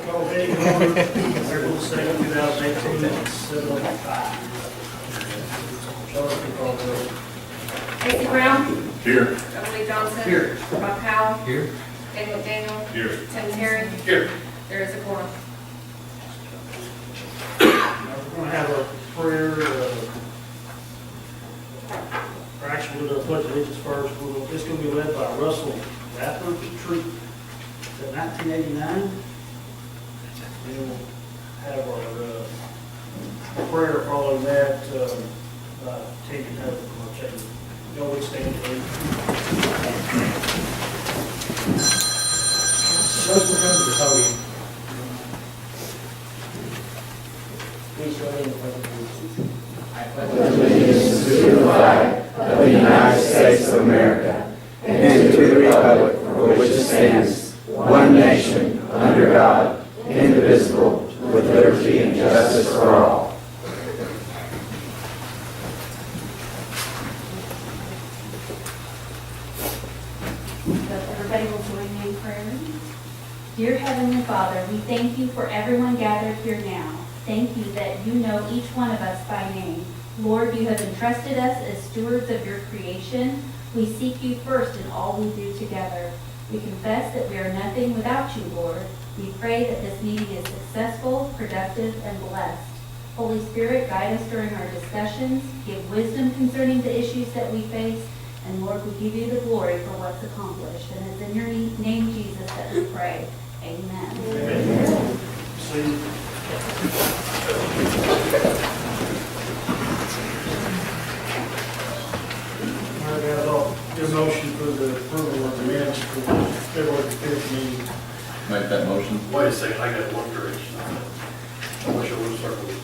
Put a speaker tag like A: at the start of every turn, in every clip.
A: Call meeting order, April 2nd, 2018, at 7:05. Charles, you call the roll.
B: Casey Brown.
C: Here.
B: Beverly Johnson.
A: Here.
B: Rob Powell.
C: Here.
B: Daniel McDaniel.
C: Here.
B: Tim Terry.
C: Here.
B: There is a quorum.
A: Now, we're going to have a prayer, or actually, we're going to pledge allegiance first. It's going to be led by Russell Rathford Troop. Is that 1989? And we'll have our prayer following that by Tina Taylor from our chamber. Y'all would stand, please. Russell, come to the podium. Please join in the pledge of allegiance. I pledge
D: allegiance to the flag of the United States of America and to the republic for which it stands, one nation, under God, indivisible, with liberty and justice for all.
E: So everybody will join me in prayer. Dear Heavenly Father, we thank you for everyone gathered here now. Thank you that you know each one of us by name. Lord, you have entrusted us as stewards of your creation. We seek you first in all we do together. We confess that we are nothing without you, Lord. We pray that this meeting is successful, productive, and blessed. Holy Spirit, guide us during our discussions, give wisdom concerning the issues that we face, and Lord, we give you the glory for what's accomplished. And it's in your name, Jesus, that we pray. Amen.
A: Amen. See. All right, guys, I'll do a motion for the approval of the minutes for February 5th meeting.
C: Make that motion.
F: Wait a second, I got one correction. I wish I would have started with.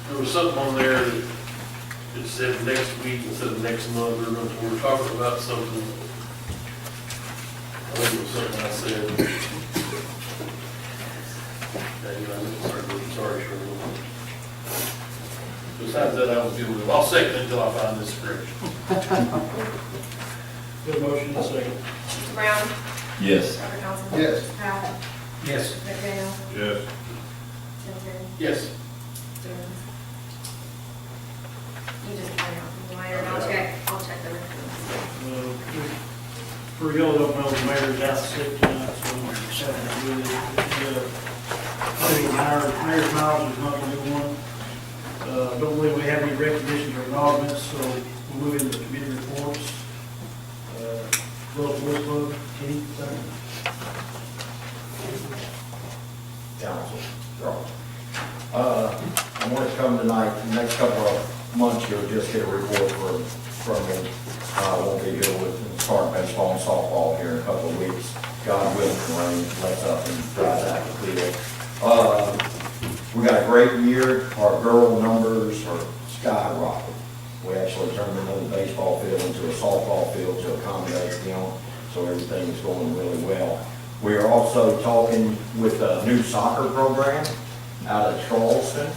F: There was something on there that it said next week instead of next month, we were talking about something. I think it was something I said. Sorry, Shirley. Besides that, I will deal with it. I'll second it until I find this correction.
A: Good motion, second.
B: Mr. Brown.
C: Yes.
B: Robert Johnson.
C: Yes.
B: Powell.
A: Yes.
B: McDaniel.
C: Yes.
B: Tim Terry.
F: Yes.
B: Jones. You just point out the mayor, and I'll check the records.
A: For y'all don't know, the mayor's out sick tonight, so we're having to do this. I think Mayor's Miles is not going to be one. Don't believe we have any recognitions or acknowledgements, so we'll move into committee reports. Rose Boys Club, Kenny, second.
D: Council. I want to come tonight, the next couple of months, you'll just get a report from me. I won't be here with start baseball and softball here in a couple of weeks. God willing, the rain lets up and dries out the field. We got a great year. Our girl numbers are skyrocketing. We actually turned another baseball field into a softball field to accommodate them, so everything is going really well. We are also talking with a new soccer program out of Charleston,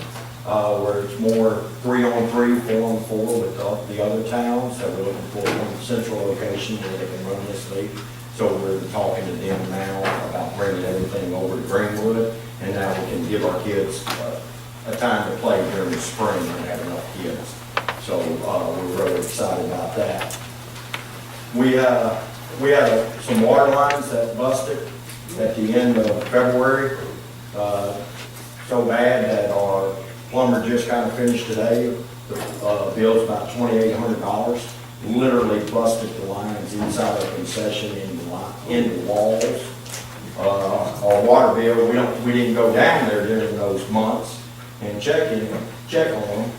D: where it's more 3-on-3, 4-on-4 with the other towns. So we're looking for one central location where they can run this league. So we're talking to them now about bringing everything over to Greenwood, and now we can give our kids a time to play during the spring and have enough kids. So we're really excited about that. We had some water lines that busted at the end of February, so bad that our plumber just kind of finished today. The bill's about $2,800. Literally busted the lines inside our concession in the walls. Our water bill, we didn't go down there during those months and check on them.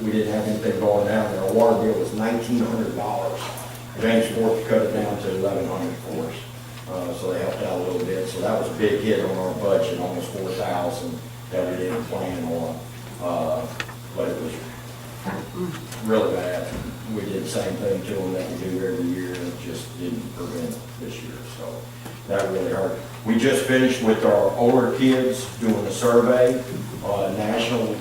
D: We didn't have anything going down there. Our water bill was $1,900. James Fork cut it down to $1,100 for us. So they helped out a little bit. So that was a big hit on our budget, almost $4,000 that we didn't plan on. But it was really bad. We did the same thing to them that we do every year, and it just didn't prevent it this year. So that really hurt. We just finished with our older kids doing a survey, national,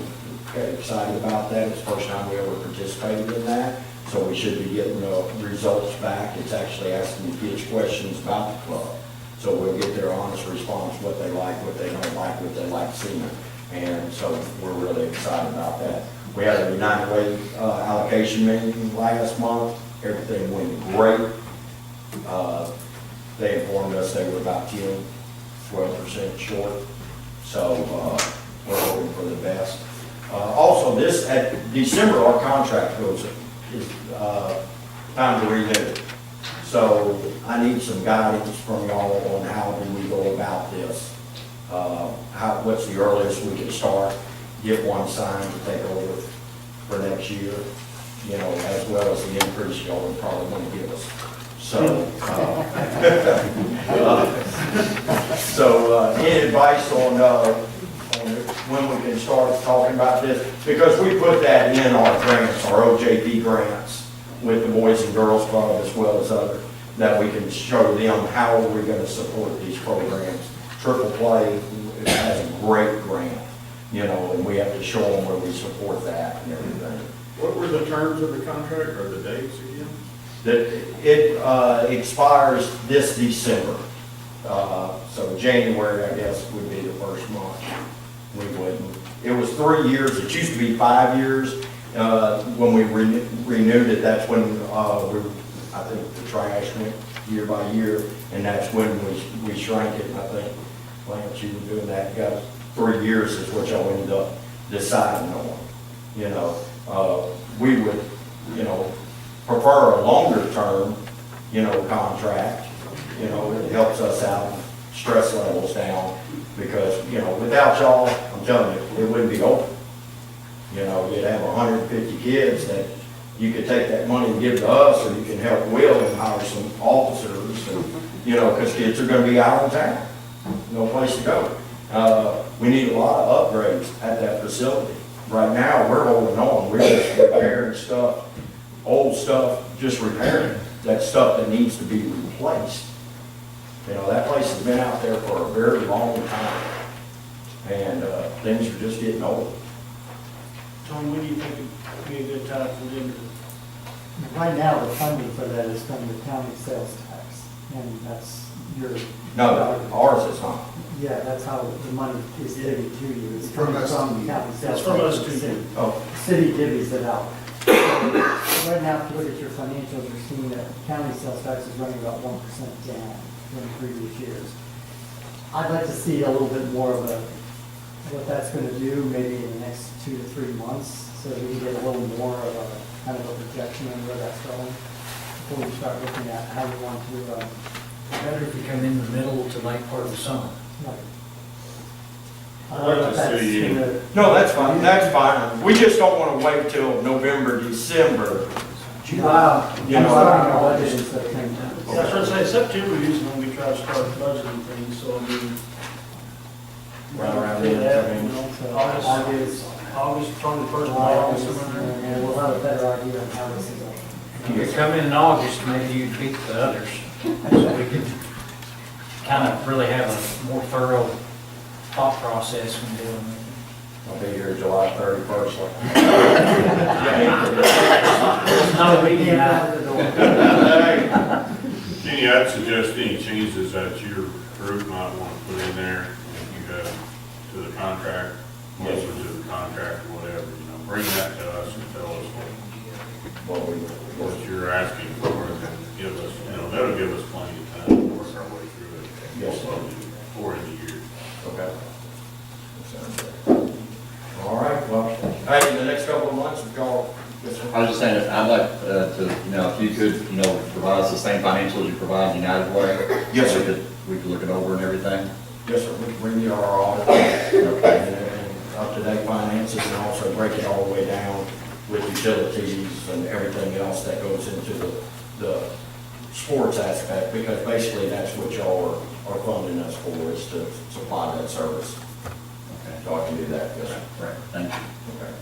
D: excited about that. It's the first time we ever participated in that. So we should be getting the results back. It's actually asking the kids questions about the club. So we'll get their honest response, what they like, what they don't like, what they like seeing. And so we're really excited about that. We had a United Way allocation meeting last month. Everything went great. They informed us they were about 12% short. So we're hoping for the best. Also, at December, our contract is time to renew. So I need some guidance from y'all on how do we go about this. What's the earliest we can start, get one signed to take over for next year, you know, as well as the increase y'all would probably want to give us. So, any advice on when we can start talking about this? Because we put that in our grants, our OJP grants, with the Boys and Girls Club as well as other, that we can show them how are we going to support these programs. Triple Play has a great grant, you know, and we have to show them where we support that and everything.
G: What were the terms of the contract or the dates again?
D: That it expires this December. So January, I guess, would be the first month. We wouldn't. It was 3 years. It used to be 5 years. When we renewed it, that's when I think the trash went year by year, and that's when we shrank it. And I think, Lance, you were doing that. You got 3 years is what y'all ended up deciding on. You know, we would, you know, prefer a longer term, you know, contract. You know, it helps us out, stress levels down, because, you know, without y'all, I'm telling you, it wouldn't be open. You know, you'd have 150 kids that you could take that money and give to us, or you can help Will and hire some officers, and, you know, because kids are gonna be out of town, no place to go. We need a lot of upgrades at that facility. Right now, we're holding on, we're just repairing stuff, old stuff, just repairing that stuff that needs to be replaced. You know, that place has been out there for a very long time, and things are just getting old.
A: Tom, when do you think it'd be a good time for them to?
H: Right now, the funding for that is from the county sales tax, and that's your.
D: No, ours is not.
H: Yeah, that's how the money is divvied to you, it's
I: From
H: coming
I: us
H: from
I: to
H: the
I: you.
H: county sales.
A: It's from
H: tax
A: us
H: to
A: to
H: the city.
A: you.
D: Oh,
H: City divvies it out. Right now, if you look at your financials, you're seeing that county sales tax is running about 1% down from previous years. I'd like to see a little bit more of what that's gonna do, maybe in the next 2 to 3 months, so we can get a little more of a, kind of a projection on where that's going, before we start looking at how we want to,
J: Better if you come in the middle to late part of the summer.
H: like. I
G: I'd
H: don't know
G: like
H: if
G: to
H: that's
G: see you-
H: gonna-
D: no, that's fine, that's fine. We just don't want to wait till November, December.
H: Wow,
D: You
H: I'm
D: know,
H: starting our budget in September.
A: That's what I say, September usually when we try to start budgeting things, so I mean.
D: Right around
A: do
D: then,
A: that,
D: I mean.
A: you know,
H: So
A: August,
H: August,
A: probably the first of
H: July,
A: August,
H: August,
A: somewhere in there.
H: and we'll have a better idea of how this is going.
J: If you come in August, maybe you'd beat the others, so we could kind of really have a more thorough thought process when dealing with it.
D: I'll be here July 31st.
J: It's not a meeting night.
G: Jenny, I'd suggest any changes that your group might want to put in there, if you have to the contract,
D: Yes.
G: to the contract or whatever, you know, bring that to us and tell us what you're asking for, and then give us, you know, that'll give us plenty of time to work our way through it.
D: Yes.
G: Before the year.
D: Okay. All right, well, hey, in the next couple of months, if y'all, yes, sir.
C: I was just saying, that I'd like to, you know, if you could, you know, provide us the same financials you provide United Way.
D: Yes, sir.
C: We could look it over and everything.
D: Yes, sir, we can bring you our audit,
C: Okay.
D: and up-to-date finances, and also break it all the way down with utilities and everything else that goes into the sports aspect, because basically that's what y'all are funding us for, is to supply that service.
C: Okay.
D: So I can do that, yes, sir.
C: Right, thank you.
D: Okay.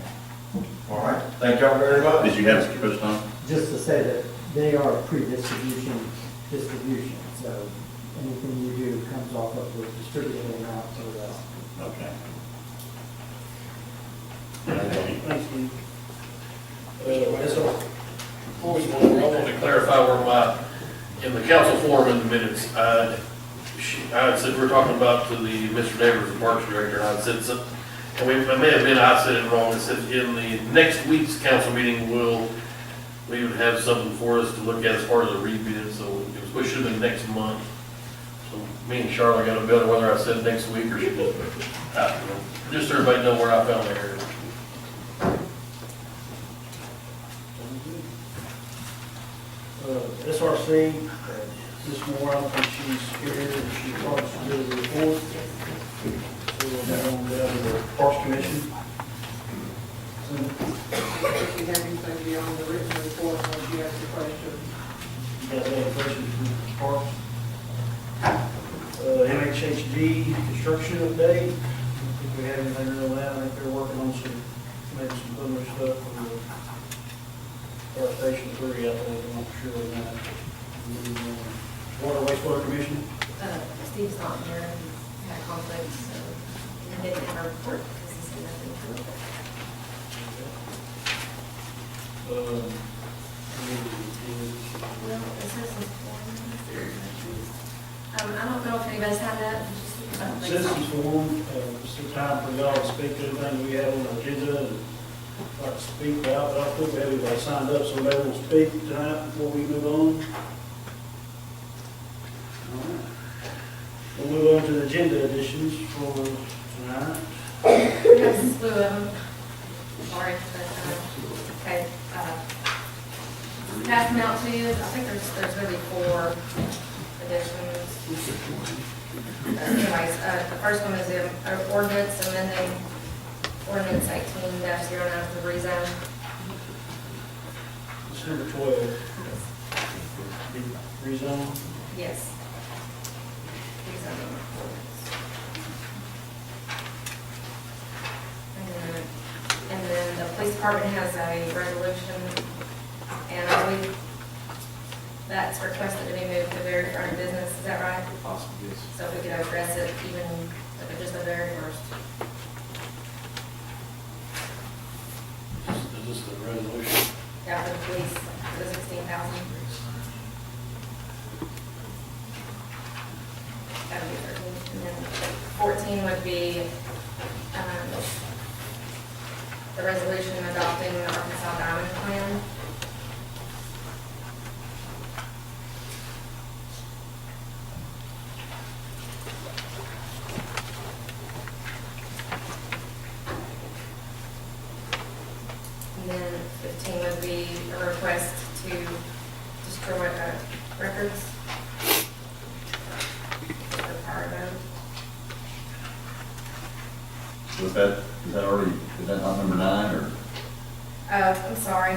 D: All right, thank y'all very much.
C: Did you have us push on?
H: Just to say that they are pre-distribution, so anything you do comes off of the distributed amount to the rest.
C: Okay.
A: Thanks, Steve.
F: That's all. I want to clarify where in the council forum in the minutes, I had said, we're talking about to the Mr. Neighbors, the Parks Director, and I said something, and it may have been, I said it wrong, it said in the next week's council meeting, we would have something for us to look at as part of the rebid, so we should have been next month. So me and Charlotte got a bill whether I said next week or she did, just so everybody know where I found the error.
A: SRC, this more, I don't think she's here, she talks to the report. So we'll have on down to the Parks Commission.
I: If you have anything beyond the written report, once you ask the question.
A: You guys have any questions for Parks? MHHD construction update. I don't think we have anything real loud. I think they're working on maybe some other stuff for the Fire Station 3, I think, I'm not sure on that. Water Wastewater Commission.
B: Steve's not here, he had a conflict, so he didn't have a report because he said nothing to it.
A: Um,
B: Well, it says it's I don't know if anybody's had that.
A: Citizens forum, some time for y'all to speak to anything we have on the agenda and like to speak about, but I think we have everybody signed up, so maybe we'll speak tonight before we move on. All right. We'll move on to the agenda additions for tonight.
B: We have a slew of them. Sorry, but, okay. Pass them out to you. I think there's going to be 4 additions. Anyways, the first one is the ordinance amending ordinance 18-09 for the rezone.
A: It's number 12. Rezone.
B: Yes. Rezone ordinance. And then the police department has a resolution, and I believe that's requested to be moved to the very front of business, is that right?
C: Possibly, yes.
B: So if we could address it even, like just the very first.
F: Is this the resolution?
B: Yeah, for the police, for the 16,000. That would be 13. And then 14 would be, the resolution adopting the Arkansas Diamond Plan. And then 15 would be a request to destroy records. For power vote.
C: Was that, is that already, is that not number 9 or?
B: I'm sorry.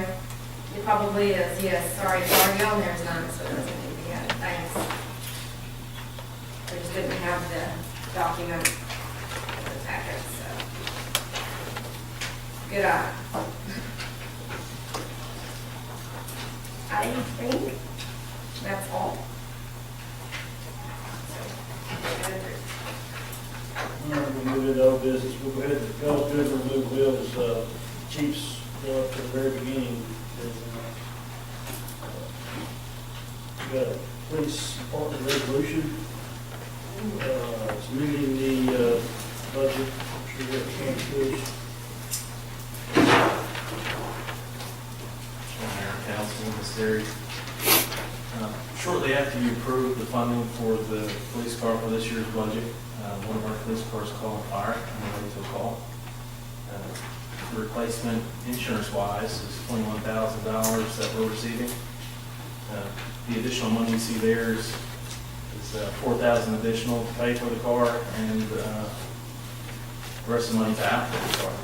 B: It probably is, yes, sorry, it's already on there as 9, so it doesn't need to be added, thanks. We just didn't have the document in the packet, so. Good eye. I think that's all.
A: All right, we'll move into old business. We'll go ahead and go through and remove bills. Chiefs go up to the very beginning. We got a police department resolution. It's meeting the budget. I'm sure you're going to
K: Mayor, Council, Ms. Derry. Shortly after you approved the funding for the police car for this year's budget, one of our police cars caught on fire on the way to a call. The replacement, insurance-wise, is $21,000 that we're receiving. The additional money you see there is $4,000 additional to pay for the car, and the rest of the money's after the car.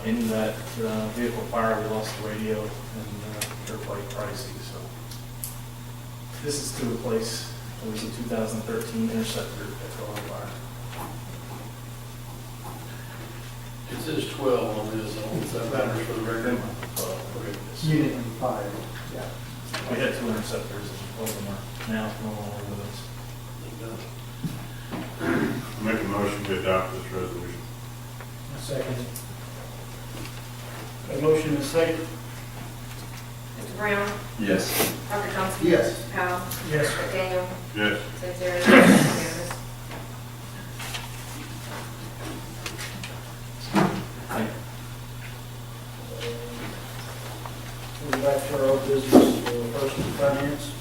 K: In that vehicle fire, we lost the radio and they're quite pricey. So this is to replace, it was a 2013 Interceptor that caught on fire.
F: It says 12 on this, so that matters for the record. Okay.
H: Unit and fire, yeah.
K: We had 2 Interceptors, and both of them are now no longer with us.
G: Make a motion to adopt this resolution.
J: Second.
A: A motion and a second?
B: Mr. Brown?
C: Yes.
B: Dr. Johnson?
I: Yes.
B: Powell?
A: Yes.
B: Daniel?
G: Yes.
B: 6-0, unanimous.
A: Moving back to our old business, personal finance.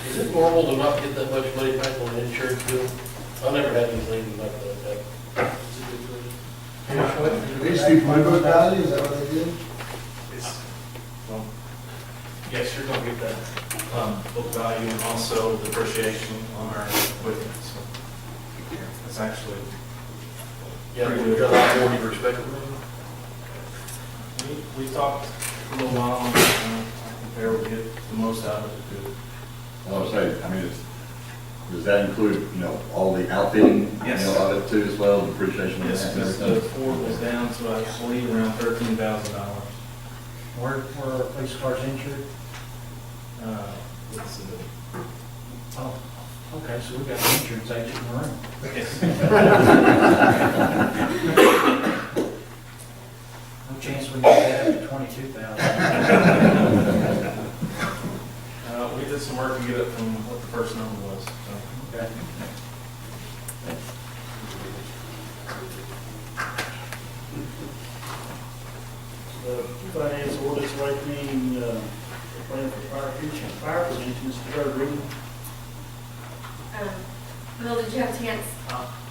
F: Is it normal to not get that much money back on an insurance bill? I never had anything like that.
I: They used to do my book value, is that what they did?
K: Well, yes, you're gonna get that, book value and also depreciation on our equipment, so. It's actually,
F: Yeah, we got a lot more than you were expecting.
K: we talked for a little while, I think Bear would get the most out of it, good.
C: I would say, I mean, does that include, all the outfitting,
K: Yes.
C: of it too as well, depreciation and
K: Yes,
C: that and
K: because the
C: everything?
K: Ford was down to, I believe, around $13,000.
J: Where are police cars insured?
K: Let's see.
J: Oh, okay, so we've got an insurance agent in the room.
K: Yes.
J: No chance we can get that up to 22,000.
K: We did some work to get it from what the first number was, so.
J: Okay.
A: The finance ordinance awakening, plan for fire prevention, is the third reading.
B: Bill, did you have a chance,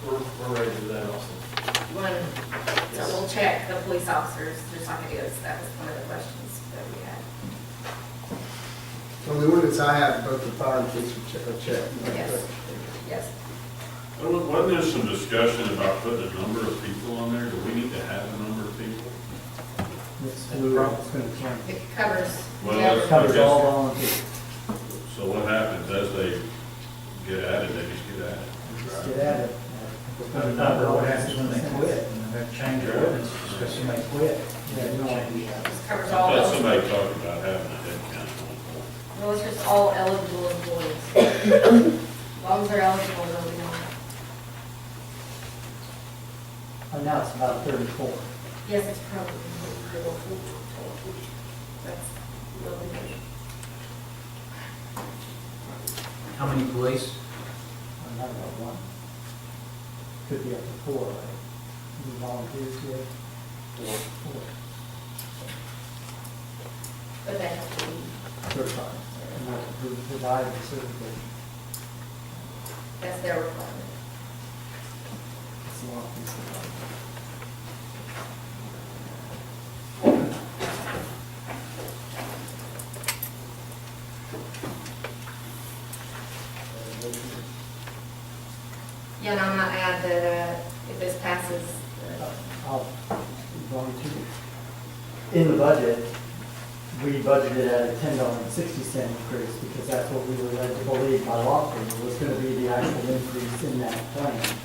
K: We're ready to do that also.
B: we'll check the police officers, just like it is, that was one of the questions that we had.
I: So the ordinance I have, both the fire and police are checked.
B: Yes, yes.
G: Wasn't there some discussion about putting a number of people on there? Do we need to have a number of people?
H: It's blue, it's gonna change.
B: It covers,
G: Well,
B: yeah,
G: let's-
H: Covers all volunteers.
G: So what happens as they get added, they just get added?
H: Just get at it.
J: But remember what happens when they quit, and we have to change our ordinance just because somebody quit.
H: Yeah, no,
B: this covers
G: I
B: all,
G: thought
B: eligible-
G: somebody talked about having a head count on
B: well, it's just all eligible employees. As long as they're eligible, they'll be on.
H: And now it's about 34.
B: Yes, it's probably. That's lovely.
J: How many police?
H: Not about one. Could be up to 4, right? Any volunteers here? 4.
B: But they have to be,
H: Certified. And have to provide the certification.
B: that's their requirement.
H: It's a lot of things.
B: Yeah, and I might add that if this passes,
H: I'll, going to, in the budget, we budgeted at a $10.60 increase because that's what we were led to believe by law firm was going to be the actual increase in that plan.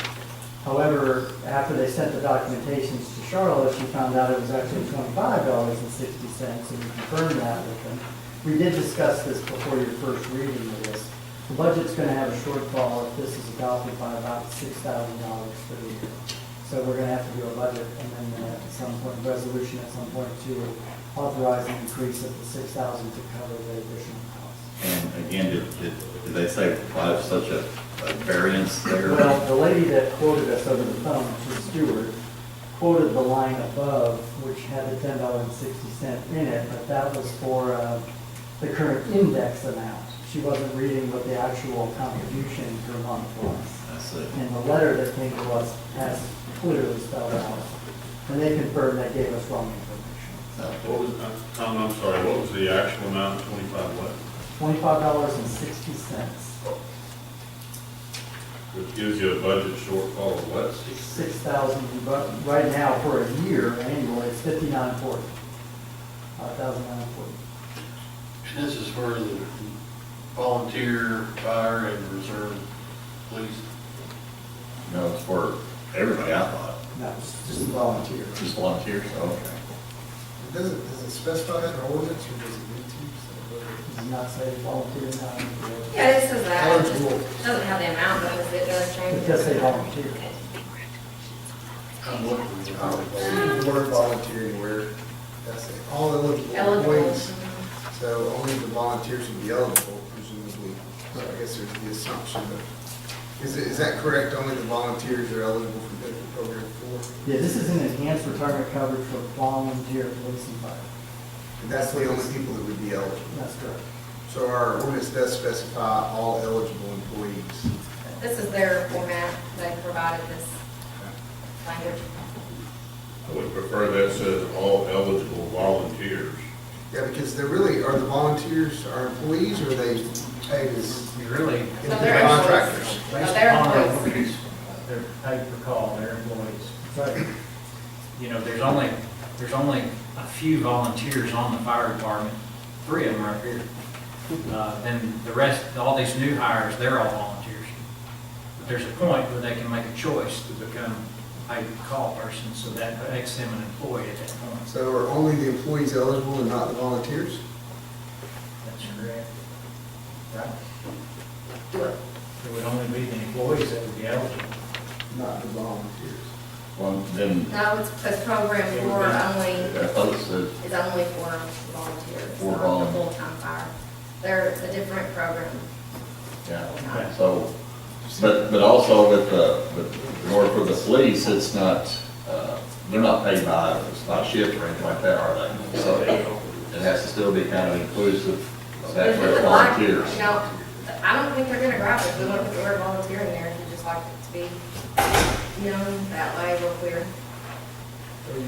H: However, after they sent the documentations to Charlotte, she found out it was actually $25.60, and we confirmed that with them. We did discuss this before your first reading of this. The budget's going to have a shortfall if this is adopted by about $6,000 for the year. So we're going to have to do a budget amendment at some point, resolution at some point to authorize an increase of the $6,000 to cover the additional costs.
C: And again, did they say why there's such a variance there?
H: Well, the lady that quoted us over the phone, Mrs. Stewart, quoted the line above, which had the $10.60 in it, but that was for the current index amount. She wasn't reading what the actual contribution per month was.
C: I see.
H: And the letter that came to us has clearly spelled out. And they confirmed they gave us wrong information.
G: What was, Tom, I'm sorry, what was the actual amount, 25 what?
H: $25.60.
G: Which gives you a budget shortfall of what?
H: 6,000, but right now for a year annually, it's 5940. 5,940.
F: And this is for the volunteer, fire, and reserve police.
C: No, it's for everybody, I thought.
H: No, it's just volunteers.
C: Just volunteers, okay.
I: Does it specify that in ordinance or does it need to?
H: not say volunteer, not employee.
B: Yeah, it says that. It just
H: Eligible
B: doesn't have the amount, because it does change.
H: because they volunteer.
L: The word volunteer anywhere, that's it, all eligible
B: Eligible.
L: employees. So only the volunteers would be eligible, presumably. So I guess there's the assumption, but is that correct? Only the volunteers are eligible for benefit program 4?
H: Yeah, this is an enhanced retirement coverage for volunteer police and fire.
L: And that's the only people that would be eligible.
H: That's correct.
L: So our ordinance does specify all eligible employees.
B: This is their format, they provided this language.
G: I would prefer that says all eligible volunteers.
L: Yeah, because they're really, are the volunteers our employees, or are they paid as
J: You really,
B: No, they're
L: contractors?
B: employees.
J: based
B: No, they're
J: upon
B: employees.
J: they're paid per call, they're employees.
H: Right.
J: You know, there's only a few volunteers on the fire department, 3 of them are here. Then the rest, all these new hires, they're all volunteers. But there's a point where they can make a choice to become a call person, so that makes them an employee at that point.
L: So are only the employees eligible and not the volunteers?
J: That's correct. Right?
B: Do it.
J: It would only be the employees that would be eligible.
L: Not the volunteers.
C: Well, then,
B: No, it's because program 4 only,
C: I thought it said
B: is only for volunteers,
C: For
B: not the
C: volunteers.
B: full-time fire. They're a different program.
C: yeah,
J: Okay.
C: so, but also but in order for the police, it's not, they're not paid by shift or anything like that, are they? So it has to still be kind of inclusive of
B: But
C: that
B: if you
C: for
B: would like,
C: volunteers.
B: you know, I don't think they're gonna grab it, if we want to put the word volunteer in there, if you just like it to be, you know, that way, real clear.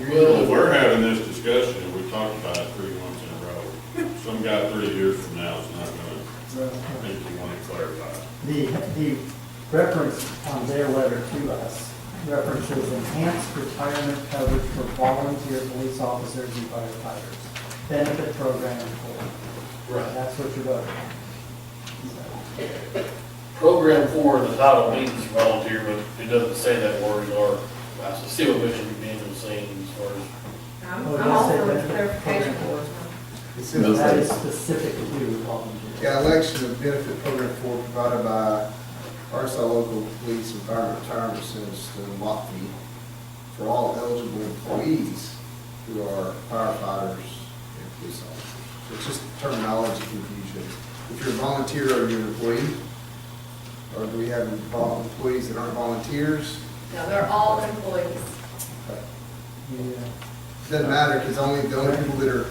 G: Well, if we're having this discussion, and we talked about it 3 months in a row, some guy 3 years from now is not gonna, I think you want to clarify.
H: The reference on their letter to us references enhanced retirement coverage for volunteer police officers and firefighters. Benefit program for.
F: Right.
H: That's what you're voting on. So,
F: Program 4 in the title means volunteer, but it doesn't say that word, or I see what Mr. Daniel's saying as far as.
B: I'm
H: Oh, it
B: I'm
H: does
B: all
H: say
B: for
H: benefit
B: clarification.
H: program.
L: It says
C: Those
H: That
C: things.
H: is specific to volunteers.
L: yeah, election of benefit program 4 provided by Arkansas local police and fire retirement system, WAPI, for all eligible employees who are firefighters and police officers. So it's just terminology confusion. If you're a volunteer, are you an employee? Or do we have employees that aren't volunteers?
B: No, they're all employees.
H: Yeah.
L: Doesn't matter, because the only people that are,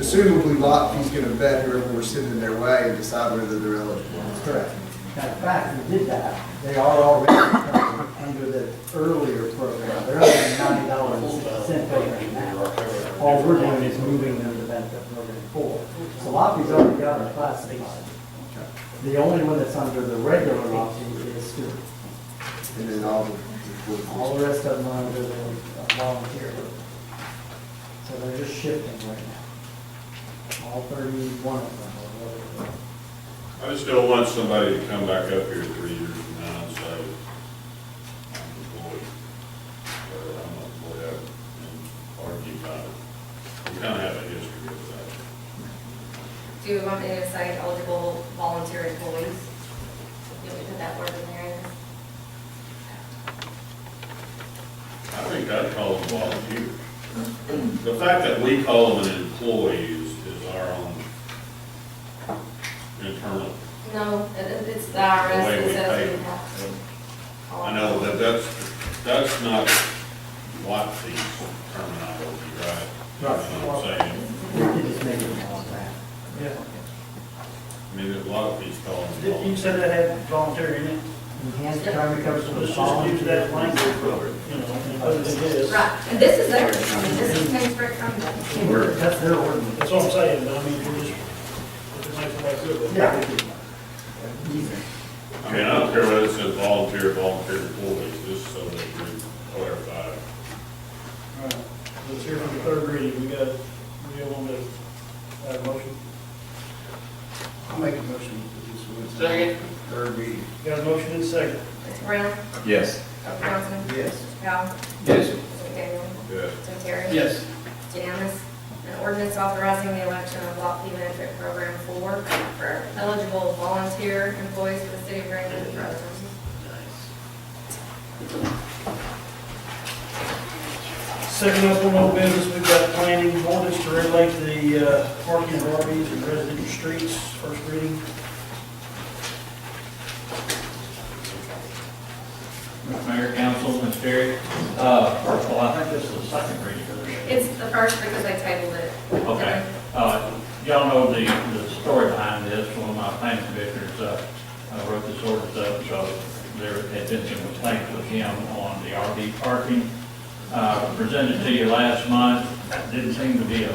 L: assumably WAPI's gonna vet whoever we're sending their way and decide whether they're eligible.
H: That's correct. Now, in fact, we did that. They are already covered under the earlier program. They're under the $90.60 program now. All we're doing is moving them to benefit program 4. So Lofty's already got it classified. The only one that's under the regular Lofty is Stewart.
L: And then all the.
H: All the rest of them are under the volunteer. So they're just shifting right now. All 31 of them are whatever.
G: I just don't want somebody to come back up here 3 years from now and say, I'm employed, or I'm not employed, and argue about it. We kind of have a history of that.
B: Do you want me to say eligible volunteer employees? You want me to put that word in there?
G: I think I'd call them volunteers. The fact that we call them an employee is our own internal.
B: No, it's the
G: The
B: IRS
G: way
B: that
G: we
B: says
G: pay.
B: we have to.
G: I know that's not what the terminology, right? You know what I'm saying?
H: We could just make it all that.
A: Yeah.
G: I mean, there's a lot of these calls.
A: You said that had volunteer in it,
H: Enhanced retirement coverage for
A: so
H: the
A: let's just use that
H: volunteer.
A: language, you know, and put it in this.
B: Right, and this is theirs, I mean, this is came straight from them.
H: That's their ordinance.
A: That's what I'm saying, but I mean, we're just, if it makes somebody feel good.
H: Yeah. Easy.
G: I mean, I don't care whether it says volunteer employees, just so that we clarify.
A: All right, let's hear from the third reading, we got on the, motion.
L: I'll make a motion to this one.
F: Second.
L: Third reading.
A: Got a motion and a second.
B: Mr. Brown?
C: Yes.
B: Dr. Johnson?
L: Yes.
B: Mr. Powell?
C: Yes.
B: Mr. Daniel?
G: Yes.
B: Mr. Terry?
F: Yes.
B: Unanimous? An ordinance authorizing the election of lot fee benefit program for eligible volunteer employees for the city of Greenwood and for other purposes.
A: Second up on old business, we've got planning ordinance to regulate the parking of RVs in residential streets, first reading.
M: Mayor, council, Mr. Terry. First of all, I think this is the second reading of this.
B: It's the first because I tabled it.
M: Okay. Y'all know the story behind this. One of my planning commissioners wrote this ordinance up, so there had been some complaints with him on the RV parking. Presented to you last month. Didn't seem to be a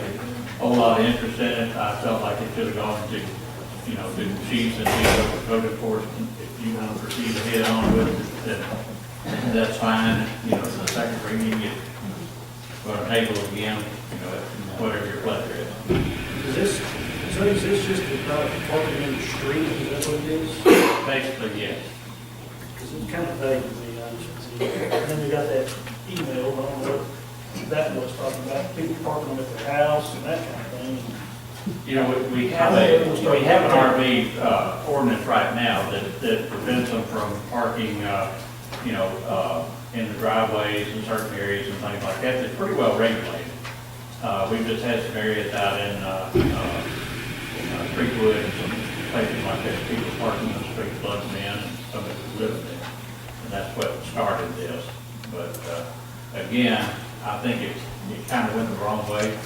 M: whole lot of interest in it. I felt like it should have gone to, to the chiefs and the code enforcement. If you want to proceed ahead on with it, then that's fine. It's the second reading. You're going to table it again, whatever your pleasure is.
A: Is this just about parking in the street, is that what it is?
M: Basically, yes.
A: Because it's kind of vague to me, honestly. And then we got that email, I don't know what that was talking about, people parking them at their house and that kind of thing.
M: We have an RV ordinance right now that prevents them from parking, in the driveways in certain areas and things like that. It's pretty well regulated. We've just had some areas out in Greenwood and some places like that, people parking in the street, flooding in, and somebody living there. And that's what started this. But again, I think it kind of went the wrong way.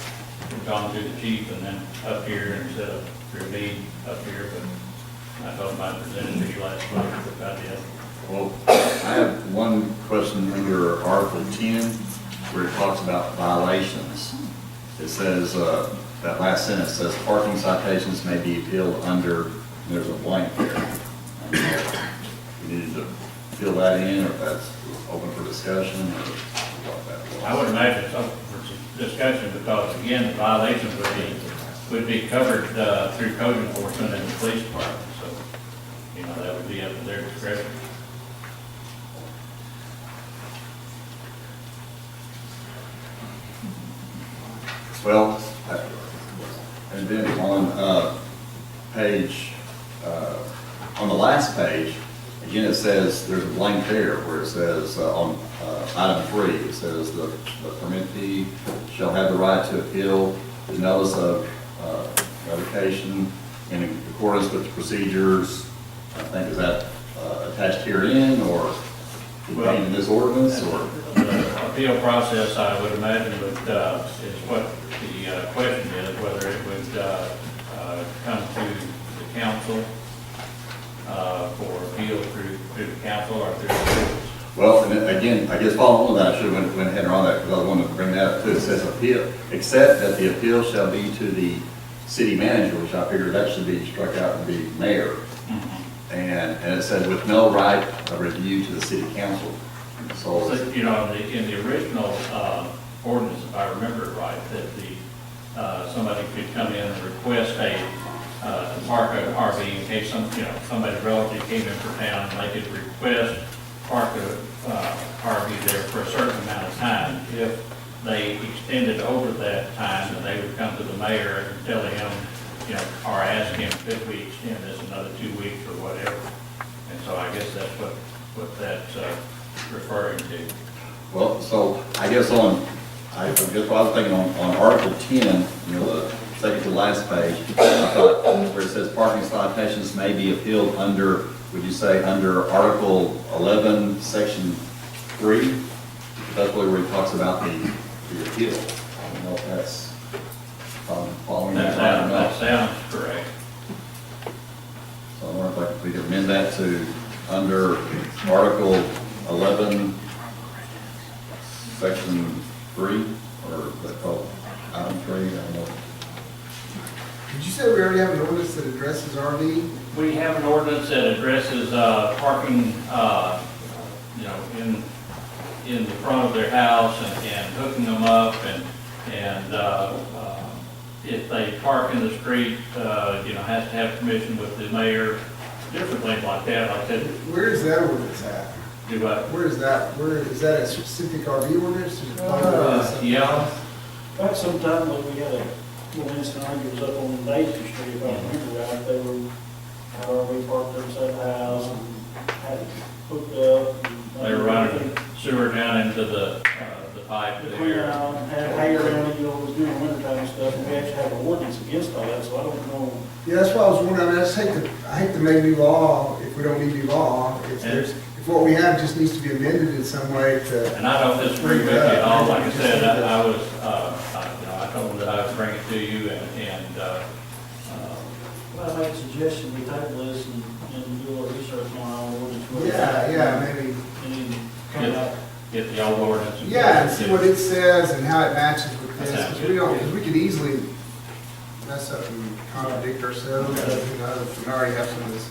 M: We've gone through the chief and then up here instead of through me up here. But I thought I presented to you last month about that.
C: Well, I have one question under Article 10, where it talks about violations. It says, that last sentence says, parking citations may be appealed under, and there's a blank there. We needed to fill that in, or if that's open for discussion, or what that was.
M: I would imagine it's open for discussion because, again, the violations would be covered through code enforcement and the police department. So, that would be up to their discretion.
C: Well, and then on page, on the last page, again, it says, there's a blank there where it says, on item 3, it says the permittee shall have the right to appeal the notice of revocation in accordance with the procedures. I think, is that attached herein or contained in this ordinance, or?
M: The appeal process, I would imagine, is what the question is, whether it would come to the council for appeal through the council or through the courts.
C: Well, and then again, I guess following on that, I should have went ahead and on that, because I wanted to bring that up too. It says appeal, except that the appeal shall be to the city manager, which I figured that should be struck out and be mayor. And it said with no right of review to the city council. So,
M: in the original ordinance, if I remember it right, that somebody could come in and request to park an RV in case somebody relative came in for town, and they could request park a RV there for a certain amount of time. If they extended over that time, then they would come to the mayor and tell him, or ask him, could we extend this another 2 weeks or whatever. And so I guess that's what that's referring to.
C: well, so I guess I guess what I was thinking on Article 10, the second to last page, I thought where it says parking citations may be appealed under, would you say under Article 11, Section 3? That's where it talks about the appeal. I don't know if that's following that right or not.
M: That sounds correct.
C: So I wonder if we could amend that to under Article 11, Section 3, or is that called item 3? I don't know.
L: Did you say we already have an ordinance that addresses RV?
M: We have an ordinance that addresses parking, in the front of their house and hooking them up, and if they park in the street, has to have permission with the mayor, different things like that. Like I said,
L: Where is that ordinance at?
M: do what?
L: Where is that a specific RV ordinance? Or is it
M: Yeah.
A: Back sometime, when we had a little incident, I think it was up on Daisy Street, if I remember right, they were, we parked inside the house and had it hooked up. and-
M: They were running sewer down into the pipe
A: The clean
M: there.
A: out, and had hay around it, it was doing wintertime stuff, and we actually have an ordinance against all that, so I don't know.
L: Yeah, that's why I was wondering, I hate to make new law if we don't need new law. If what we have just needs to be amended in some way to.
M: And I don't disagree with you at all, like I said, I was, I told them that I would bring it to you and,
A: Well, I make a suggestion, we table this and do a little research on our ordinance.
L: Yeah, maybe.
A: And come back.
M: get the old ordinance.
L: Yeah, and see what it says and how it matches with this,
M: That sounds
L: because we could easily mess up and contradict ourselves, you know, if we already have some of this.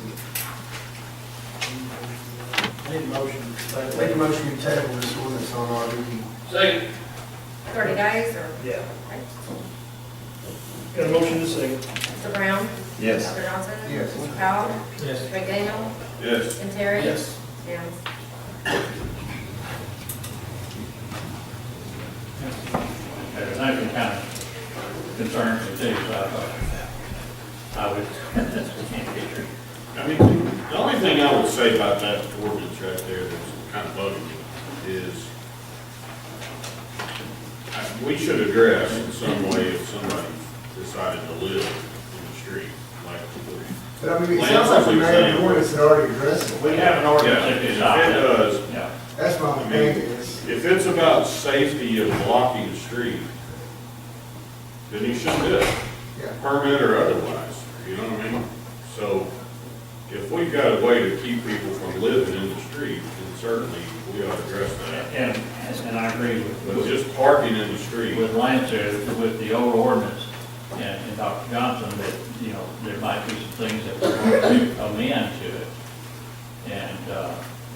A: Need a motion.
L: Make a motion to table this ordinance on RV.
F: Second.
B: 30 days or?
A: Yeah. Got a motion to second.
B: Mr. Brown?
C: Yes.
B: Dr. Johnson?
L: Yes.
B: Mr. Powell?
A: Yes.
B: Mr. McDaniel?
G: Yes.
B: And Terry?
A: Yes.
B: Yes.
M: There's nothing kind of concerns me too, so I thought I would,
G: I mean, the only thing I would say about that ordinance right there that's kind of bugging me is we should address in some way if somebody decided to live in the street, like
L: But I mean, it sounds like we made an ordinance that already addressed it.
M: we have an ordinance
G: Yeah,
M: that
G: if
M: is
G: it
M: adopted.
G: does,
M: Yeah,
L: That's my
G: I mean,
L: thing is,
G: if it's about safety of blocking the street, then you should do it,
L: yeah.
G: permit or otherwise, you know what I mean? So if we've got a way to keep people from living in the street, then certainly we ought to address that.
M: and I agree
G: But
M: with
G: just parking in the street,
M: with Lance there, with the old ordinance and Dr. Johnson, that, you know, there might be some things that we're going to amend to it. And,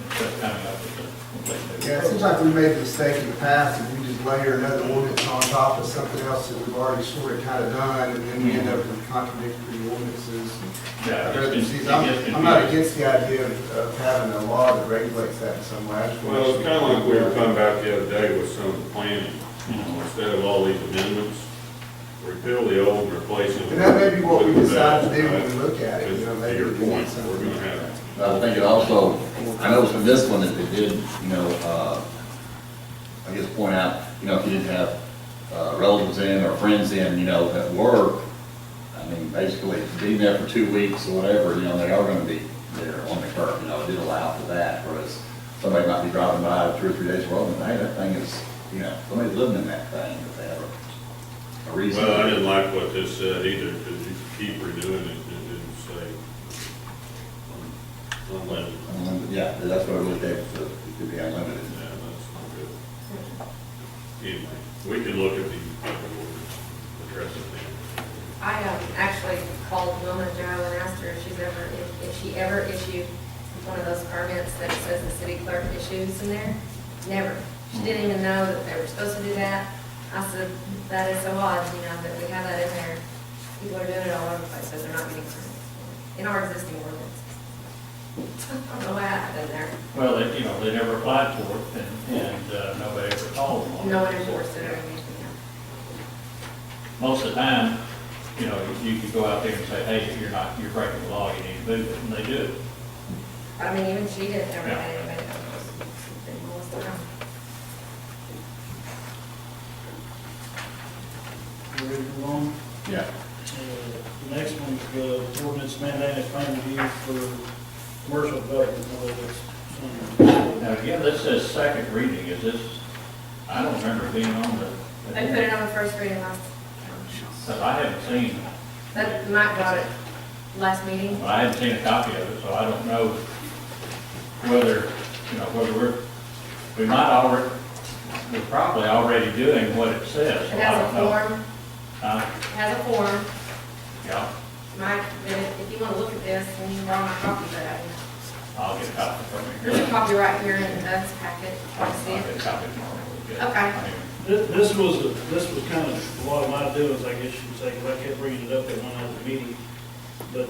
M: instead of coming up with a complete new.
L: Yeah, it seems like we made a mistake in the past, and we just layer another ordinance on top of something else that we've already sort of kind of done, and then we end up with contradictory ordinances.
M: Yeah,
L: I'd rather
M: it's
L: see-
M: confusing.
L: I'm not against the idea of having a law that regulates that in some way. I just want
G: well,
L: to-
G: it's kind of like we were talking about the other day with some of the planning. You know, instead of all these amendments, repeal the old and replace it.
L: And that may be what we
G: with
L: decide to
G: that,
L: do when
G: right?
L: we look at it, you know,
G: To
L: maybe
G: your
L: we need
G: point,
L: something.
G: we're gonna have.
C: I think it also, I noticed with this one, that it did, you know, I guess point out, you know, if you didn't have relatives in or friends in, you know, at work, I mean, basically, being there for 2 weeks or whatever, you know, they are gonna be there on the curb, you know, it did allow for that, whereas somebody might be driving by 2 or 3 days, well, hey, that thing is, you know, somebody's living in that thing, if they have a reason.
G: Well, I didn't like what this said either, because you keep renewing it, and it didn't say unlimited.
C: Yeah, that's what it really gave, so it could be unlimited.
G: Yeah, that's not good. Anyway, we can look at the ordinance, address it then.
B: I actually called Wilma Jo and asked her if she ever issued one of those permits that says the city clerk issues in there. Never. She didn't even know that they were supposed to do that. I said, that is so odd, you know, that we have that in there. People are doing it all over the place, so they're not getting permits in our existing ordinance. I don't know why I had it in there.
M: Well, they, you know, they never applied for it, and nobody ever called them on it.
B: No one enforced it or anything.
M: Most of the time, you know, you could go out there and say, hey, you're breaking the law, you need to move it, and they do it.
B: I mean, even she didn't ever
M: Yeah.
B: had anybody that was, didn't molest around.
A: You ready to move on?
C: Yeah.
A: The next one's the ordinance mandating plan review for commercial development.
M: Now, again, this says second reading, is this, I don't remember being on the.
B: They put it on the first reading last,
M: Because I haven't seen,
B: that Mike got it last meeting.
M: well, I haven't seen a copy of it, so I don't know whether, you know, whether we might already, we're probably already doing what it says,
B: It
M: so I
B: has a
M: don't know.
B: form,
M: Huh?
B: it has a form.
M: Yeah,
B: Mike, if you want to look at this, and you want my copy, but
M: I'll get a copy from you.
B: there's a copy right here in Doug's packet. Want to see
M: I'll
B: it?
M: get a copy tomorrow. We'll get it.
B: Okay.
M: I mean,
A: This was kind of a lot of my doings, I guess you could say, because I kept bringing it up at one other meeting. But,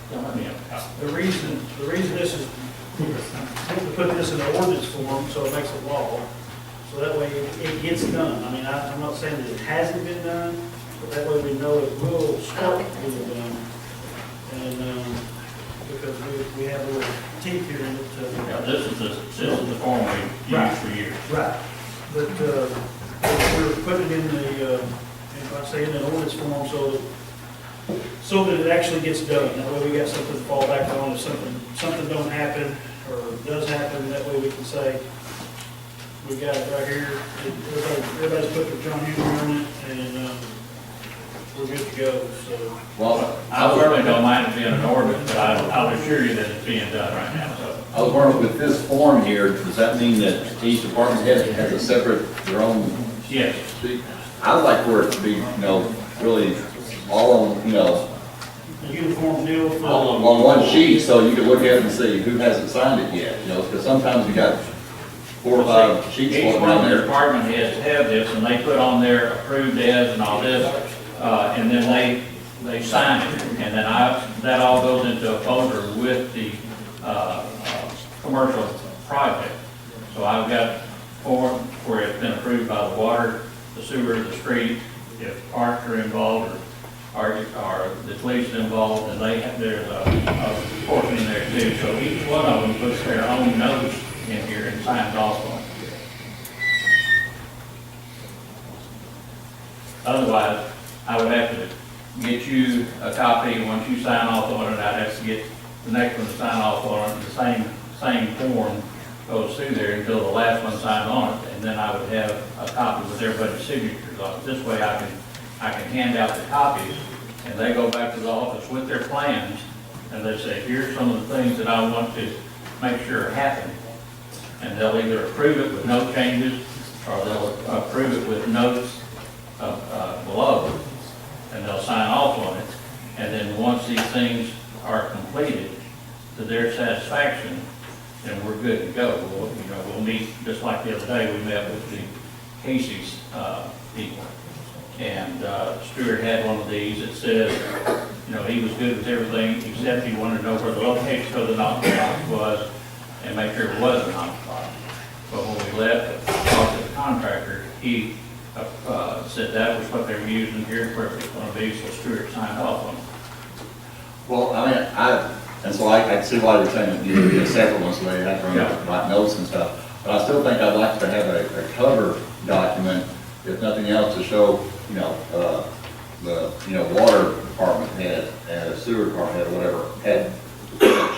M: don't let me have a copy.
A: the reason this is, to put this in the ordinance form, so it makes it law, So that way it gets done. I mean, I'm not saying that it hasn't been done, but that way we know it will start being done. And, because we have a little teeth here in it.
M: Yeah, this is the form we
A: Right.
M: used for years.
A: Right. But, we're putting it in the, like I say, in an ordinance form so that it actually gets done. That way we got something to fall back on if something don't happen or does happen, that way we can say, we got it right here. Everybody's put their John Henry on it and, we're good to go, so.
C: Well,
M: I certainly don't mind it being an ordinance, but I'll assure you that it's being done right now, so.
C: I was wondering, with this form here, does that mean that each department head has a separate, their own
M: Yes,
C: sheet? I'd like for it to be, really all on,
A: A uniform deal for.
C: on one sheet, so you can look at it and see who hasn't signed it yet, because sometimes you got 4 or 5 sheets
M: each
C: floating
M: one
C: around
M: of the
C: there.
M: department heads have this, and they put on their approved as and all this, and then they sign it, and then that all goes into a folder with the, commercial project. So I've got form where it's been approved by the water, the sewer, the street, if parks are involved, or the police involved, and there's a portion in there too. So each one of them puts their own notes in here and signs off on it. Otherwise, I would have to get you a copy. Once you sign off on it, I'd have to get the next one to sign off on it. The same form goes through there until the last one signs on it, and then I would have a copy with everybody's signatures on it. This way I can hand out the copies, and they go back to the office with their plans, and they say, here's some of the things that I want to make sure happen. And they'll either approve it with no changes, or they'll approve it with notes below, and they'll sign off on it. And then once these things are completed to their satisfaction, then we're good to go. We'll meet, just like the other day, we met with the Casey's people. And Stuart had one of these that says, he was good with everything, except he wanted to know where the location of the knock box was and make sure it was a knock box. But when we left, talked to the contractor, he said that was what they were using, here's where it's going to be, so Stuart signed off on it.
C: Well, and so I can see why you're saying that you need a separate one, so they have to write notes and stuff. But I still think I'd like to have a cover document, if nothing else, to show, the water department head and the sewer department head, or whatever, had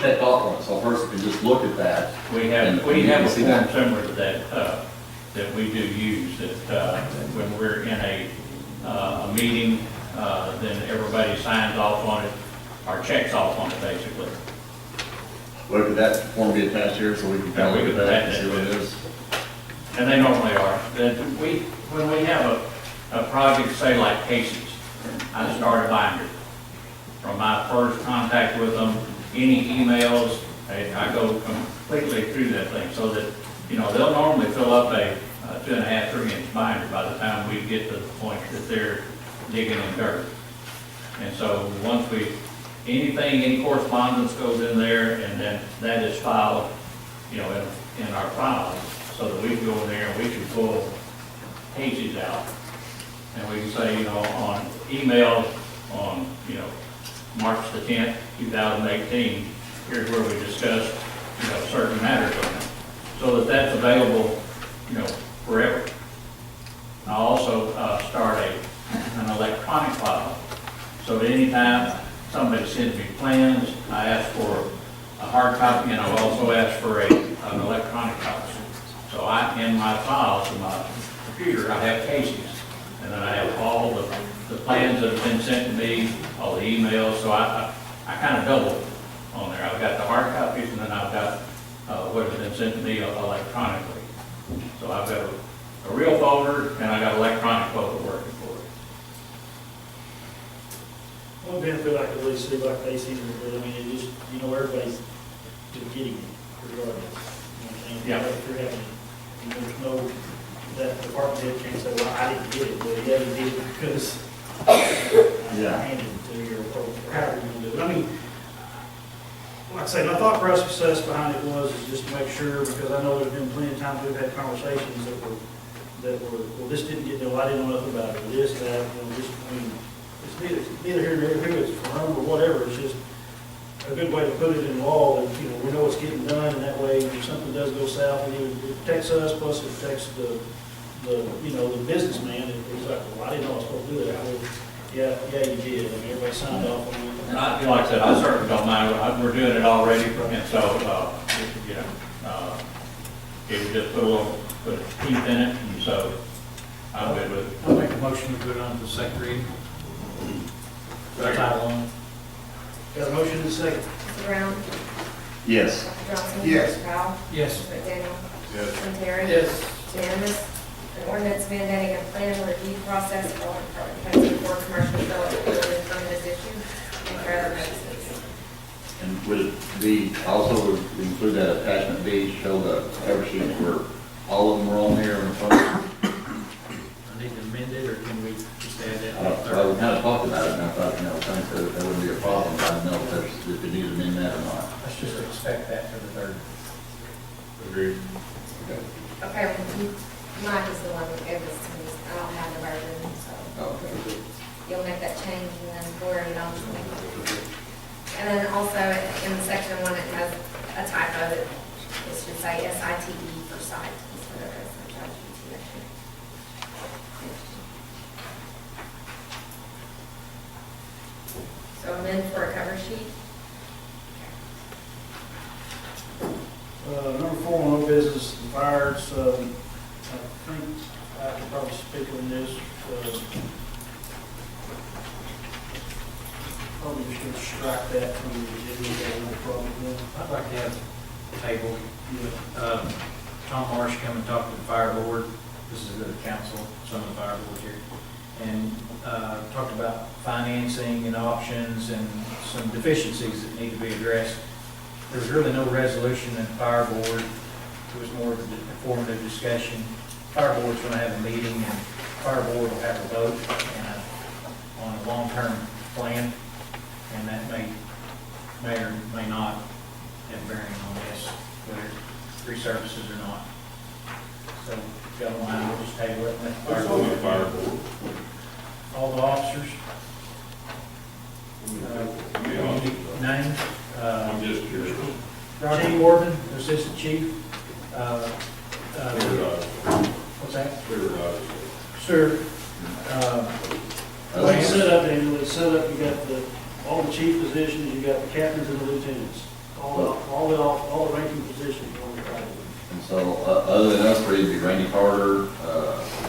C: checked off on it, so a person can just look at that.
M: We have
C: and
M: a
C: see
M: form
C: that.
M: similar to that, that we do use, that when we're in a meeting, then everybody signs off on it, or checks off on it, basically.
C: Well, could that form be attached here, so we can kind of look at that and see what it is?
M: And they normally are. When we have a project, say like Casey's, I start a binder. From my first contact with them, any emails, I go completely through that thing, so that, they'll normally fill up a 2.5, 3-inch binder by the time we get to the point that they're digging in dirt. And so once any correspondence goes in there, and then that is filed, in our files, so that we can go in there and we can pull Casey's out. And we can say, on email on, March the 10th, 2018, here's where we discussed, certain matters on it. So that's available, forever. I also start an electronic file. So at any time somebody sends me plans, I ask for a hard copy, and I also ask for an electronic copy. So in my files, in my computer, I have Casey's. And then I have all the plans that have been sent to me, all the emails, so I kind of double on there. I've got the hard copies, and then I've got what has been sent to me electronically. So I've got a real folder, and I got electronic folder working for it.
A: One benefit I could really see about Casey's, but it just, everybody's just getting it regardless.
M: Yeah.
A: If you're having, there's no, that department head can't say, well, I didn't get it, but yeah, you did it because I handed it to you, or however you want to do it. Like I say, my thought process behind it was just to make sure, because I know there's been plenty of times we've had conversations that were that were, well, this didn't get, I didn't know nothing about it, or this, that, just, it's neither here nor there, it's from or whatever, it's just a good way to put it in law, that, we know it's getting done, and that way, if something does go south, it protects us, plus it protects the businessman, and he's like, well, I didn't know I was supposed to do that. Well, yeah, you did, everybody signed off on it.
M: And like I said, I certainly don't mind, we're doing it already, and so, it would just put a teeth in it, and so I'm good with it.
J: I'll make a motion to put it on to the second reading. Title only.
A: Got a motion and second.
B: Mr. Brown?
C: Yes.
B: Dr. Johnson?
L: Yes.
B: Mr. Powell?
J: Yes.
B: Mr. McDaniel?
G: Yes.
B: And Terry?
F: Yes.
B: Unanimous. An ordinance mandating a plan review process for all departments before commercial development permit is issued and for other purposes.
C: And would it be, also would include that attachment B, show the cover sheet where all of them were on there in front of you?
J: I need to amend it, or can we just add that?
C: Well, we kind of talked about it, and I thought, Tony said that wouldn't be a problem, but I don't know if it needs to amend that or not.
J: Let's just expect that for the third.
G: Agreed.
B: Okay, well, Mike is the one that gave this to me, I don't have the version, so
C: Okay.
B: you'll make that change and then forward it on to me. And then also in section 1, it has a typo that it should say SITE for site instead of SITE. So amend for a cover sheet.
A: Number 4 on old business, the fires, I think I could probably speak on this. Probably just gonna strike that from the agenda, no problem with
J: I'd like to have a table, Tom Marsh come and talk to the fire board, this is the council, some of the fire boards here, and talked about financing and options and some deficiencies that need to be addressed. There was really no resolution in the fire board, it was more of an informative discussion. Fire board's going to have a meeting, and fire board will have a vote on a long-term plan, and that may or may not have bearing on this, whether it's free services or not. So, if y'all don't mind, we'll just table it and let the fire
G: What's on the
J: board.
G: fire board?
J: All the officers. Names.
G: I'm just curious.
J: Chief Warden, Assistant Chief. What's that? Sir.
A: The way it's set up, Daniel, it's set up, you got all the chief positions, you got the captains and the lieutenants, all the ranking positions on the fire board.
C: And so, other than us three, it'd be Randy Carter,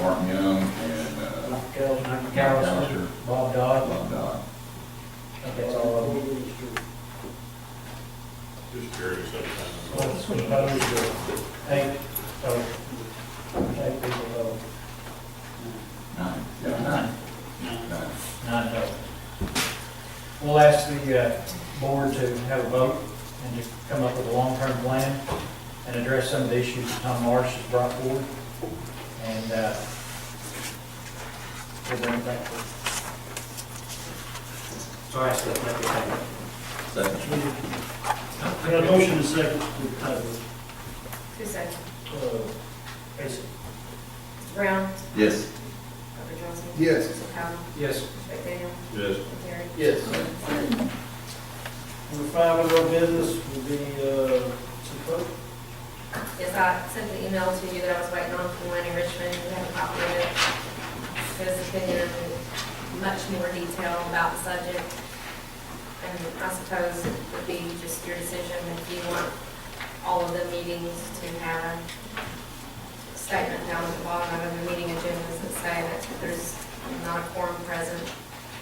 C: Martin Young, and
J: Mike McAllister, Bob Dodd.
C: Bob Dodd.
J: I think that's all of them.
G: Just curious.
J: Well, this was proposed to 8, so 8 people vote.
C: 9. Yeah, 9.
J: 9 vote. We'll ask the board to have a vote and to come up with a long-term plan and address some of the issues that Tom Marsh has brought forward. And we'll bring it back forward. So I ask that make it happen.
C: Second.
A: Got a motion and second to the title.
B: 2 seconds.
A: Casey.
B: Mr. Brown?
C: Yes.
B: Dr. Johnson?
L: Yes.
B: Mr. Powell?
J: Yes.
B: Mr. McDaniel?
G: Yes.
B: And Terry?
F: Yes.
A: Number 5 under old business will be, some vote.
B: Yes, I sent the email to you that I was waiting on from Lenny Richmond. We have a copy of it. His opinion in much more detail about the subject. And I suppose it would be just your decision if you want all of the meetings to have a statement down at the bottom of the meeting agendas that say that there's not a quorum present.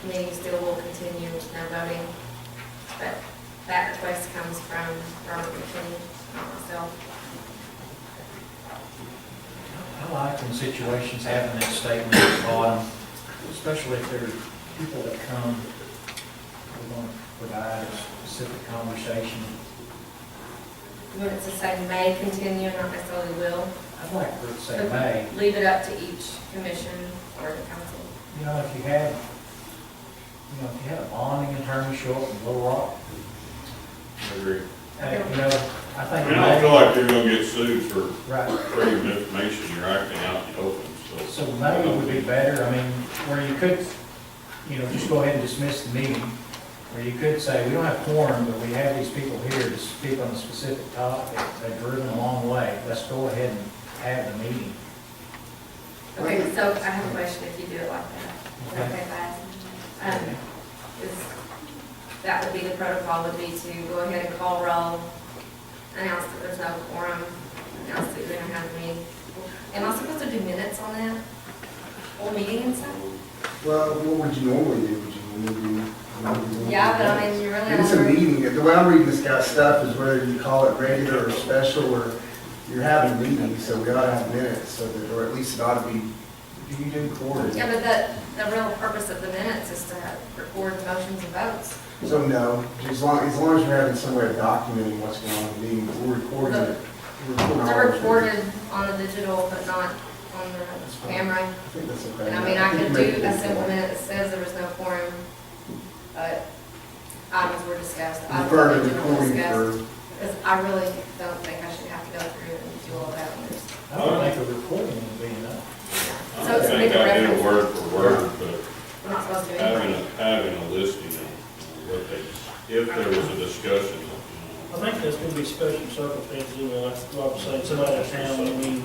B: The meeting still will continue with no voting. But that request comes from Robert McKinney, not myself.
J: I like in situations having that statement at the bottom, especially if there are people that come, we want to provide a specific conversation.
B: You want it to say may continue, not necessarily will.
J: I'd like for it to say may.
B: Leave it up to each commission or the council.
J: You know, if you had a bonding attorney show up in Little Rock,
G: I agree.
J: you know, I think.
G: I don't feel like you're gonna get sued for
J: Right.
G: freedom of information, you're acting out in the open,
J: So May would be better, I mean, where you could, just go ahead and dismiss the meeting, or you could say, we don't have quorum, but we have these people here to speak on a specific topic, they've driven a long way, let's go ahead and have the meeting.
B: Okay, so I have a question if you do it like that. Is that okay, guys? That would be the protocol, would be to go ahead and call roll, announce that there's no quorum, announce that you're gonna have the meeting. Am I supposed to do minutes on that? Whole meeting and stuff?
L: Well, what would you normally do? Would you normally do?
B: Yeah, but I mean, you're really.
L: It's a meeting. The way I'm reading this guy's stuff is whether you call it regular or special, or you're having meetings, so we ought to have minutes, so that, or at least it ought to be, do you do recorded?
B: Yeah, but the real purpose of the minutes is to record motions and votes.
L: So no, as long as you're having some way of documenting what's going on in the meeting, we're recording it.
B: They're recorded on the digital, but not on the camera.
L: I think that's okay.
B: And I mean, I could do a simple minute that says there was no quorum, but items were discussed. items
L: Refer to
B: were
L: recording
B: discussed.
L: for,
B: Because I really don't think I should have to go through and do all that when there's.
A: I don't think a recording would be enough.
G: I
B: So
G: don't
B: it's
G: think
B: make a
G: I did
B: reference.
G: word for word, but
B: We're not supposed to do anything.
G: having a listing of what they, if there was a discussion,
A: I think that's gonna be special circumstances, like Rob was saying, somebody out of town, I mean,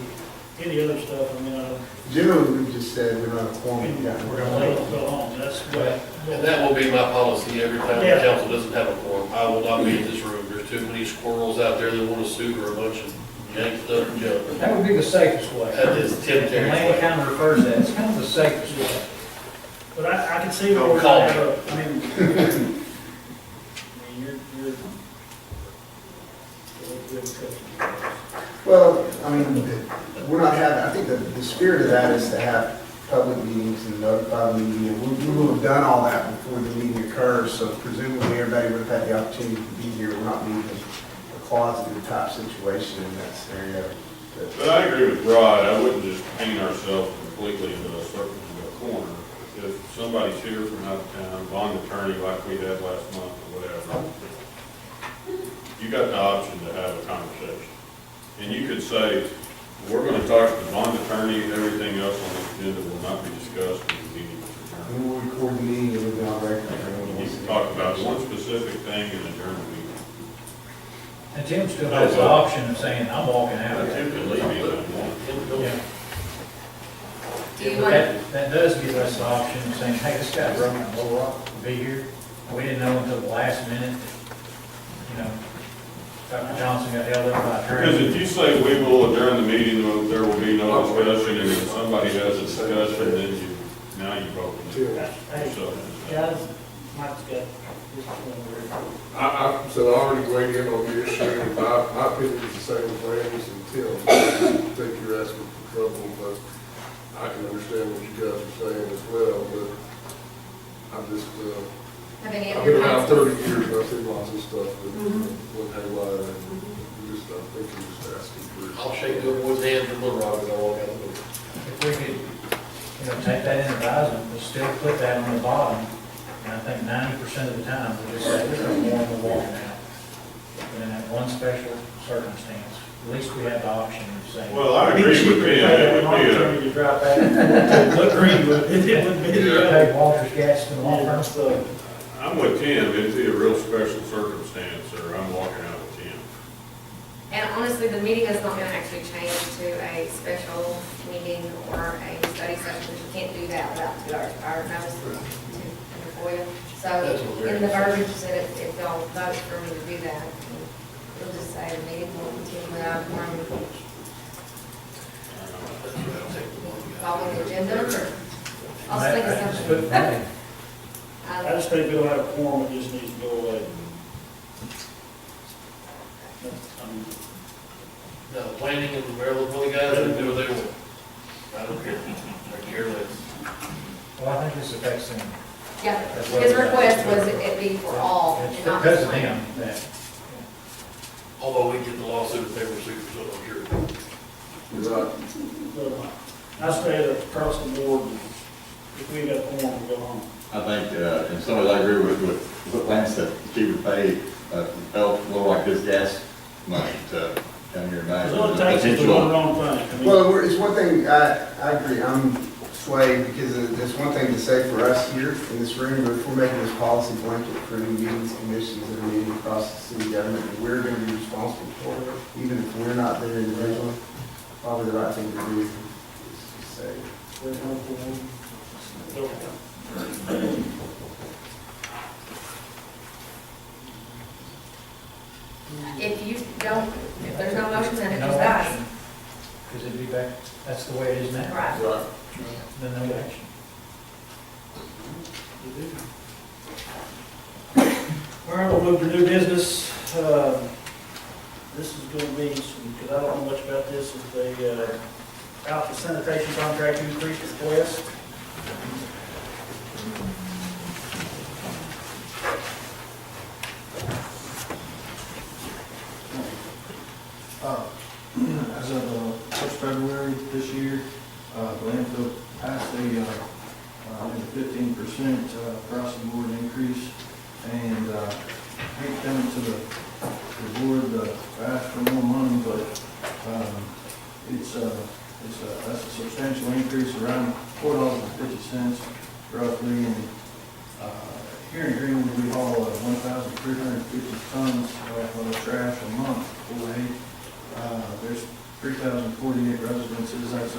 A: any other stuff, I mean,
L: generally, we just said we're not a quorum.
A: we're gonna let it go on, that's what.
F: And that will be my policy every time the
A: Yeah.
F: council doesn't have a quorum. I will not be in this room. There's too many squirrels out there that want to sue or a bunch of yank stuff and junk.
J: That would be the safest way.
F: That is Tim
J: And
F: Terry's
J: Lanny
F: way.
J: kind of refers to that, it's kind of the safest way.
A: But I can see where
F: Don't
A: we're
F: call
A: gonna
F: me.
A: have a, I mean, you're.
L: Well, I mean, we're not having, I think the spirit of that is to have public meetings and notify the media. We will have done all that before the meeting occurs, so presumably everybody would have had the opportunity to be here. We're not meeting a closeted type situation in that scenario.
G: But I agree with Rod, I wouldn't just paint ourselves completely into a corner. If somebody's here from out of town, bond attorney like we had last month or whatever, you got the option to have a conversation. And you could say, we're gonna talk to the bond attorney, and everything else on the agenda will not be discussed in the meeting.
L: And we'll record the meeting and we'll be on record.
G: You can talk about one specific thing and adjourn the meeting.
J: And Tim still has the option of saying, I'm walking out.
G: Tim can leave you that one.
J: Yeah.
B: Do you
J: But
B: want,
J: that does give us the option of saying, hey, this guy broke my low rock to be here. We didn't know until the last minute, Dr. Johnson got held up by a
G: Because
J: train.
G: if you say we will adjourn the meeting, there will be no discussion, and if somebody has a discussion, then now you've opened it.
A: Hey,
G: So,
A: guys, Mike's got this one.
N: So I already weighed in on the issue, my opinion is the same as Randy's and Tim. I think you're asking for trouble, but I can understand what you guys are saying as well, but I'm just,
B: have any
N: I've
B: of
N: been
B: your
N: around
B: councils?
N: 30 years, and I've seen lots of stuff that went haywire, and you just, I think you're just asking for.
F: I'll shake the boy's hand from Little Rock as I walk out the door.
J: If we could, take that in advisement, but still put that on the bottom, and I think 90% of the time, we'll just say, there's no more than walking out. But in that one special circumstance, at least we have the option of saying.
G: well, I agree with Ben, it would be
A: Opportunity to drop back to look Greenwood, it would be.
J: Take Walter's gas to the law firm.
A: So,
G: I'm with Tim, it'd be a real special circumstance, or I'm walking out with Tim.
B: And honestly, the meeting is not gonna actually change to a special meeting or a study session, because you can't do that without 2 hours prior notice to FOIA. So
F: That's what we're
B: in the
F: gonna
B: verbiage that if y'all vote for me to do that, you'll just say the meeting will continue without a quorum. Follow the agenda, or I'll just think of
J: Just put
B: something.
J: that.
A: I just think we don't have a quorum, it just needs to go away.
F: Now, the planning and the Maryland Valley guys, they do what they want. I don't care. I care less.
J: Well, I think this affects them.
B: Yeah, his request was it be for all,
J: It's
B: and not
J: because
B: just
J: of
B: one.
J: them that.
F: Although we get the lawsuit if they were sued, so I'm sure.
N: You're right.
A: I say that across the board, if we got a quorum, we go home.
C: I think, and some of I agree with what Lance said, she would pay, felt a little like his gas money to come here and
A: Because
C: ask.
A: all it takes is the one wrong thing. I mean,
L: Well, it's one thing, I agree, I'm swayed, because it's one thing to say for us here in this room, but if we're making this policy blanket for any meetings, commissions that are meeting across the city government, that we're gonna be responsible for it, even if we're not there individually, probably the right thing to do is to say.
B: If you don't, if there's no motion, then it
J: No
B: just dies.
J: action. Because it'd be back, that's the way it is now.
B: Right.
N: Right.
J: Then no action.
A: All right, we'll move to new business. This is going to be, because I don't know much about this, is the Alpha sanitation contract increase request.
K: As of 1st February this year, the landfill passed a 15% across the board increase, and I hate coming to the board to ask for more money, but that's a substantial increase, around $4.50 roughly, and here in Greenwood, we haul 1,350 tons of trash a month, full weight. There's 3,048 residences, that's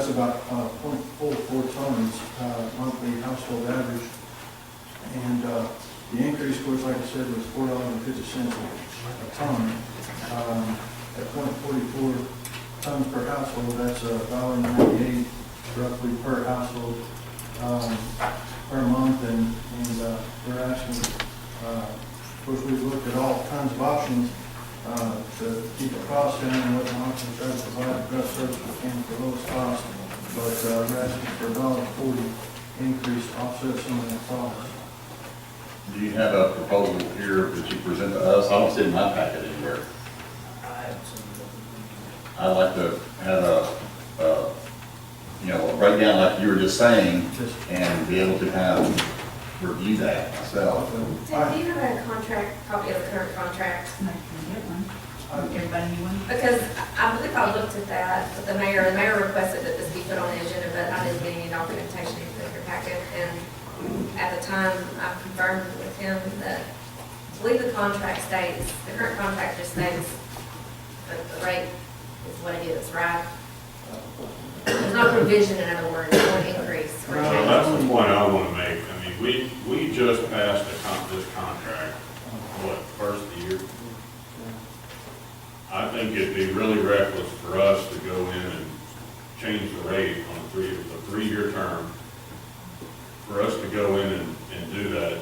K: about 0.44 tons monthly household average. And the increase, of course, like I said, was $4.50 a ton. At 0.44 tons per household, that's $1.98 roughly per household per month, and we're asking, of course, we've looked at all kinds of options to keep the costs down and what the options try to provide the best service we can for lowest cost, but we're asking for $1.40 increase to offset some of that cost.
C: Do you have a proposal here that you present to us? I don't see it in my packet anywhere.
A: I haven't seen it.
C: I'd like to have a breakdown like you were just saying, and be able to kind of review that myself.
B: Tim, do you have a contract, copy of the current contract?
I: I can get one. Everybody need one?
B: Because I believe I looked at that, but the mayor requested that this be put on the agenda, but I didn't get any documentation in your packet. And at the time, I confirmed with him that, I believe the contract states, the current contract just states that the rate is what it is, right? There's no provision, in other words, for an increase or
G: No, that's
B: change.
G: the point I want to make. I mean, we just passed this contract, what, first of the year? I think it'd be really reckless for us to go in and change the rate on a three-year term. For us to go in and do that,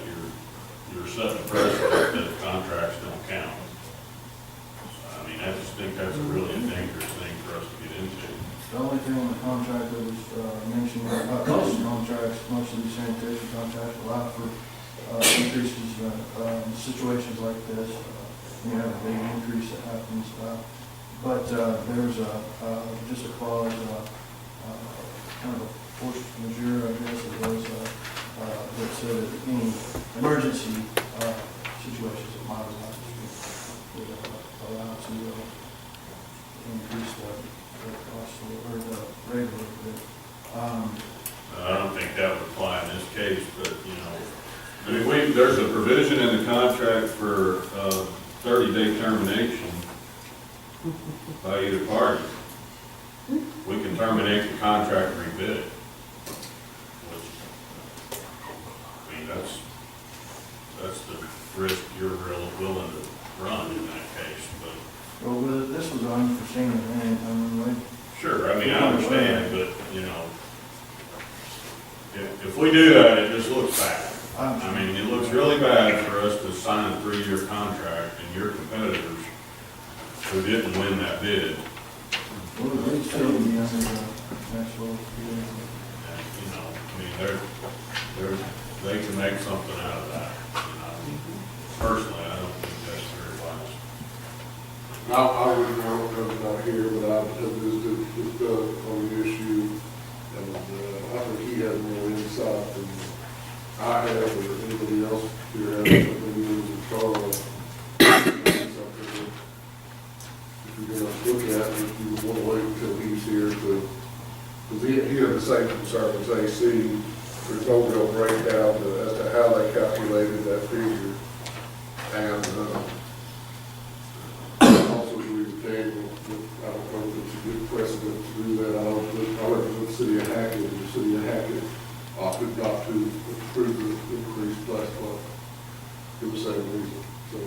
G: you're setting a precedent that contracts don't count. I mean, I just think that's a really dangerous thing for us to get into.
K: The only thing on the contract that was mentioned about most contracts, most of these sanitation contracts allow for increases in situations like this. You have a big increase that happens, but there's just a clause, kind of a force majeure, I guess it was, that said that any emergency situations that might arise would allow to increase the cost or the rate a little bit.
G: I don't think that would apply in this case, but, I mean, there's a provision in the contract for 30-day termination by either party. We can terminate the contract and rebid it. I mean, that's the risk you're willing to run in that case, but.
K: Well, this was an unforeseen event, I mean,
G: Sure, I mean, I understand, but, if we do that, it just looks bad. I mean, it looks really bad for us to sign a 3-year contract and your competitors who didn't win that bid.
K: well, we still be under the national.
G: They can make something out of that. Personally, I don't think that's very wise.
N: I wouldn't know, I'm not here, but I have visited with Doug on the issue, and I think he has more insight than I have, or anybody else here has, something news and Carl. that, if you would want to wait until he's here to, because he had the same concern as AC. There's no real breakdown as to how they calculated that figure. And, also agree with Daniel, that I don't know if it's a good precedent to do that. I represent the city of Hackett, and the city of Hackett opted not to approve the increase last month for the same reason, so.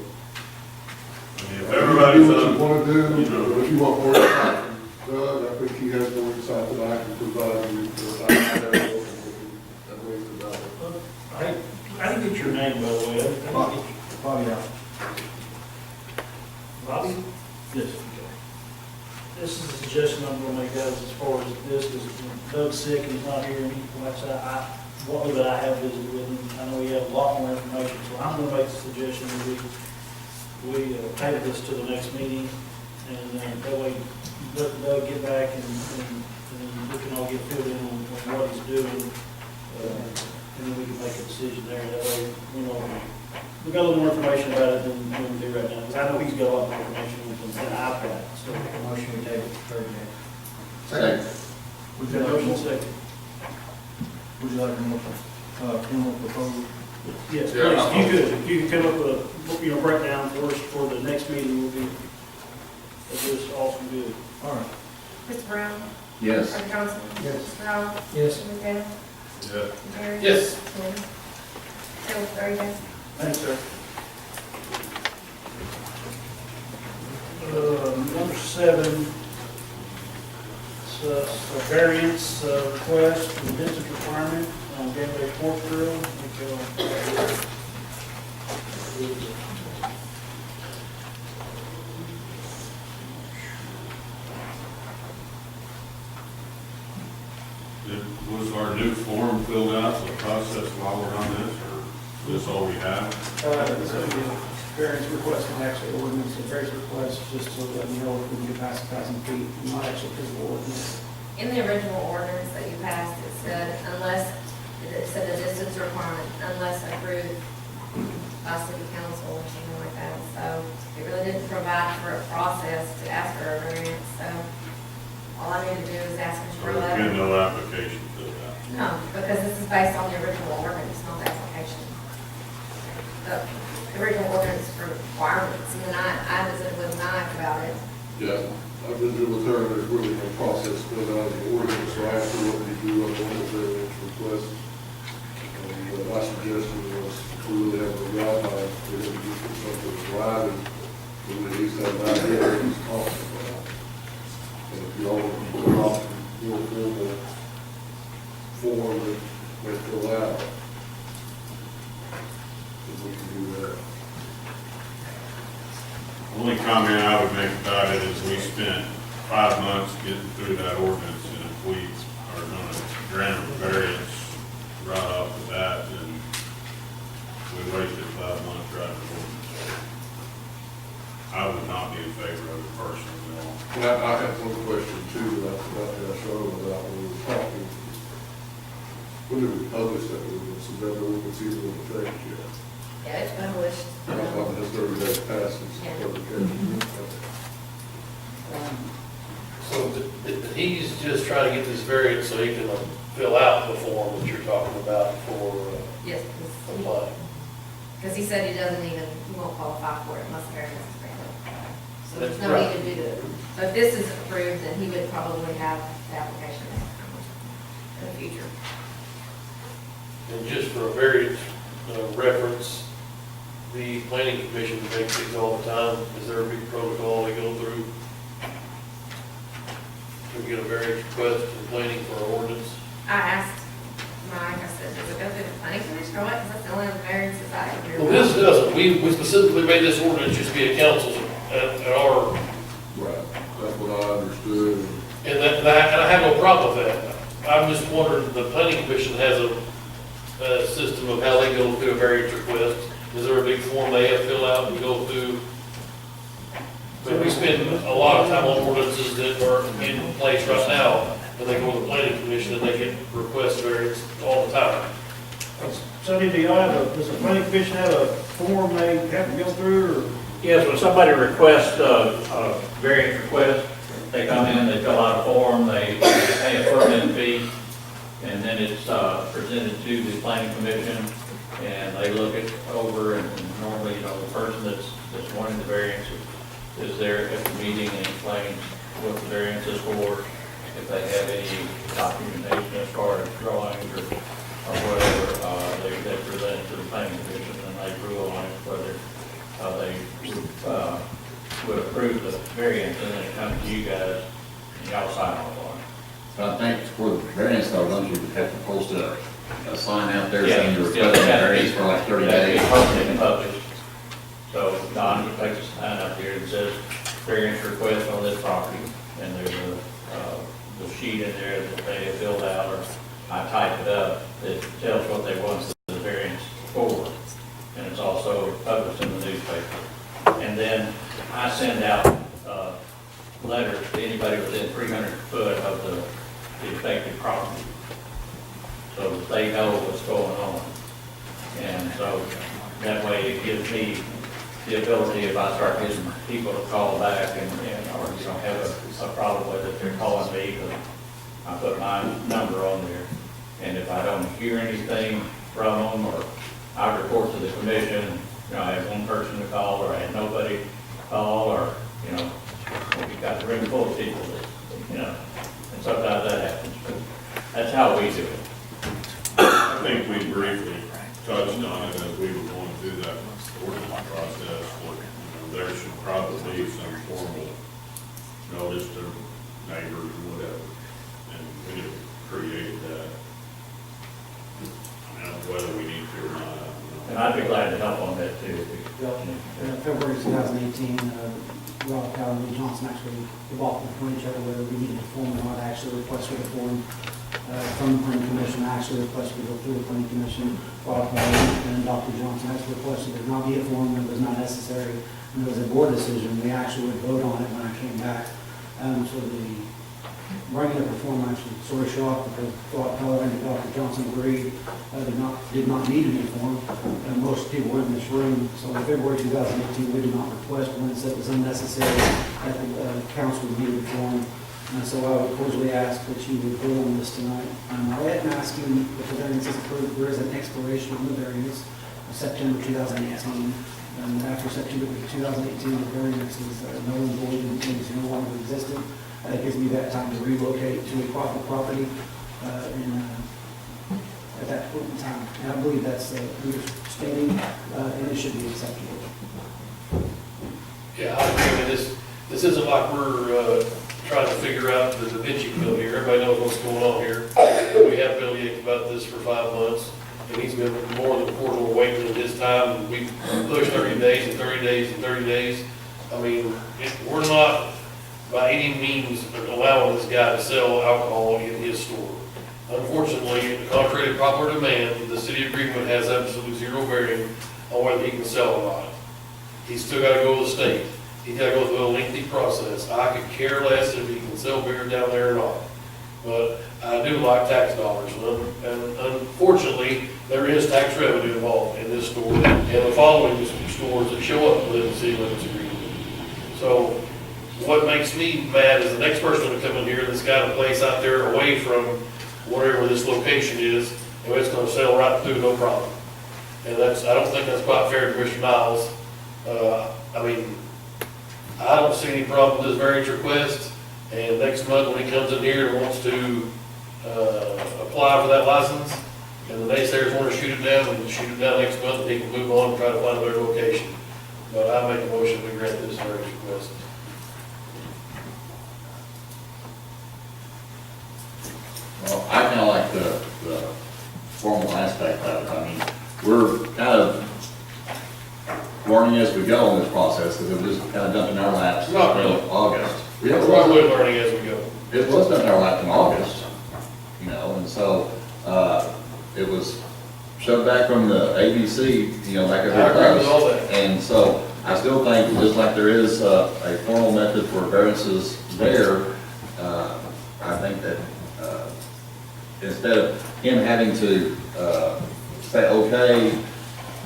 G: I mean, if everybody's
N: Do what you
G: on,
N: want to do,
G: you know.
N: if you want more insight from Doug, I think he has more insight than I can provide you, but I have more at least about it.
A: I didn't get your name, by the way. I didn't get your-
D: Bobby, yeah.
A: Bobby?
D: Yes.
A: This is a suggestion I'm gonna make, guys, as far as this, because Doug's sick and he's not here, and he, like I said, what that I have visited with him, I know he has a lot more information, so I'm gonna make the suggestion that we table this to the next meeting, and that way, let Doug get back and we can all get filled in on what he's doing, and then we can make a decision there, that way, you know, we got a little more information about it than we do right now, because I know he's got a lot more information than I've got, so.
H: Motion we table to third day.
C: Second.
D: Would you like a
A: Motion
D: motion,
A: second.
D: would you like a motion, come up proposal?
A: Yes,
F: Yeah.
A: please, if you could come up with a, breakdown for us for the next meeting, will be, that's just awesome good.
D: All right.
B: Mr. Brown?
C: Yes.
B: Dr. Johnson?
H: Yes.
B: Mr. Howell?
H: Yes.
B: Mr. McDaniel?
G: Yeah.
B: Mr. Terry?
F: Yes.
B: Table 30 days.
A: Thanks, sir. Number 7, it's a variance request for the distance requirement on Gateway Pork Grill.
G: Was our new form filled out, the process while we're on this, or is this all we have?
A: It's going to be a variance request, and actually ordinance, a variance request, just to let you know if we can get past 1,000 feet, not actually physical ordinance.
B: In the original ordinance that you passed, it said it said the distance requirement, unless approved by city council or something like that. So it really didn't provide for a process to ask for a variance, so all I need to do is ask Mr.
G: Or there's been no application filled out?
B: No, because this is based on the original ordinance, not the application. The original ordinance for requirements, and then I visited with Mike about it.
N: Yeah, I've been with her, there's really no process filled out of the ordinance, so I asked her what we do on the variance request. And my suggestion was to really have a guideline for him to do something in writing, so that at least have an idea what he's talking about. And if you all want to put off your formal form that they fill out, then we can do that.
G: Only comment I would make about it is we spent 5 months getting through that ordinance, and if we are gonna grant a variance right off the bat, then we wasted 5 months writing the ordinance. I would not be in favor of it personally at all.
N: And I have one question too, that I forgot to ask Charlotte about when we were talking. When did we publish that ordinance? Is that ordinance even in effect yet?
B: Yeah, it's published.
N: I thought it has 30 days past its
B: Yeah.
N: publication.
F: So he's just trying to get this variance so he can fill out the form that you're talking about for
B: Yes,
F: applying.
B: because he said he doesn't even, he won't qualify for it unless the variance is granted. So there's no
F: Right.
B: need to do it. So if this is approved, then he would probably have the application in the future.
F: And just for a variance reference, the planning commission makes these all the time. Is there a big protocol they go through to get a variance request in planning for an ordinance?
B: I asked Mike, I said, does it go through the planning commission or what? Because that's the only variances I can do.
F: Well, this doesn't. We specifically made this ordinance just be a council at our,
N: Right, that's what I understood.
F: and and I have no problem with that. I'm just wondering, the planning commission has a system of how they go through a variance request. Is there a big form they have to fill out and go through? But we spend a lot of time on ordinances that are in place right now, and they go to the planning commission and they get request variance all the time.
A: So do y'all does the planning commission have a form they have to go through, or?
M: Yes, when somebody requests a variance request, they come in, they fill out a form, they pay a permit fee, and then it's presented to the planning commission, and they look it over, and normally, you know, the person that's wanting the variance is there at the meeting and explains what the variance is for, if they have any documentation as far as drawings or whatever, they present it to the planning commission, and they rule on it, whether they would approve the variance, and then it comes to you guys, and y'all sign off on it.
C: But I think for the variance though, don't you have to post a sign out there
M: Yeah,
C: saying you're
M: yeah,
C: requesting
M: yeah.
C: variance for like 30
M: That'd be
C: days?
M: posted and published. So Don just takes a sign up here that says variance request on this property, and there's the sheet in there that they have filled out, or I type it up, that tells what they want the variance for, and it's also published in the newspaper. And then I send out letters to anybody within 300 foot of the affected property, so that they know what's going on. And so that way it gives me the ability, if I start getting people to call back and or, you know, have a problem with it, they're calling me, because I put my number on there. And if I don't hear anything from them, or I report to the commission, you know, I had one person to call, or I had nobody call, or, you know, we got the room full of people that, you know, and sometimes that happens, but that's how we do it.
G: I think we briefly touched on it as we were going through that ordinance process, but, you know, there should probably be some formal notice to neighbors and whatever, and we need to create that. I don't know whether we need to or not, I don't know.
M: And I'd be glad to help on that too.
H: February 2018, Rob Powell and Lee Johnson actually developed from each other whether we needed a form or not. I actually requested a form from the planning commission. I actually requested to go through the planning commission. Rob Powell and Dr. Johnson actually requested there not be a form, it was not necessary. And it was a board decision. We actually would vote on it when I came back. So the bringing up a form actually sort of shocked, because Rob Powell and Dr. Johnson agreed did not need any form. And most people were in this room. So in February 2018, we did not request one, said it was unnecessary that the council would need a form. And so I would cordially ask that you would vote on this tonight. I am asking if the variance is approved, there is an expiration on the variance of September 2018. And after September 2018, the variance is null and void and is no longer existent. That gives me that time to relocate to a proper property at that point in time. And I believe that's understanding, and it should be acceptable.
F: Yeah, I agree with this isn't like we're trying to figure out the Da Vinci Code here. Everybody knows what's going on here. We have Bill Yates about this for 5 months, and he's been more than cordial waiting in his time. We've pushed 30 days and 30 days and 30 days. I mean, we're not by any means allowing this guy to sell alcohol in his store. Unfortunately, contrary to popular demand, the city of Greenwood has absolutely zero bearing on whether he can sell or not. He's still got to go to the state. He's got to go through a lengthy process. I could care less if he can sell beer down there or not. But I do like tax dollars, and unfortunately, there is tax revenue involved in this store and the following stores that show up within the city limits of Greenwood. So what makes me mad is the next person to come in here that's got a place out there away from wherever this location is, and it's going to sell right through, no problem. And I don't think that's quite fair to Mr. Niles. I mean, I don't see any problem with this variance request, and next month when he comes in here and wants to apply for that license, and the naysayers want to shoot it down, and shoot it down next month, and he can move on and try to find a better location. But I make a motion to grant this variance request.
C: Well, I kind of like the formal aspect of it. I mean, we're kind of learning as we go in this process, because it was kind of dumped in our laps in
F: Not really.
C: August.
F: We're really learning as we go.
C: It was dumped in our lap in August, you know, and so it was shoved back from the ABC, you know, back over
F: I agree with
C: to
F: all
C: us.
F: that.
C: And so I still think, just like there is a formal method for variances there, I think that instead of him having to say, okay,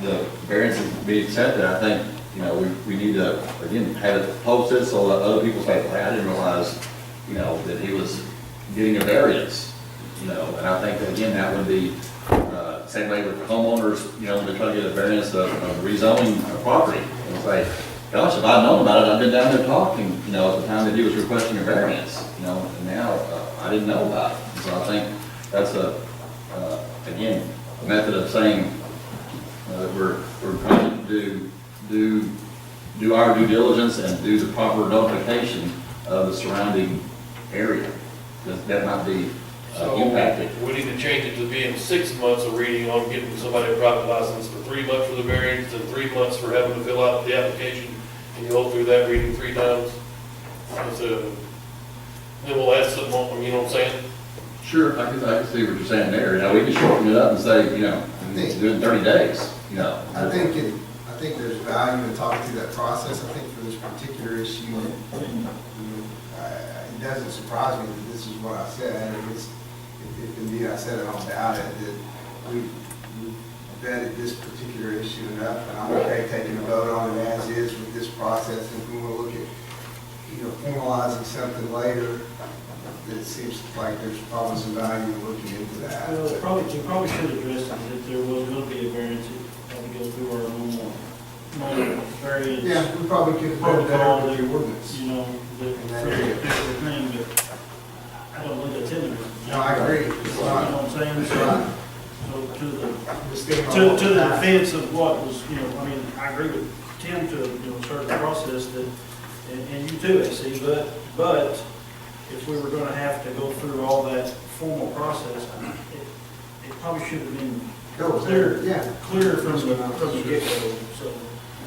C: the variances be accepted, I think, you know, we need to, again, have it posted so that other people say, hey, I didn't realize you know, that he was getting a variance, you know, and I think that, again, that would be, same way with homeowners, you know, when they try to get a variance of rezoning a property, and say, gosh, if I'd known about it, I'd been down there talking, you know, at the time that he was requesting a variance, you know, and now, I didn't know about it. And so I think that's again, a method of saying, that we're trying to do our due diligence and do the proper notification of the surrounding area, because that might be impacted.
F: We need to change it to being 6 months of reading on getting somebody a private license, for 3 months for the variance, and 3 months for having to fill out the application, and you go through that reading 3 times. So, then we'll add something on, you know what I'm saying?
C: Sure, I can see what you're saying there. You know, we can shorten it up and say, you know, do it in 30 days, you know.
L: I think there's value in talking through that process. I think for this particular issue, it doesn't surprise me that this is what I said. If indeed I said it, I don't doubt it, that we vetted this particular issue enough, and I'm okay taking a vote on it as is with this process. If we want to look at, you know, formalizing something later, it seems like there's probably some value in looking into that.
A: Well, we probably should address it, that there was going to be a variance, it had to go through our normal variance.
L: Yeah, we probably could have put that over the ordinance.
A: You know, for the particular thing, but I don't think that's in there.
L: No, I agree.
A: You know what I'm saying?
L: It's right.
A: So
L: We're sticking on
A: to the
L: that.
A: defense of what was, you know, I mean, I agree with Tim to, you know, start the process that, and you too, AC, but if we were gonna have to go through all that formal process, it probably should have been clear,
L: Yeah.
A: clear from the get-go, so.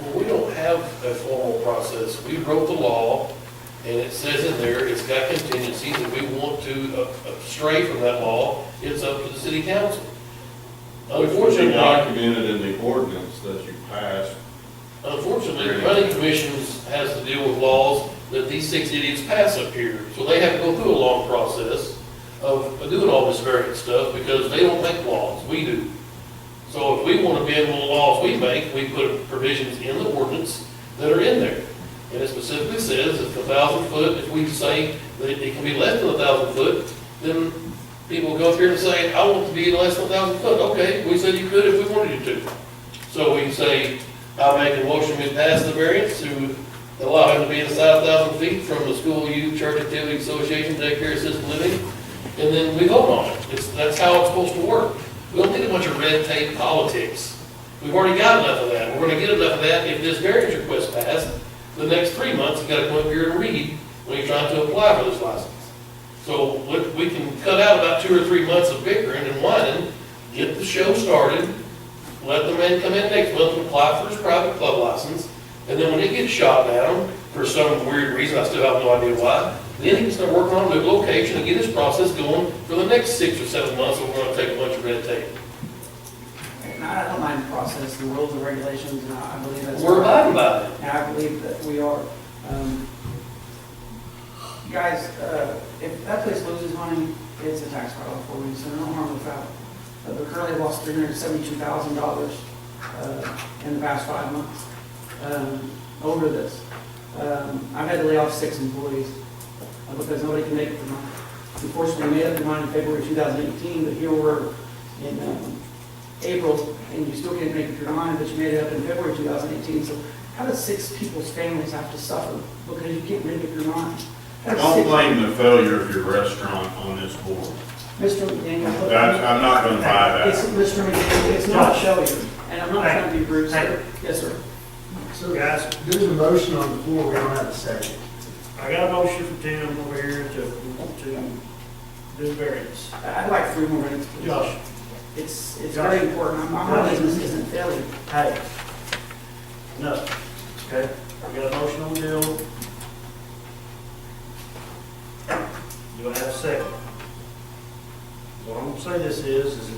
F: Well, we don't have a formal process. We wrote the law, and it says in there, it's got contingencies. If we want to stray from that law, it's up to the city council.
G: Which would be documented in the ordinance that you passed.
F: Unfortunately, the planning commissions has to deal with laws that these 6 idiots pass up here. So they have to go through a long process of doing all this variant stuff because they don't make laws, we do. So if we want to be able to laws we make, we put provisions in the ordinance that are in there. And it specifically says if 1,000 foot, if we say that it can be less than 1,000 foot, then people go through and say, I want to be less than 1,000 foot. Okay, we said you could if we wanted you to. So we say, I'll make a motion we pass the variance to allow him to be inside 1,000 feet from the school, youth, church activity association, daycare, assisted living, and then we vote on it. That's how it's supposed to work. We don't need a bunch of red tape politics. We've already got enough of that. We're gonna get enough of that if this variance request passed. The next 3 months, you gotta come up here and read when you're trying to apply for this license. So we can cut out about 2 or 3 months of bickering and whining, get the show started, let the man come in next month and apply for his private club license, and then when it gets shot down, for some weird reason, I still have no idea why, then he can start working on a new location and get his process going for the next 6 or 7 months, and we're gonna take a bunch of red tape.
I: And I don't mind the process, the rules and regulations, and I believe that's.
F: We're abiding by it.
I: And I believe that we are. Guys, if that place loses money, it's a tax write-off for me, so no harm, no foul. But currently lost $372,000 in the past 5 months over this. I've had to lay off 6 employees because nobody can make it for mine. Unfortunately, we made up the mind in February 2018, but here we're in April, and you still can't make it your mind, but you made it up in February 2018. So how does 6 people's families have to suffer because you can't make up your mind?
G: Don't blame the failure of your restaurant on this board.
I: Mr. McDaniel.
G: I'm not gonna buy that.
I: It's, Mr. McDaniel, it's not failure, and I'm not trying to be rude, sir. Yes, sir.
L: So
A: Guys,
L: there's a motion on the floor, we don't have a second.
A: I got a motion from Tim over here to do variance.
I: I'd like 3 more minutes, please.
A: Josh,
I: It's very important. My business isn't failing.
A: hey, no, okay, we got a motion on the bill. Do I have a second? What I'm gonna say this is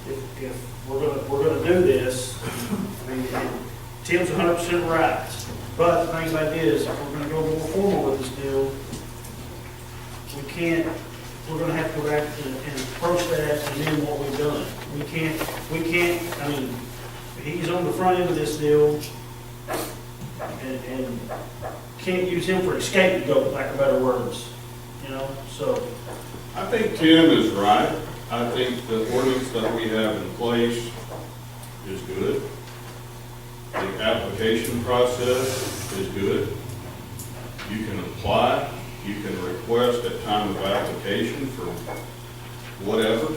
A: if we're gonna do this, I mean, Tim's 100% right, but the thing about it is, if we're gonna go more formal with this deal, we're gonna have to go back and approach that and then what we've done. We can't, I mean, he's on the front end of this deal, and can't use him for a scapegoat, lack of better words. You you know, so.
G: I think Tim is right. I think the ordinance that we have in place is good. The application process is good. You can apply, you can request at time of application for whatever.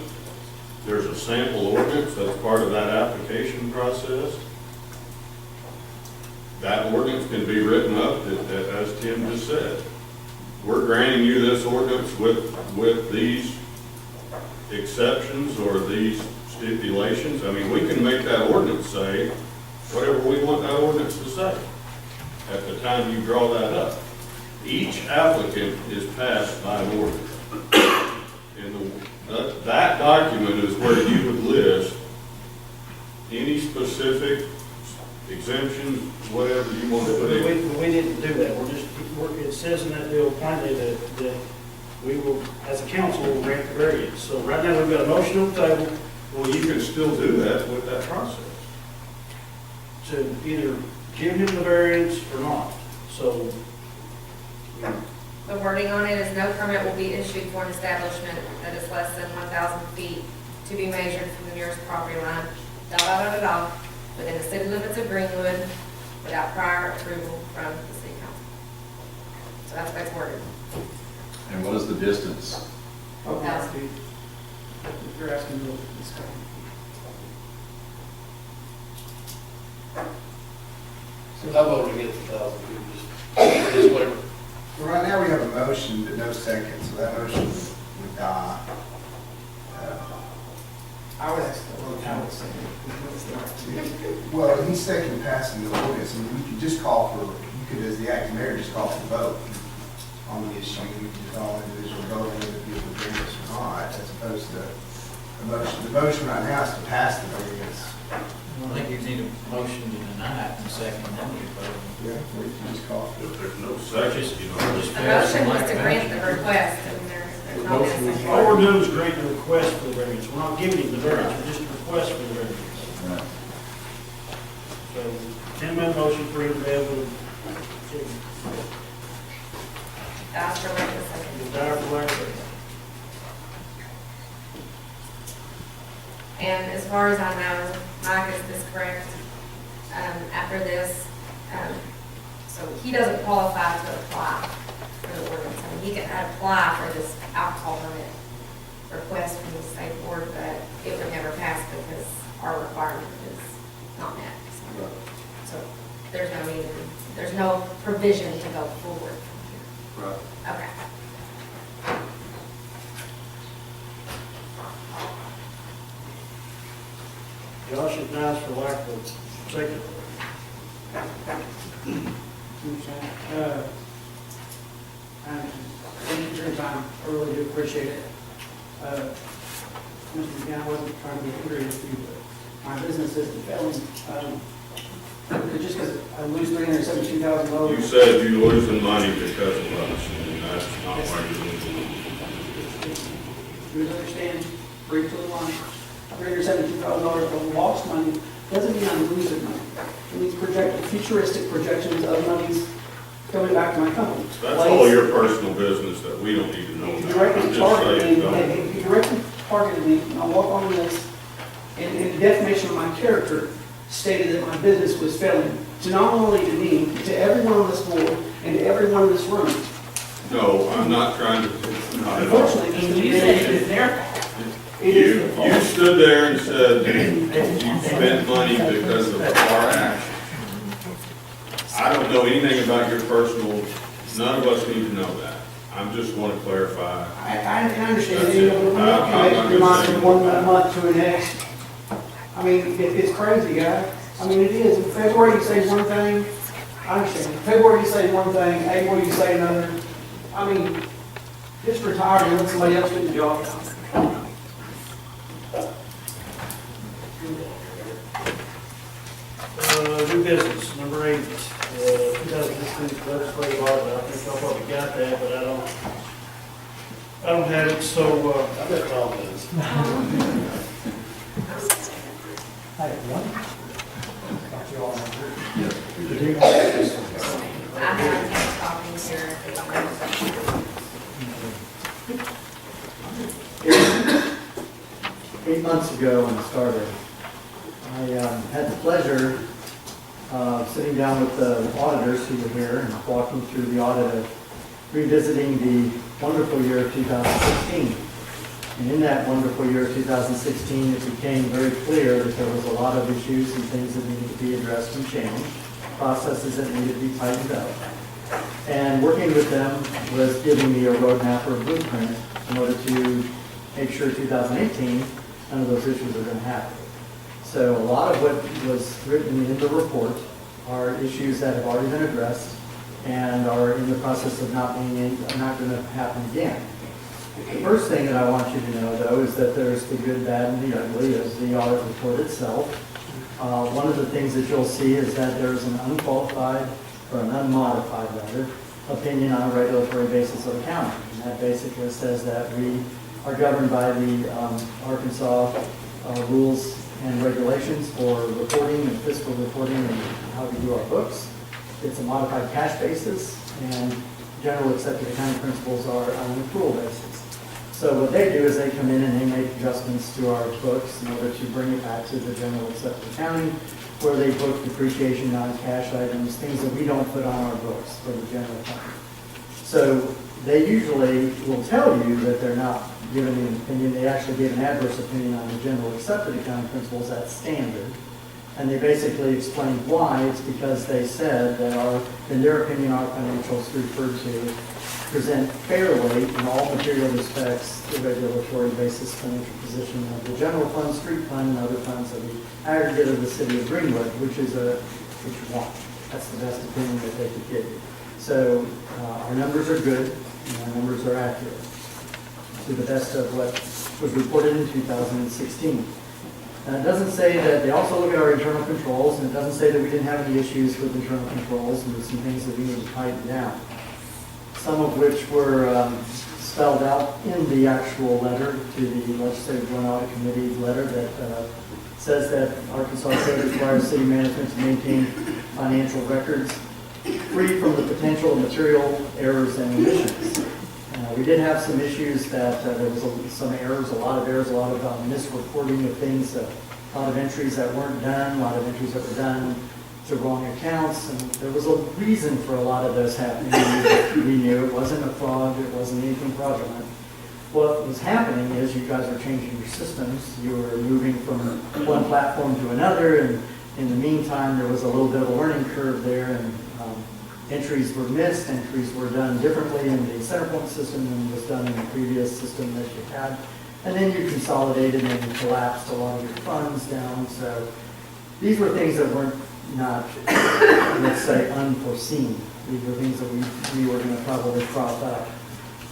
G: There's a sample ordinance that's part of that application process. That ordinance can be written up, as Tim just said. We're granting you this ordinance with these exceptions or these stipulations. I mean, we can make that ordinance say whatever we want that ordinance to say at the time you draw that up. Each applicant is passed by an ordinance. And that document is where you would list any specific exemptions, whatever you want to put in.
A: We didn't do that, it says in that deal plainly that we will, as a council, will grant the variance. So right now, we've got a motion on the table
G: Well, you can still do that with that process.
A: to either give him the variance or not, so.
B: The wording on it is no permit will be issued for an establishment that is less than 1,000 feet to be measured from the nearest property line, within the city limits of Greenwood, without prior approval from the city council. So that's what's worded.
C: And what is the distance?
I: Oh, if you're asking me this kind
F: I voted against 1,000 feet, just whatever.
L: Well, right now we have a motion, but no second, so that motion would die.
I: I would ask the council to say.
L: Well, he's second passing the ordinance, and you could just call for, you could, as the acting mayor, just call for the vote on the issue. You could just all individually vote on whether people agree with this or not, as opposed to a motion. The motion right now is to pass the ordinance.
J: I think you need a motion to deny it and second, then you vote.
L: Yeah, we can just call for it.
G: If there's no second, you know.
J: Just
B: The
J: pass
B: motion
J: it
B: was
J: like
B: to
J: that.
B: grant the request, and there's no second.
A: All we're doing is granting the request for the variance, we're not giving him the variance, we're just request for the variance.
C: Right.
A: So, 10-minute motion for him to be able to,
B: Ask for lack of a second.
A: desire for lack of.
B: And as far as I know, Mike, is this correct? After this, so he doesn't qualify to apply for the ordinance. I mean, he can apply for this alcohol permit request from the state board, but it would never pass because our requirement is not met. So there's no provision to go forward from here.
G: Right.
B: Okay.
A: Josh is nice for lack of second.
I: Thank you for your time, I really do appreciate it. Mr. McGann, I wasn't trying to be angry with you, but my business isn't failing. Just because I lose $372,000.
G: You said you're losing money because of us, and that's not why you're losing money.
I: You understand, break to the line, $372,000 of lost money doesn't mean I'm losing money. It means futuristic projections of monies coming back to my company.
G: That's all your personal business that we don't need to know
I: If you
G: about. I'm
I: directly
G: just
I: targeted
G: saying,
I: me,
G: don't.
I: if you directly targeted me, and I walk on this, in defamation of my character, stated that my business was failing, to not only to me, to everyone on this board, and to everyone in this room.
G: No, I'm not trying to, not at all.
I: Unfortunately, Mr.
E: You
I: McGann,
E: said it was their fault.
I: it is their fault.
G: You stood there and said you spent money because of our action. I don't know anything about your personal, none of us need to know that. I just want to clarify.
I: I understand,
G: That's
I: you
G: it.
I: know, we're not
G: I'm
I: connected to
G: just
I: mine
G: saying.
I: from one month to the next. I mean, it's crazy, guys. I mean, it is. In February, you say one thing, I understand. In February, you say one thing, April, you say another. I mean, just retire and let somebody else do the job.
A: New business, number 8, 2015 legislative audit. I think y'all probably got that, but I don't have it, so,
F: I bet Tom does.
H: I have one. Got you all.
B: I have copies here.
H: 8 months ago when I started, I had the pleasure of sitting down with the auditors who were here and walking through the audit of revisiting the wonderful year of 2016. And in that wonderful year of 2016, it became very clear that there was a lot of issues and things that needed to be addressed and changed, processes that needed to be tightened up. And working with them was giving me a roadmap or a blueprint in order to make sure 2018, none of those issues are going to happen. So a lot of what was written in the report are issues that have already been addressed and are in the process of not going to happen again. The first thing that I want you to know, though, is that there's the good, bad, and the ugly as the audit report itself. One of the things that you'll see is that there's an unqualified, or an unmodified rather, opinion on a regulatory basis of accounting. And that basically says that we are governed by the Arkansas rules and regulations for reporting and fiscal reporting and how we do our books. It's a modified cash basis, and general accepted accounting principles are on an accrual basis. So what they do is they come in and they make adjustments to our books in order to bring it back to the general accepted accounting, where they book depreciation on cash items, things that we don't put on our books for the general fund. So they usually will tell you that they're not giving an opinion. They actually gave an adverse opinion on the general accepted accounting principles at standard. And they basically explained why. It's because they said that in their opinion, our financials referred to present fairly in all material respects the regulatory basis financial position of the general fund, street fund, and other funds of the aggregate of the city of Greenwood, which is which you want. That's the best opinion that they could give you. So our numbers are good, and our numbers are accurate to the best of what was reported in 2016. And it doesn't say that, they also look at our internal controls, and it doesn't say that we didn't have any issues with internal controls, and there's some things that we need to tighten down. Some of which were spelled out in the actual letter to the Legislative Joint Audit Committee letter that says that Arkansas Code requires city management to maintain financial records free from the potential of material errors and omissions. We did have some issues that there was some errors, a lot of errors, a lot of misreporting of things, a lot of entries that weren't done, a lot of entries that were done to wrong accounts, and there was a reason for a lot of this happening. We knew it wasn't a fraud, it wasn't anything fraudulent. What was happening is you guys were changing your systems. You were moving from one platform to another, and in the meantime, there was a little bit of a learning curve there, and entries were missed, entries were done differently in the Centerpoint system than was done in the previous system that you had. And then you consolidated and collapsed a lot of your funds down. So these were things that weren't not, let's say, unforeseen. These were things that we were going to probably crop up.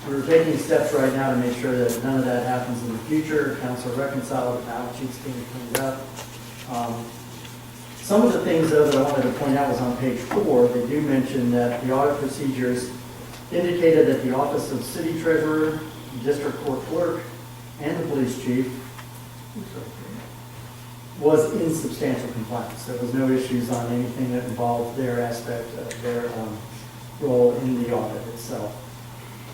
H: We're taking steps right now to make sure that none of that happens in the future. Accounts are reconciled, balance sheets being cleaned up. Some of the things, though, that I wanted to point out was on page 4. They do mention that the audit procedures indicated that the Office of City Treasurer, District Court Clerk, and the Police Chief was in substantial compliance. There was no issues on anything that involved their aspect of their role in the audit itself.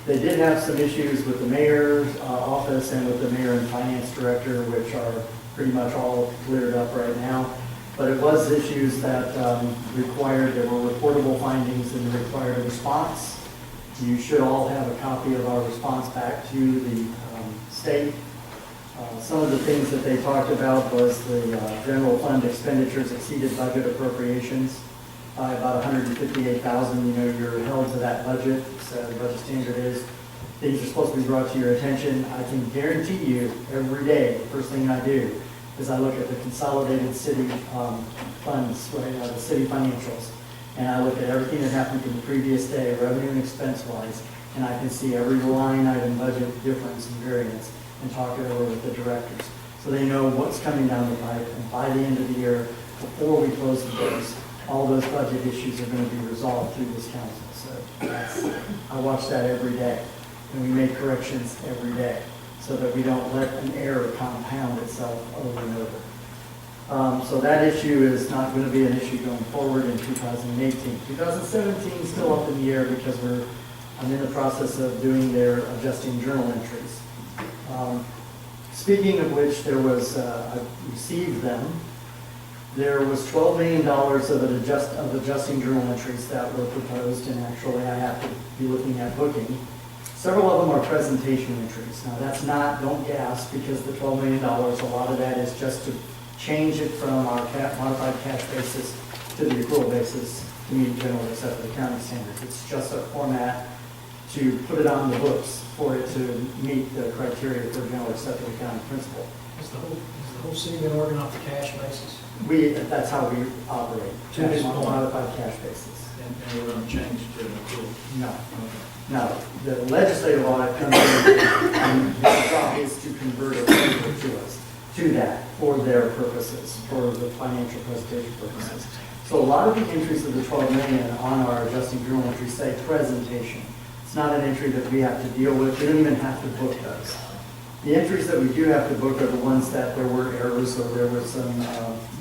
H: They did have some issues with the mayor's office and with the mayor and finance director, which are pretty much all cleared up right now. But it was issues that there were reportable findings and required a response. You should all have a copy of our response back to the state. Some of the things that they talked about was the general fund expenditures exceeded budget appropriations by about $158,000. You know, you're held to that budget. So the budget standard is things are supposed to be brought to your attention. I can guarantee you every day, the first thing I do is I look at the consolidated city funds, the city financials, and I look at everything that happened from the previous day, revenue and expense wise, and I can see every line item budget difference and variance and talk it over with the directors. So they know what's coming down the pipe, and by the end of the year, before we close the books, all those budget issues are going to be resolved through this council. So I watch that every day, and we make corrections every day, so that we don't let an error compound itself over and over. So that issue is not going to be an issue going forward in 2018. 2017 is still up in the air because we're I'm in the process of doing their adjusting journal entries. Speaking of which, I received them. There was $12 million of adjusting journal entries that were proposed, and actually I have to be looking at booking. Several of them are presentation entries. Now that's not, don't gasp, because the $12 million, a lot of that is just to change it from our modified cash basis to the accrual basis to meet generally accepted accounting standards. It's just a format to put it on the books for it to meet the criteria for generally accepted accounting principle.
A: Is the whole city been working off the cash basis?
H: That's how we operate,
A: To this
H: on a
A: point.
H: modified cash basis.
A: And we're gonna change to an accrual?
H: No. No, the legislative audit comes in, and the job is to convert it over to us, to that, for their purposes, for the financial presentation purposes. So a lot of the entries of the 12 million on our adjusting journal entries say presentation. It's not an entry that we have to deal with, we don't even have to book those. The entries that we do have to book are the ones that there were errors, or there were some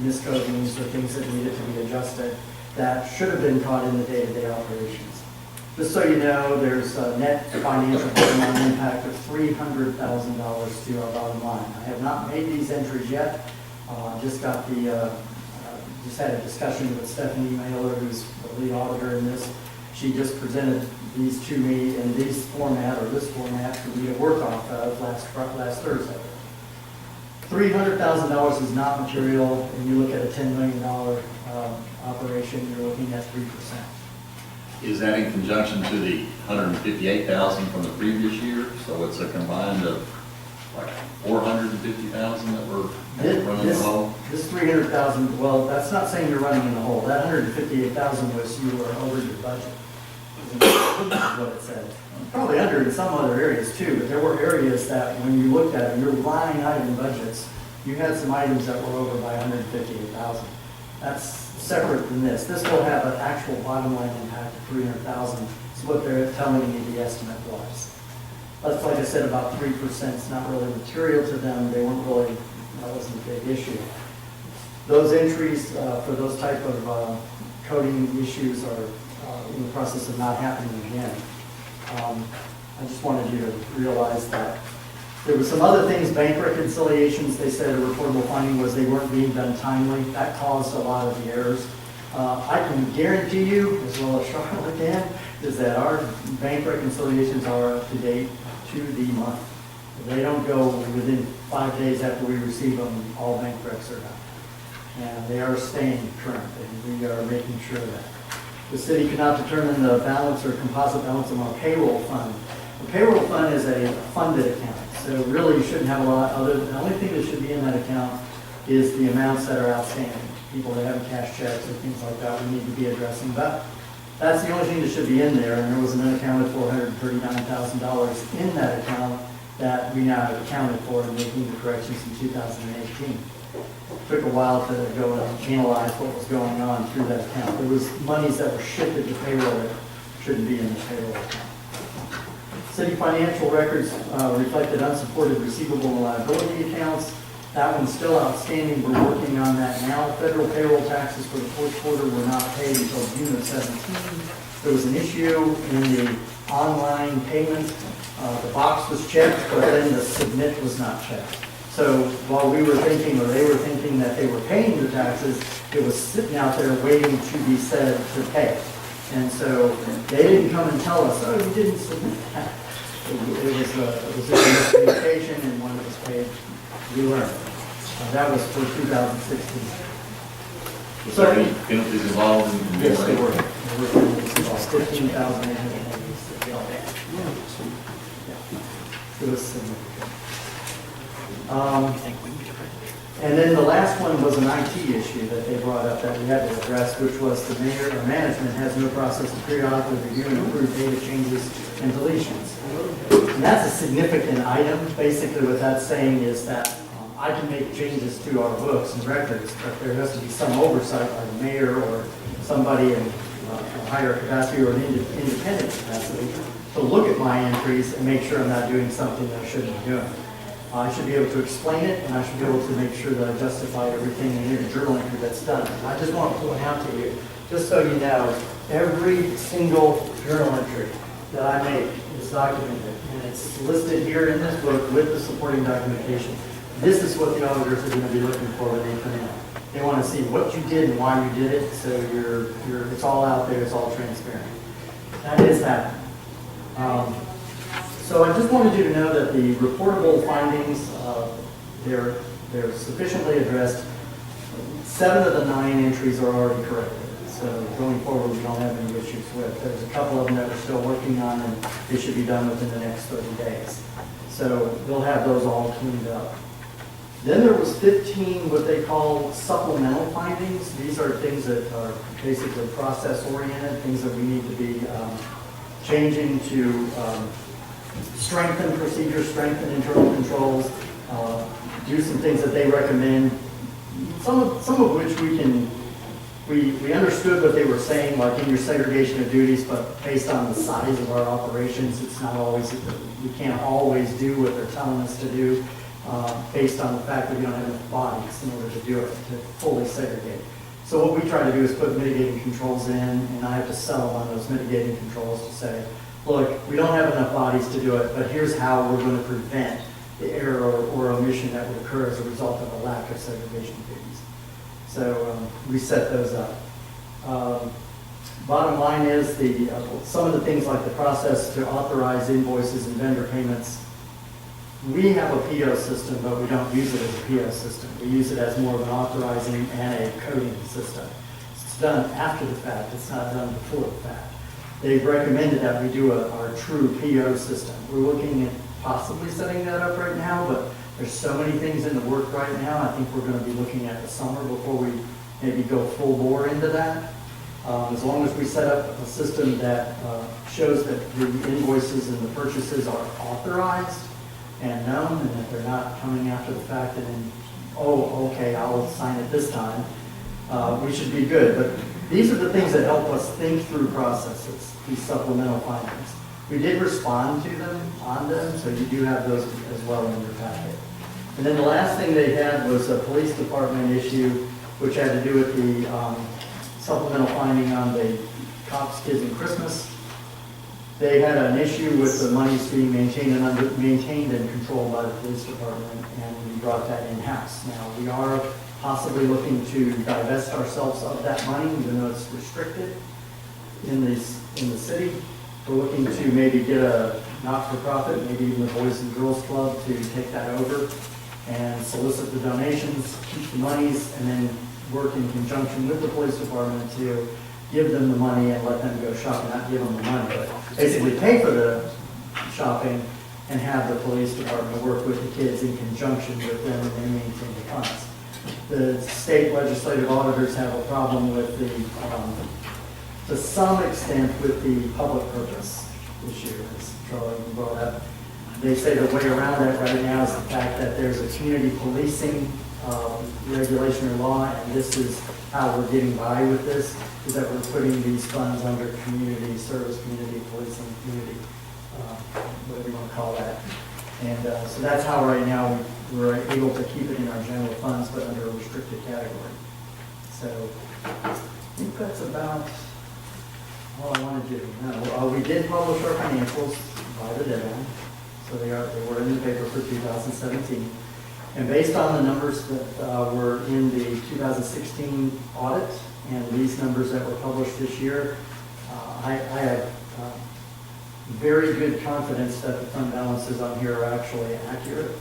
H: miscodings, or things that needed to be adjusted that should have been caught in the day-to-day operations. Just so you know, there's a net financial bottom line impact of $300,000 to our bottom line. I have not made these entries yet. Just got just had a discussion with Stephanie Mailer, who's the lead auditor in this. She just presented these to me in this format for me to work off of last Thursday. $300,000 is not material. When you look at a $10 million operation, you're looking at 3%.
C: Is that in conjunction to the 158,000 from the previous year? So it's a combined of like 450,000 that we're running the hole?
H: This 300,000, well, that's not saying you're running in the hole. That 158,000 was you were over your budget, is what it said. Probably under in some other areas too, but there were areas that when you looked at your line item budgets, you had some items that were over by 158,000. That's separate than this. This will have an actual bottom line impact of 300,000. Is what they're telling me the estimate was. That's like I said, about 3%. It's not really material to them. They weren't really, that wasn't a big issue. Those entries for those type of coding issues are in the process of not happening again. I just wanted you to realize that. There were some other things, bank reconciliations, they said a reportable finding was they weren't being done timely. That caused a lot of the errors. I can guarantee you, as well as Charlotte can, is that our bank reconciliations are up to date to the month. They don't go within 5 days after we receive them, all bank recs are done. And they are staying current, and we are making sure of that. The city could not determine the balance or composite balance of our payroll fund. The payroll fund is a funded account. So really, you shouldn't have a lot other, the only thing that should be in that account is the amounts that are outstanding. People that have cash checks or things like that, we need to be addressing that. That's the only thing that should be in there, and there was an unaccounted $439,000 in that account that we now have accounted for and making the corrections in 2018. Took a while to go and analyze what was going on through that account. There was monies that were shifted to payroll that shouldn't be in the payroll account. City financial records reflected unsupported receivable and liability accounts. That one's still outstanding. We're working on that now. Federal payroll taxes for the fourth quarter were not paid until June of 17. There was an issue in the online payment. The box was checked, but then the submit was not checked. So while we were thinking, or they were thinking that they were paying the taxes, it was sitting out there waiting to be said to pay. And so they didn't come and tell us, oh, you didn't submit that. It was a miscommunication, and when it was paid, we learned. That was for 2016.
C: Was there any penalties involved in
H: Yes,
C: this?
H: they were. There were penalties about 15,800. It was significant. And then the last one was an IT issue that they brought up that we had to address, which was the mayor or management has no process to periodically review and approve data changes and deletions. And that's a significant item. Basically what that's saying is that I can make changes to our books and records, but there has to be some oversight by the mayor or somebody in a higher capacity or an independent capacity to look at my entries and make sure I'm not doing something that I shouldn't be doing. I should be able to explain it, and I should be able to make sure that I justify everything in the journal entry that's done. And I just want to point out to you, just so you know, every single journal entry that I make is documented, and it's listed here in this book with the supporting documentation. This is what the auditors are gonna be looking for when they come in. They wanna see what you did and why you did it, so it's all out there, it's all transparent. That is happening. So I just wanted you to know that the reportable findings, they're sufficiently addressed. 7 of the 9 entries are already corrected. So going forward, we don't have any issues with. There's a couple of them that we're still working on, and they should be done within the next 30 days. So we'll have those all cleaned up. Then there was 15 what they call supplemental findings. These are things that are basically process-oriented, things that we need to be changing to strengthen procedures, strengthen internal controls, do some things that they recommend. Some of which we understood what they were saying, like in your segregation of duties, but based on the size of our operations, it's not always, we can't always do what they're telling us to do, based on the fact that we don't have enough bodies in order to do it, to fully segregate. So what we try to do is put mitigating controls in, and I have to settle on those mitigating controls to say, look, we don't have enough bodies to do it, but here's how we're going to prevent the error or omission that would occur as a result of a lack of segregation duties. So we set those up. Bottom line is some of the things like the process to authorize invoices and vendor payments. We have a PO system, but we don't use it as a PO system. We use it as more of an authorizing and a coding system. It's done after the fact. It's not done before the fact. They've recommended that we do our true PO system. We're looking at possibly setting that up right now, but there's so many things in the work right now. I think we're going to be looking at the summer before we maybe go full bore into that. As long as we set up a system that shows that the invoices and the purchases are authorized and known, and that they're not coming after the fact and then, oh, okay, I'll sign it this time, we should be good. But these are the things that help us think through processes, these supplemental findings. We did respond to them, on them, so you do have those as well in your packet. And then the last thing they had was a police department issue, which had to do with the supplemental finding on the cops, kids, and Christmas. They had an issue with the monies being maintained and controlled by the police department, and we brought that in-house. Now, we are possibly looking to divest ourselves of that money, even though it's restricted in the city. We're looking to maybe get a not-for-profit, maybe even the Boys and Girls Club, to take that over and solicit the donations, keep the monies, and then work in conjunction with the police department to give them the money and let them go shopping, not give them the money, but basically pay for the shopping and have the police department work with the kids in conjunction with them and they maintain the funds. The state legislative auditors have a problem with to some extent with the public purpose issue, as Charlie brought up. They say the way around that right now is the fact that there's a community policing regulation or law, and this is how we're getting by with this, is that we're putting these funds under community service, community policing, community, whatever you want to call that. And so that's how right now we're able to keep it in our general funds, but under a restricted category. So I think that's about all I want to do. No, we did publish our financials by the deadline, so they were in the paper for 2017. And based on the numbers that were in the 2016 audit and these numbers that were published this year, I have very good confidence that the fund balances on here are actually accurate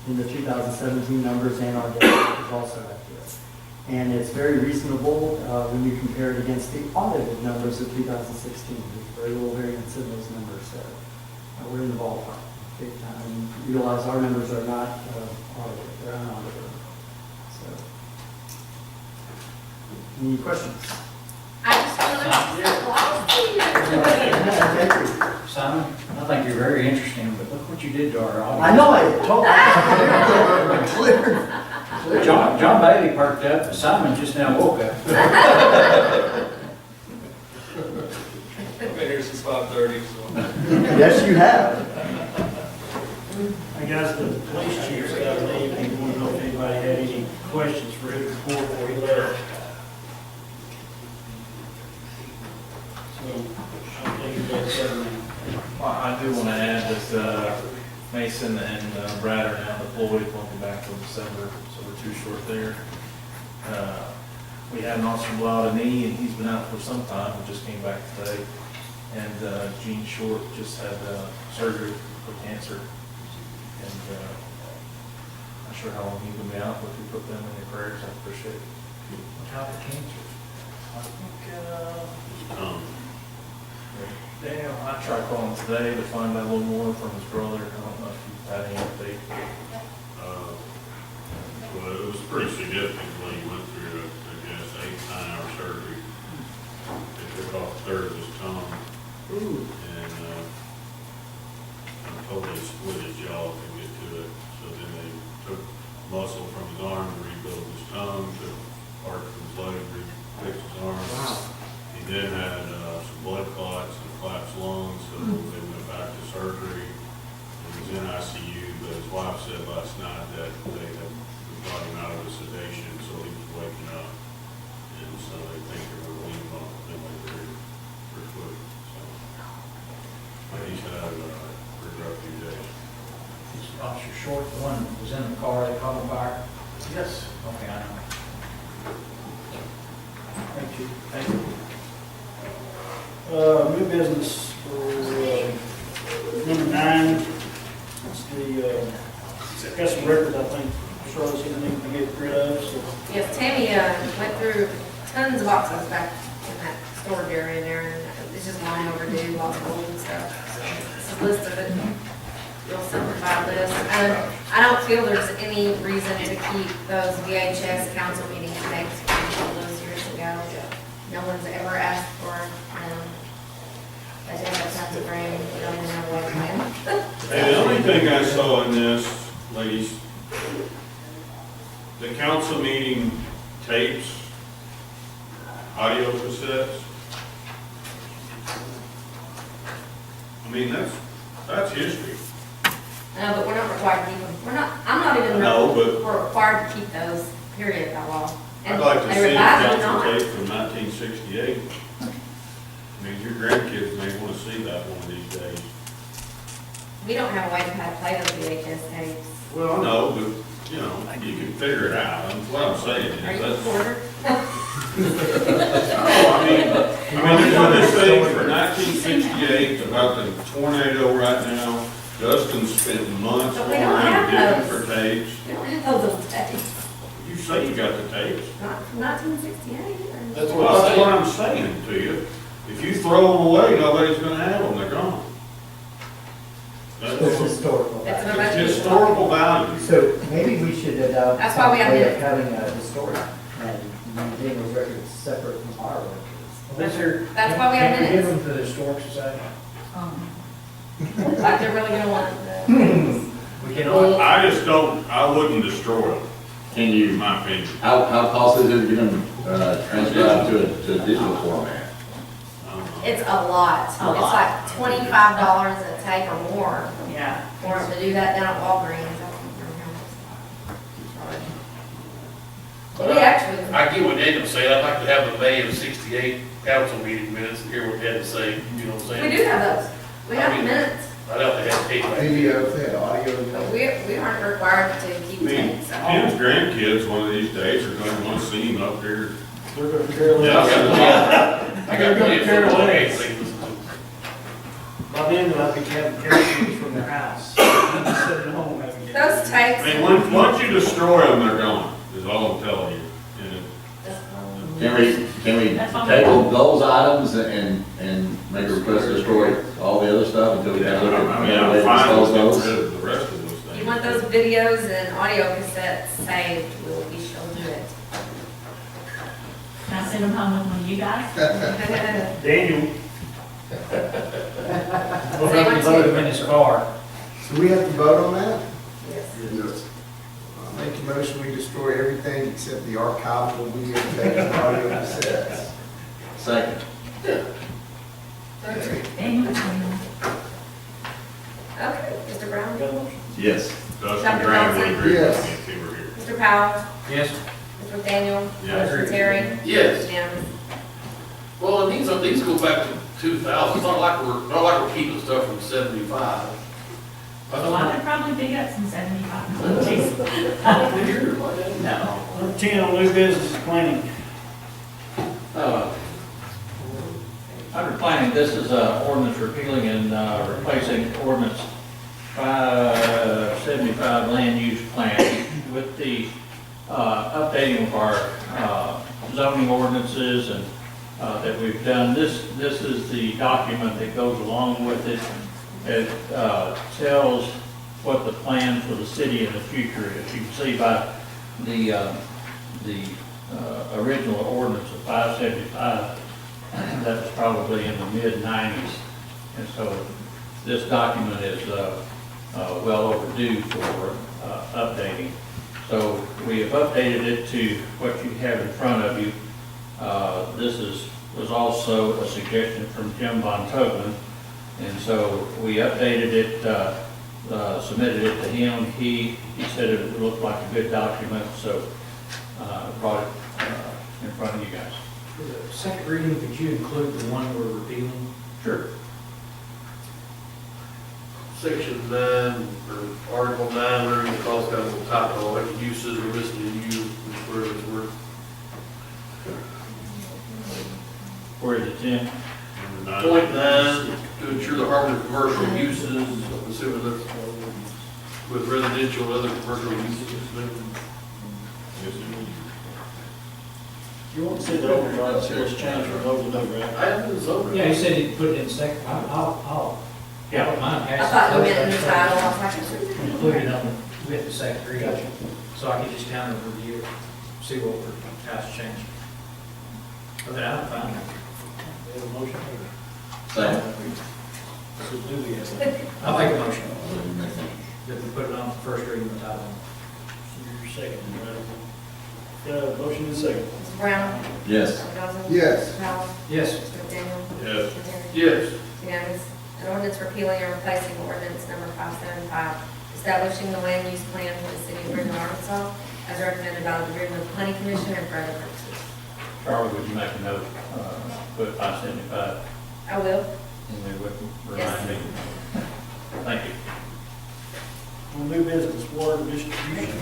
H: in the 2017 numbers, and our data is also accurate. And it's very reasonable when you compare it against the audited numbers of 2016. There's very little variance in those numbers, so we're in the ballpark. Big time. And realize our numbers are not audited, they're unaudited. So, any questions?
B: I just feel like
H: Thank you.
J: Simon, I think you're very interesting, but look what you did to our audience.
H: I know, I told you.
J: John Bailey perked up, but Simon just now woke up.
K: I've been here since 5:30, so.
H: Yes, you have.
A: I guess the police chief's got to leave. He wanted to know if anybody had any questions for his report before he left. So, I think that's everything.
K: Mason and Brad are now deployed, won't be back till December, so we're too short there. We had an officer blow out a knee, and he's been out for some time, we just came back today. And Gene Short just had surgery for cancer. And not sure how long he will be out, but we put them in your prayers, I appreciate it.
J: What type of cancer?
K: I think,
G: Um,
K: Daniel, I tried calling today to find out a little more from his brother. I don't know if you've had any update.
G: Well, it was pretty significant when he went through, I guess, 8 9-hour surgery. They took off a third of his tongue. And totally split his jaw to get to it. So then they took muscle from his arm to rebuild his tongue, took part from his leg to fix his arm. He then had some blood clots and collapsed lungs, so they went back to surgery. He was in ICU, but his wife said last night that they had brought him out of the sedation, so he was waking up. And so they think they're going to leave him on the ventilator pretty quick. So, but he's had a pretty rough few days.
J: Is Officer Short, the one that was in the car that caught on fire?
A: Yes.
J: Okay, I know.
A: Thank you. Thank you. New business for, number 9, it's the, got some records, I think, Charlotte's gonna need to get rid of, so.
B: Yes, Tammy went through tons of boxes back in that storage area there, and it's just long overdue, lots of old stuff. So it's a list of it, real simplified list. I don't feel there's any reason to keep those VHS council meeting tapes from all those years ago. No one's ever asked for them. They take up tons of room, we don't even know what to
G: Hey, the only thing I saw in this, ladies, the council meeting tapes, audio cassettes. I mean, that's history.
B: No, but we're not required to keep them. I'm not even,
G: No, but-
B: we're required to keep those, period, by law.
G: I'd
B: And
G: like to
B: they
G: see a
B: revise them or
G: council
B: not.
G: tape from 1968. I mean, your grandkids may want to see that one of these days.
B: We don't have a way to how to play those VHS tapes.
G: Well, I know, but, you know, you can figure it out. What I'm saying
B: Are
G: is
B: you a
G: that's.
B: reporter?
G: No, there's one this thing from 1968 about the tornado right now. Justin spent months
B: But
G: going
B: we don't
G: around
B: have
G: digging
B: those.
G: for tapes.
B: We don't have those old tapes.
G: You say you got the tapes.
B: Not from 1968
F: That's
B: either.
F: what
G: Well,
F: I'm
G: that's
F: saying.
G: what I'm saying to you. If you throw them away, nobody's gonna have them, they're gone.
H: It's
G: That's
H: historical.
B: That's
H: value.
B: what
G: it's historical value.
H: So maybe we should adopt
B: That's why we
H: some
B: have
H: way
B: to-
H: of having a historian and maintain those records separate from our records.
A: That's your.
B: That's why we have
A: Can't we give
B: minutes.
A: them to the Historic Society?
B: Like they're really gonna want the.
J: We can,
G: I just don't, I wouldn't destroy them,
C: Can
G: in
C: you,
G: my opinion.
C: how costly is it to get them, transcribed to a digital format?
G: I don't know.
B: It's a lot. It's like $25 a tape or more
I: Yeah.
B: for them to do that down at Walgreens. I don't remember how much.
F: But
B: We actually,
F: I get what Daniel's saying, I'd like to have the May of '68 council meeting minutes and hear what they had to say, you know what I'm saying?
B: we do have those. We
F: I
B: have
F: mean-
B: minutes,
F: I'd have to have tape like.
L: Video, that audio.
B: but we aren't required to
G: I
B: keep
G: mean,
B: tapes.
G: Tim's grandkids, one of these days, are gonna want to see him up there.
A: They're going to Carolyn.
G: Yeah.
F: I got plenty of football games to listen to.
A: By then, they'll be having carriages from their house. Instead of home having. to-
B: Those tapes.
G: I mean, once you destroy them, they're gone, is all I'm telling you. And
C: Can we table those items and make a request to destroy all the other stuff until we can look at?
G: I mean, I'm fine with
C: those?
G: getting rid of the rest of those things.
B: You want those videos and audio cassettes saved, we shall do it.
E: Can I send them home with one of you guys?
A: Daniel.
J: we'll have to vote him in his car.
L: So we have to vote on that?
B: Yes.
L: Yes. I make a motion, we destroy everything except the archival videotape and audio cassettes.
C: Second.
E: Daniel?
B: Okay, Mr. Brown?
A: Got a motion?
C: Yes.
G: Dustin
B: Dr.
G: Graham would
B: Johnson?
G: agree with
L: Yes.
G: me if he were here.
B: Mr. Powell?
J: Yes.
B: Mr. Daniel?
G: Yes.
B: Mr. Terry?
F: Yes.
B: Unanimous.
F: Well, and these go back to 2000, it's not like we're keeping stuff from 75.
E: So I could probably dig up some 75. No.
A: Number 10 on new business is planning.
M: Under planning, this is ordinance repealing and replacing ordinance 575 land use plan with the updating of our zoning ordinances and that we've done. This is the document that goes along with it. It tells what the plan for the city in the future is. You can see by the original ordinance of 575, that was probably in the mid-90s. And so this document is well overdue for updating. So we have updated it to what you have in front of you. This was also a suggestion from Jim Von Tobin. And so we updated it, submitted it to him. He said it looked like a good document, so brought it in front of you guys.
J: For the second reading, could you include the one we're repealing?
M: Sure.
F: Section 9, or Article 9, whatever you call it, got a little typo, like uses are listed in U, which word is word.
M: Where is it, Jim?
F: Point 9, to ensure the harmony of commercial uses, I'm assuming that's with residential and other commercial uses.
A: You won't see the override, so it's changed from overload, right?
F: I haven't been over.
J: Yeah, he said he'd put it in second. I'll
M: Yeah.
J: don't mind
B: I
J: passing.
B: thought you meant in the title, I was like,
J: Include it on with the second reading, so I can just kind of review it, see what we're, how it's changed. Okay, I'm fine.
A: We have a motion.
C: Second.
A: So do we have
J: I'll make a motion that we put it on first reading of the title.
A: your second, right? Motion and second.
B: Mr. Brown?
C: Yes.
B: Mr. Johnson?
L: Yes.
B: Mr. Powell?
J: Yes.
B: Mr. McDaniel?
G: Yes.
B: Mr. Terry?
F: Yes.
B: Unanimous. An ordinance repealing and replacing ordinance number 575, establishing the land use plan for the city of Greenwood, Arkansas, as recommended by the Greenwood Planning Commission and for other purposes.
M: Charlie, would you make a note, put 575,
B: I will.
M: and we would
B: Yes.
M: remind me? Thank you.
A: On new business, water distribution.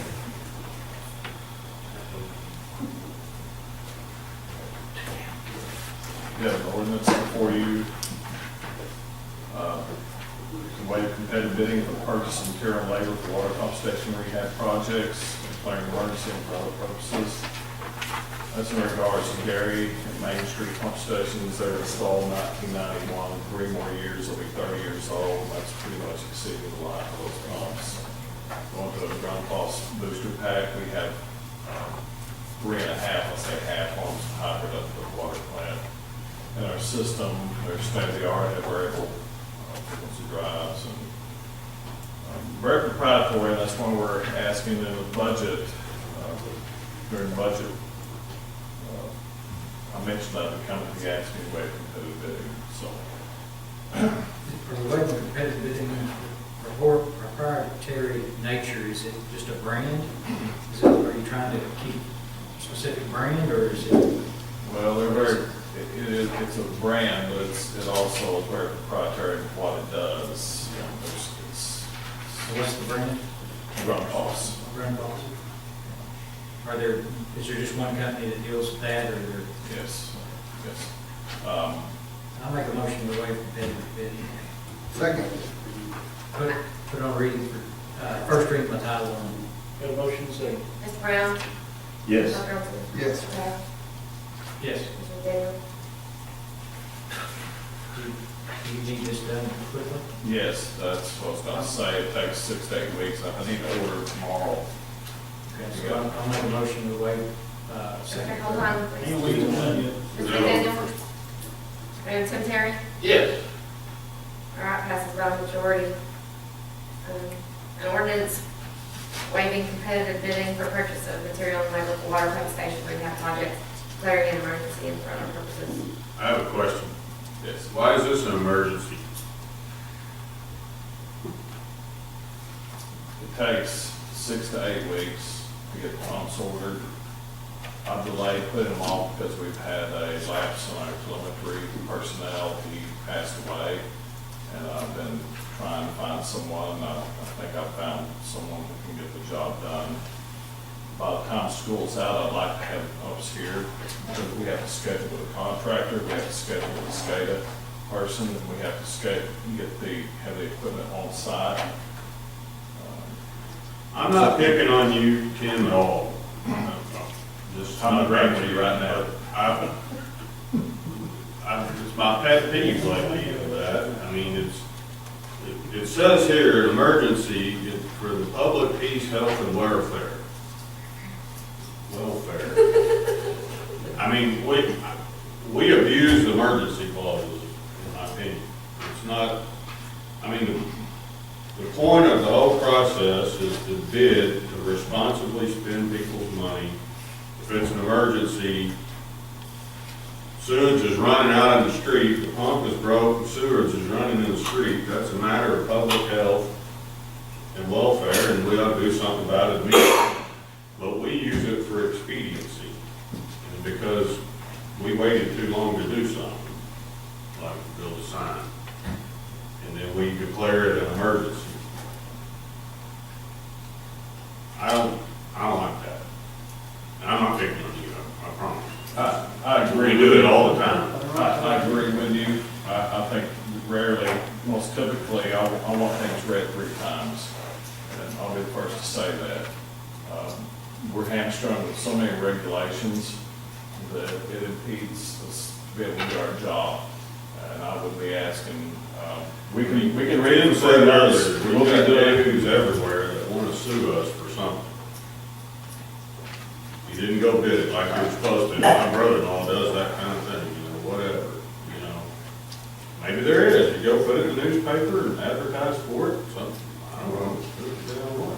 G: You have an ordinance before you, to waive competitive bidding for the purchase of material and labor for water pump station rehab projects, declaring emergency and for other purposes. That's in regards to Gary and Main Street pump stations. They were installed in 1991, 3 more years, they'll be 30 years old. That's pretty much exceeding the life of those pumps. Going to the ground cost booster pack, we have 3.5, let's say half on hybrid up to the water plant. In our system, they're state-of-the-art, have variable frequency drives, and very proprietary. That's why we're asking in the budget, during budget, I mentioned that the company asked me to waive competitive bidding, so.
J: For the way the competitive bidding, proprietary nature, is it just a brand? Is it, are you trying to keep a specific brand, or is it?
G: Well, they're very, it's a brand, but it also is very proprietary in what it does. You know, it's
J: What's the brand?
G: run costs.
J: Brand policy? Is there just one company that deals with that, or there?
G: Yes, yes.
J: I'll make a motion to waive competitive bidding.
L: Second.
J: Put on reading for, first reading by title only.
A: Got a motion and second.
B: Mr. Brown?
C: Yes.
B: Mr. Johnson?
L: Yes.
B: Mr. Powell?
J: Yes.
B: Mr. McDaniel?
J: Do you need this done quickly?
G: Yes, that's what I was gonna say. It takes 6 to 8 weeks. I need to order tomorrow.
J: Okay, so I'll make a motion to waive, second.
B: Okay, hold on, please.
A: And we don't done yet.
B: Mr. McDaniel? Mayor Tim Terry?
F: Yes.
B: All right, passes by a majority. An ordinance waiving competitive bidding for purchase of material and labor for water pump station rehab projects, declaring an emergency and for other purposes.
G: I have a question. Yes. Why is this an emergency? It takes 6 to 8 weeks to get the pumps ordered. I've delayed putting them off because we've had a lapse in our telemetry personnel. He passed away, and I've been
M: trying to find someone. I think I've found someone who can get the job done. By the time school's out, I'd like to have pumps here, because we have to schedule with a contractor, we have to schedule with a SCADA person, and we have to have the equipment on site.
G: I'm not picking on you, Tim, at all. Just
M: I'm agreeing with you right now.
G: It's my pet peeve lately of that. I mean, it says here, an emergency is for the public peace, health, and welfare. I mean, we abuse emergency clauses, in my opinion. It's not, I mean, the point of the whole process is to bid to responsibly spend people's money. If it's an emergency, sewage is running out in the street, the pump is broke, sewage is running in the street, that's a matter of public health and welfare, and we ought to do something about it immediately. But we use it for expediency, and because we waited too long to do something, like build a sign, and then we declare it an emergency. I don't like that. And I'm not picking on you, I promise.
M: I agree.
G: We do it all the time.
M: I agree with you. I think rarely, most typically, I want things read 3 times. And I'll be the first to say that. We're hamstrung with so many regulations that it impedes us to be able to do our job. And I would be asking, we can read
G: Tim
M: it
G: said
M: for
G: earlier,
M: us.
G: we've got yahoos everywhere that want to sue us for something. You didn't go bid it like you're supposed to. My brother-in-law does that kind of thing, whatever, Maybe there is. You go put it in the newspaper and advertise for it, something, I don't know.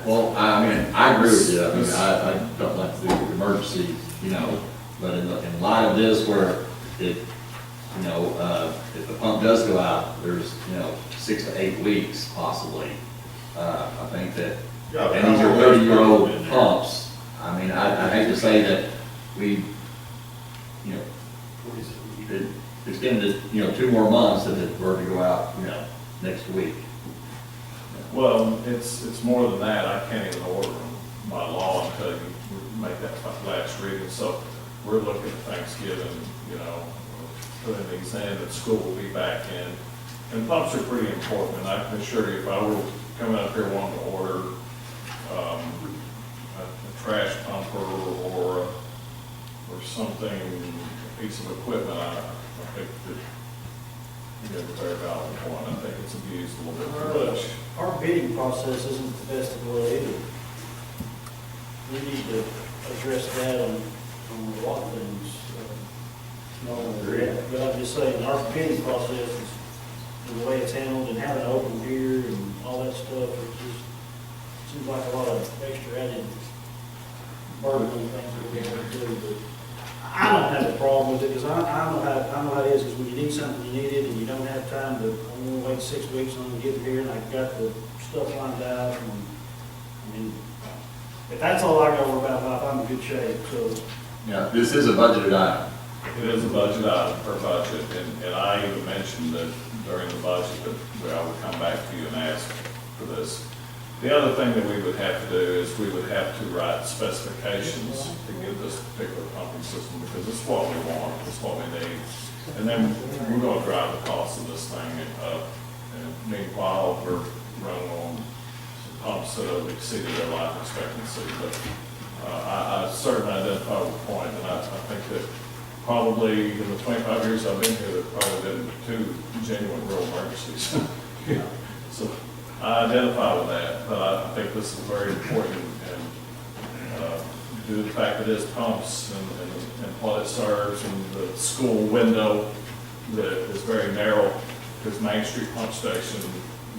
C: Well, I mean, I agree with you. I mean, I don't like to do emergency, but in light of this where it, if the pump does go out, there's, 6 to 8 weeks possibly. I think that, and these are 30-year-old pumps. I mean, I hate to say that it's getting to, 2 more months that it were to go out, next week.
M: Well, it's more than that. I can't even order them by law until you make that last reading. So we're looking at Thanksgiving, putting these in, and school will be back in. And pumps are pretty important, and I can assure you, if I were coming up here wanting to order a trash pumper or something, a piece of equipment, I think that you have a very valid point. I think it's abused a little bit too much.
A: Our bidding process isn't the best of the world either. We need to address that on a lot of things. But I'm just saying, our bidding process is the way it's handled and having an open bid and all that stuff, it just seems like a lot of extra added burden on things that we have to do, but I don't have a problem with it, because I know how it is, because when you need something, you need it, and you don't have time to, I'm gonna wait 6 weeks on to get it here, and I've got the stuff lined out, and, I mean, if that's all I gotta worry about, I'm in good shape, so.
C: Yeah, this is a budgeted item.
M: It is a budget item per budget, and I even mentioned that during the budget that I would come back to you and ask for this. The other thing that we would have to do is we would have to write specifications to get this particular pumping system, because it's what we want, it's what we need. And then we're gonna drive the cost of this thing up. And meanwhile, we're running on some pumps that have exceeded their life expectancy. But I certainly identify with the point, and I think that probably in the 25 years I've been here, there's probably been 2 genuine real emergencies. So I identify with that, but I think this is very important, and due to the fact that it is pumps and what it serves, and the school window that is very narrow, because Main Street Pump Station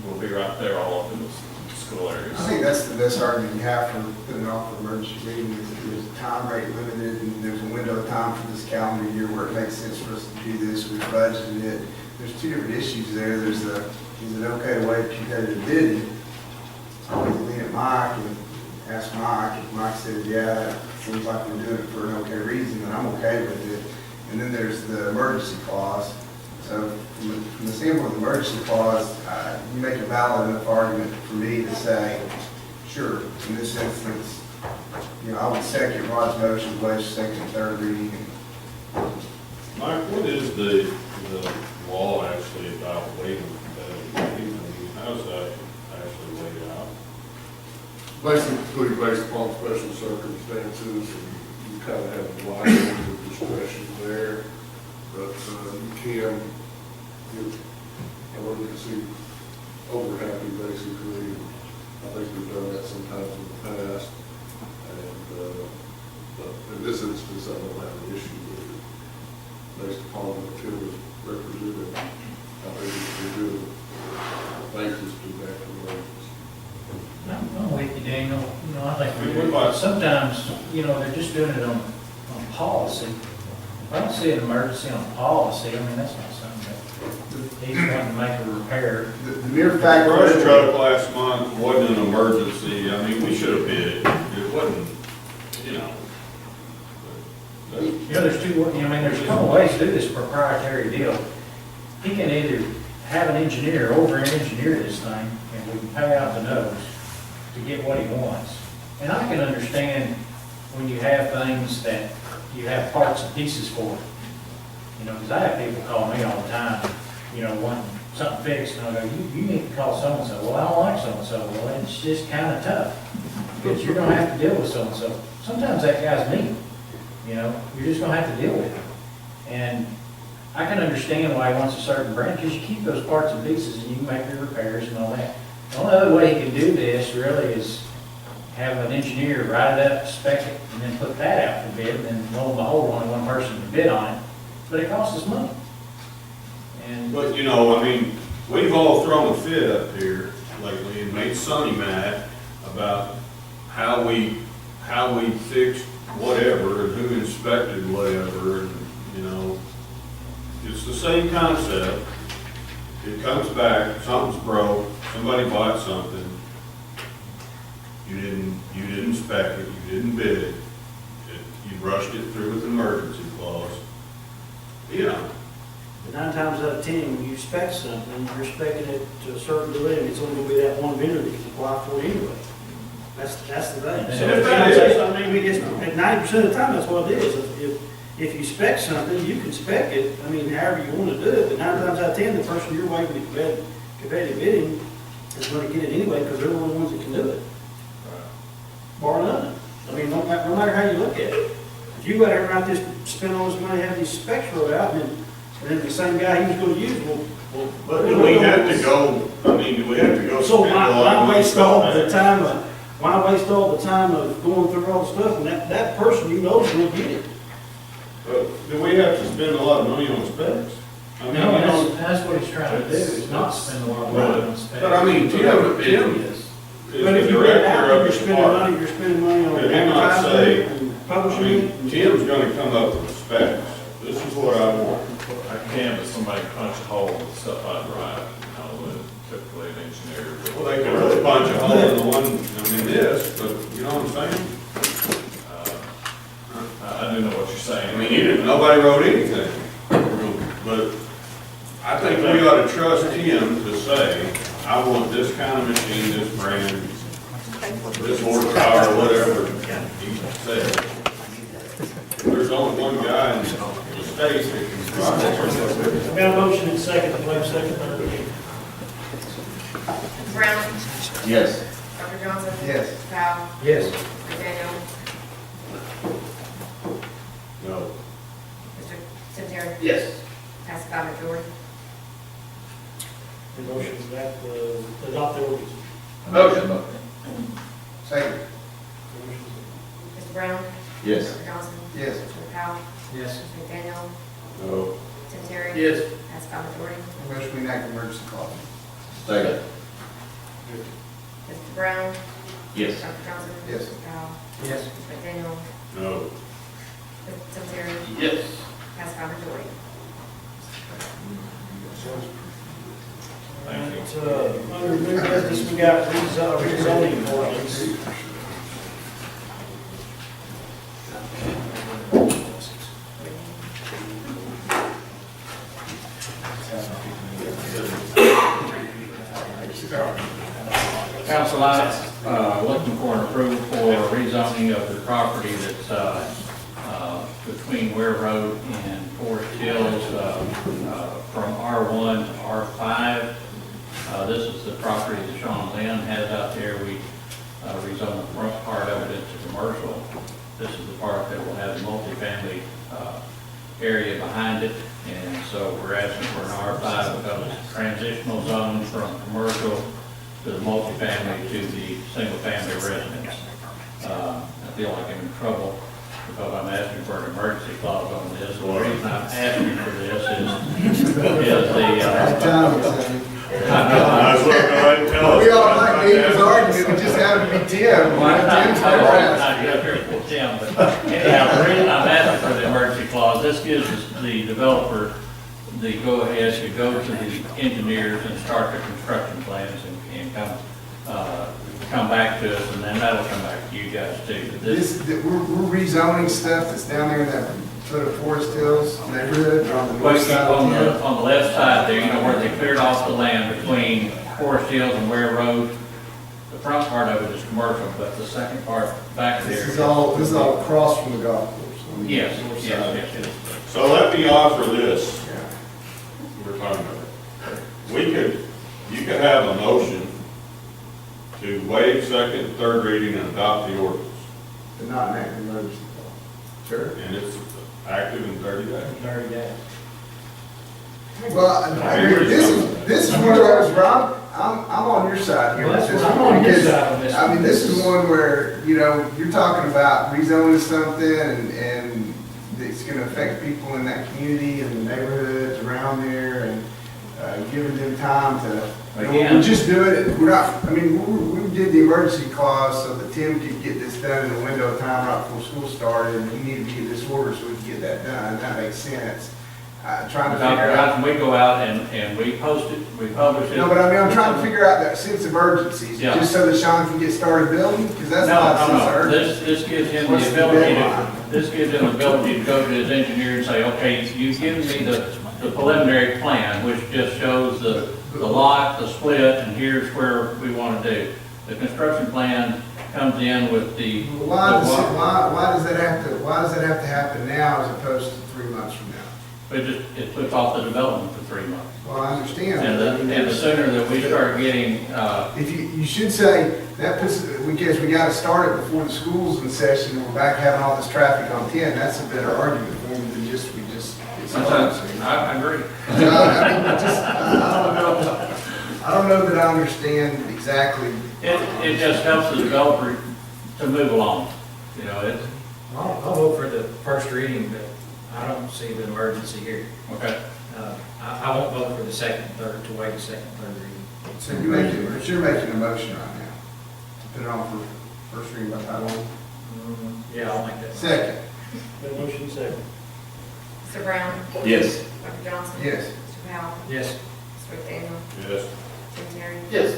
M: will be right there all up in the school areas.
L: I think that's the best argument you have for putting off for emergency reading, is that there's a time rate limited, and there's a window of time for this calendar year where it makes sense for us to do this, we've budgeted it. There's 2 different issues there. There's the, is it okay to waive competitive bidding? So we can lean at Mike and ask Mike. If Mike says, yeah, it seems like we're doing it for an okay reason, then I'm okay with it. And then there's the emergency clause. So from the standpoint of the emergency clause, you make a valid enough argument for me to say, sure, in this instance, you know, I would second Rod's motion, waive second and third reading.
G: Mike, what is the law actually about waiving competitive bidding? How's that actually laid out?
N: Basically, based upon special circumstances, and you kind of have a wide range of discretion there, but you can, I wouldn't see over happy basically. I think we've done that sometimes in the past, and but in this instance, I don't have an issue with it. Based upon what Tim was representing, I think it's a good basis to back to wages.
J: I'm with you, Daniel. You know, I think we would, but sometimes, you know, they're just doing it on policy. If I don't see an emergency on policy, I mean, that's not something that he's wanting to make a repair.
L: The mere
G: The
L: fact
G: brush
L: that
G: truck last month wasn't an emergency. I mean, we should have bid it. It wasn't, you know.
J: You know, there's two, I mean, there's a couple ways to do this proprietary deal. He can either have an engineer, over-engineer this thing, and we can pay out the nose to get what he wants. And I can understand when you have things that you have parts and pieces for. You know, because I have people call me all the time, you know, wanting something fixed, and I go, you need to call so-and-so. Well, I don't like so-and-so. Well, it's just kind of tough, because you're gonna have to deal with so-and-so. Sometimes that guy's mean. You know, you're just gonna have to deal with it. And I can understand why he wants a certain brand, because you keep those parts and pieces and you can make your repairs and all that. The only other way he can do this really is have an engineer write it up, spec it, and then put that out for bid, and then lo and behold, only one person can bid on it. But it costs us money. And
G: But, you know, I mean, we've all thrown a fit up here lately and made Sonny mad about how we fixed whatever and who inspected whatever, and, you know, it's the same concept. It comes back, something's broke, somebody bought something, you didn't spec it, you didn't bid it, you rushed it through with an emergency clause, you know.
A: But 9 times out of 10, when you spec something, you're specing it to a certain degree, and it's only gonna be that one vendor that can apply for it anyway. That's the thing. So
G: And if
A: if
G: that
A: I
G: is-
A: say something, I mean, it's, at 90% of the time, that's what it is. If you spec something, you can spec it, I mean, however you wanna do it, but 9 times out of 10, the person you're waiving the competitive bidding is gonna get it anyway, because they're the only ones that can do it. Bar none. I mean, no matter how you look at it. If you go out there and just spend all this money, have these specs wrote out, and then the same guy he was gonna use will.
G: But do we have to go, I mean, do we have to go
A: So
G: spend a lot of
A: why
G: money
A: waste all
G: on
A: the
G: that?
A: time of going through all the stuff, and that person you know is gonna get it?
G: But do we have to spend a lot of money on specs? I mean,
J: no,
G: you know,
J: that's what he's trying to do, is not spend a lot of money on specs.
G: but I mean, Tim is
A: But if
G: the
A: you bid it
G: director
A: out,
G: of
A: you're
G: the
A: spending
G: department.
A: money on
G: Did he not say-
A: advertising and
G: I
A: publishing
G: mean,
A: it.
G: Tim's gonna come up with the specs. This is what I want.
K: I can, but somebody punch a hole with stuff I'd write, you know, and typically an engineer. would-
G: Well, they can really punch a hole in the one, I mean, this, but you know what I'm saying?
K: I do know what you're saying.
G: I mean, nobody wrote anything. But I think we ought to trust him to say, I want this kind of machine, this brand, this horsepower, whatever he said. There's only one guy in the state that can drive it.
A: I got a motion and second, to waive second, third reading.
B: Brown,
C: Yes.
B: Dr. Johnson.
L: Yes.
B: Powell,
J: Yes.
B: McDaniel,
G: No.
B: Mr. Terry.
F: Yes.
B: Passed by majority.
A: The motion is that, adopt the ordinance.
F: Motion.
L: Second.
B: Mr. Brown,
C: Yes.
B: Dr. Johnson.
L: Yes.
B: Mr. Powell,
J: Yes.
B: Mr. McDaniel,
G: No.
B: Tim Terry.
F: Yes.
B: Passed by majority.
L: Motion we enact emergency clause.
C: Second.
B: Mr. Brown,
C: Yes.
B: Dr. Johnson.
L: Yes.
B: Mr. Powell,
J: Yes.
B: Mr. McDaniel,
G: No.
B: Tim Terry.
F: Yes.
B: Passed by majority.
K: Thank you.
A: Under new business, we got rezoning ordinance.
M: for an approval for rezoning of the property that's between Ware Road and Forest Hills from R1 to R5. This is the property that Sean Lynn has out there. We rezoned the front part of it into commercial. This is the part that will have the multifamily area behind it. And so we're asking for an R5 because it's a transitional zone from commercial to the multifamily to the single-family residence. I feel like I'm in trouble because I'm asking for an emergency clause on this. The reason I'm asking for this is
G: I was looking right and tell us.
L: We all like David's argument, we just happened to be Tim. Tim's
M: Tim, but anyhow, the reason I'm asking for the emergency clause, this gives the developer the go-ahead to go to the engineers and start the construction plans and come back to us, and then that'll come back to you guys too.
L: We're rezoning stuff that's down there in that foot of Forest Hills neighborhood, or on the north
M: Well,
L: side of
M: on
L: town.
M: on the left side there, you know, where they cleared off the land between Forest Hills and Ware Road, the front part of it is commercial, but the second part back there.
L: This is all across from the golf course. on the
M: Yes,
L: north
M: yes,
L: side.
M: yes, yes.
G: So let me offer this. We're talking about. You could have a motion to waive second and third reading and adopt the ordinance.
L: But not an active emergency clause. Sure.
G: And it's active in 30 days.
J: 30 days.
L: Well, I agree. This is one of those, Rob, I'm on your side here.
J: Well, that's
L: with
J: what
L: this
J: I'm on your
L: because,
J: side on this
L: I mean,
J: one.
L: this is one where, you know, you're talking about rezoning something and it's gonna affect people in that community and the neighborhoods around there and giving them time to, you know,
M: Again.
L: we're just doing it, we're not, I mean, we did the emergency clause so that Tim could get this done in the window of time right before school started, and we needed to get this order so we could get that done, that makes sense. Trying to figure out.
M: We go out and we post it, we publish it.
L: No, but I mean, I'm trying to figure out that sense of urgency,
M: Yeah.
L: just so that Sean can get started building, because that's not a sense of
M: No,
L: urgency.
M: this gives him
L: What's
M: the
L: the
M: ability
L: deadline?
M: this gives him the ability to go to his engineer and say, okay, you've given me the preliminary plan, which just shows the lot, the split, and here's where we want to do. The construction plan comes in with the.
L: Why does that have to happen now as opposed to 3 months from now?
M: It puts off the development for 3 months.
L: Well, I understand.
M: And the sooner that we start getting,
L: If you should say, that puts, because we gotta start it before the school's in session, and we're back having all this traffic on 10, that's a better argument for me than just, it's urgency.
M: I agree.
L: I mean, I don't know that I understand exactly.
M: It just helps the developer to move along, you know, it's,
J: I'll vote for the first reading, but I don't see the emergency here.
M: okay.
J: I won't vote for the second, third, to waive the second, third reading.
L: So you're making a motion right now, to put it on for first reading by title only?
J: Yeah, I'll make that.
L: Second,
A: Motion second.
B: Mr. Brown?
C: Yes.
B: Dr. Johnson?
L: yes.
B: Mr. Powell?
J: Yes.
B: Mr. McDaniel?
G: Yes.
B: Tim Terry?
F: Yes.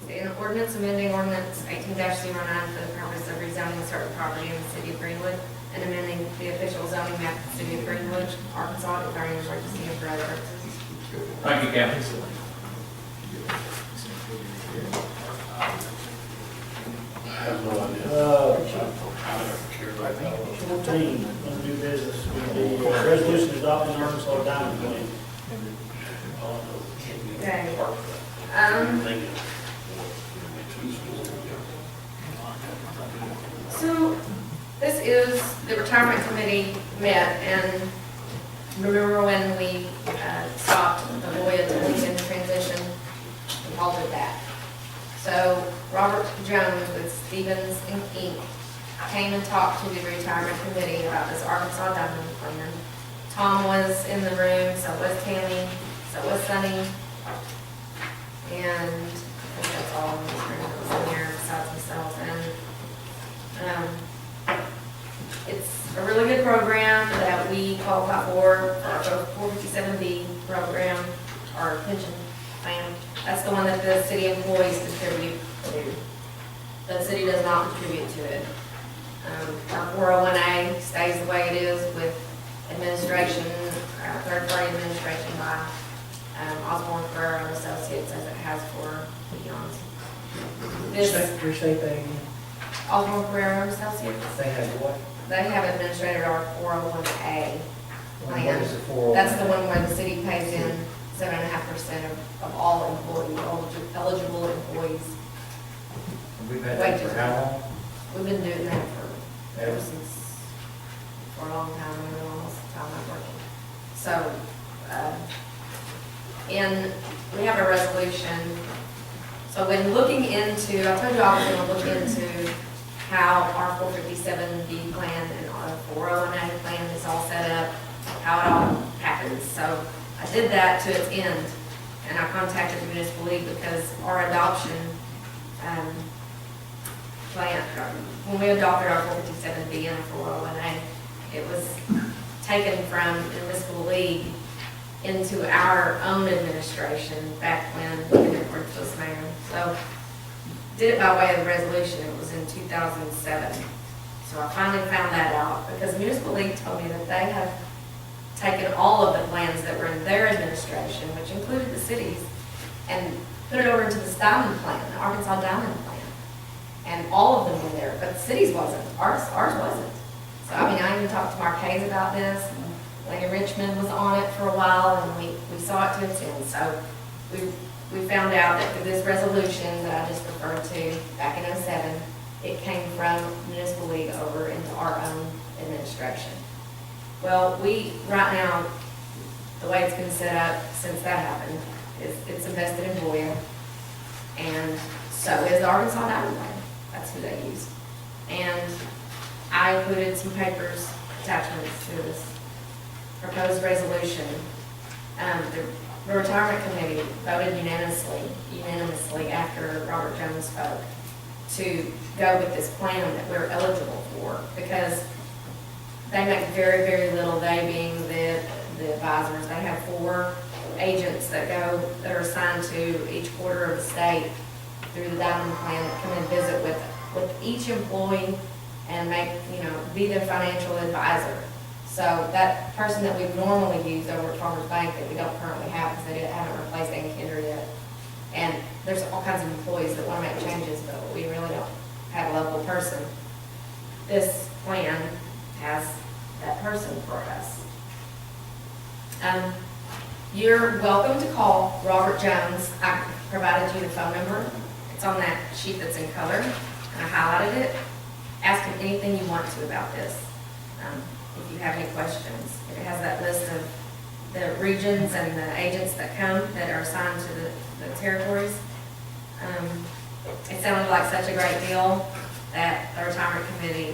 B: An ordinance amending ordinance 18-09 for the purpose of rezoning certain property in the city of Greenwood and amending the official zoning map of the city of Greenwood, Arkansas, declaring an emergency and for other purposes.
M: Thank you, Captain.
F: I have no idea.
A: 14, under new business, would be resolution adopting Arkansas Diamond Plan.
B: Okay. So this is, the retirement committee met, and remember when we stopped the Voya to Lincoln transition, we halted that. So Robert Jones with Stevens Inc. came and talked to the retirement committee about this Arkansas Diamond Plan. Tom was in the room, so was Tammy, so was Sunny, and I think that's all in this room that was in there besides myself. And it's a really good program that we qualify for our 457B program, our pension plan. That's the one that the city employees contribute to. The city does not contribute to it. Our 401A stays the way it is with administration, third-party administration by Osborne Ferrer and Associates, as it has for eons. This,
O: Restate that again.
B: Alderman Carrera and Associates,
O: They have what?
B: they have administrated our 401A
O: What
B: plan.
O: is the 401?
B: That's the one where the city pays in 7.5% of all eligible employees.
J: We've had that for how long?
B: We've been doing that ever since, for a long time, almost the time I'm working. So, we have a resolution. So when looking into, I told you I was going to look into how our 457B plan and our 401A plan is all set up, how it all happens. So I did that to its end, and I contacted the municipal league because our adoption plan, when we adopted our 457B and 401A, it was taken from the municipal league into our own administration back when Greenwood was mayor. So did it by way of resolution. It was in 2007. So I finally found that out because the municipal league told me that they have taken all of the plans that were in their administration, which included the cities, and put it over into the Diamond plan, the Arkansas Diamond plan. And all of them were there, but the cities wasn't. Ours wasn't. So I mean, I even talked to Marquez about this. Lady Richmond was on it for a while, and we saw it to its end. So we found out that through this resolution that I just referred to back in '07, it came from municipal league over into our own administration. Well, right now, the way it's been set up since that happened is it's invested in Voya, and so is the Arkansas Diamond Plan. That's who they use. And I included some papers, attachments to this proposed resolution. The retirement committee voted unanimously after Robert Jones spoke to go with this plan that we're eligible for because they make very, very little, they being the advisors. They have 4 agents that are assigned to each quarter of the state through the Diamond Plan that come and visit with each employee and be their financial advisor. So that person that we've normally used over at Farmers Bank that we don't currently have because they haven't replaced Ann Kinder yet. And there's all kinds of employees that want to make changes, but we really don't have a local person. This plan has that person for us. You're welcome to call Robert Jones. I provided you the phone number. It's on that sheet that's in color, and I highlighted it. Ask him anything you want to about this. If you have any questions. It has that list of the regions and the agents that come that are assigned to the territories. It sounded like such a great deal that the retirement committee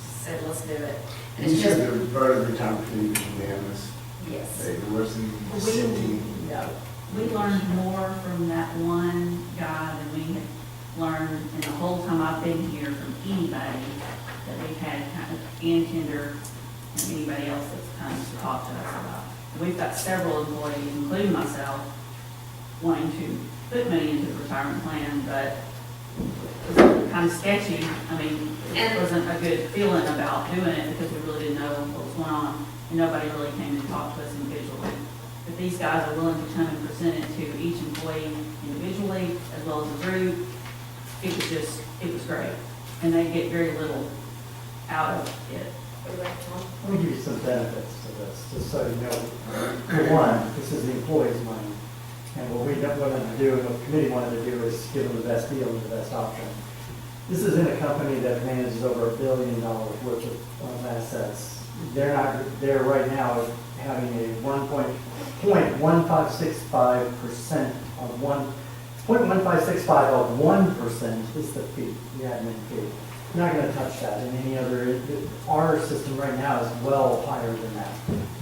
B: said, let's do it. And
L: You
B: it's
L: said
B: just,
L: the part of the retirement committee was unanimous.
B: yes.
L: There wasn't 17.
P: We learned more from that one guy than we had learned in the whole time I've been here from anybody that we've had kind of Ann Kinder and anybody else that's kind of talked to us about. We've got several employees, including myself, wanting to put money into the retirement plan, but it was kind of sketchy. I mean, it wasn't a good feeling about doing it because we really didn't know what was going on, and nobody really came and talked to us individually. But these guys are willing to come and present it to each employee individually as well as a group. It was great. And they get very little out of it.
H: Let me give you some benefits to this, just so you know. For one, this is the employee's money. And what we wanted to do, and what the committee wanted to do, is give them the best deal and the best option. This is in a company that manages over $1 billion worth of assets. They're right now having a 0.1565% of 0.1565 of 1% is the fee, the admin fee. You're not going to touch that in any other, our system right now is well higher than that.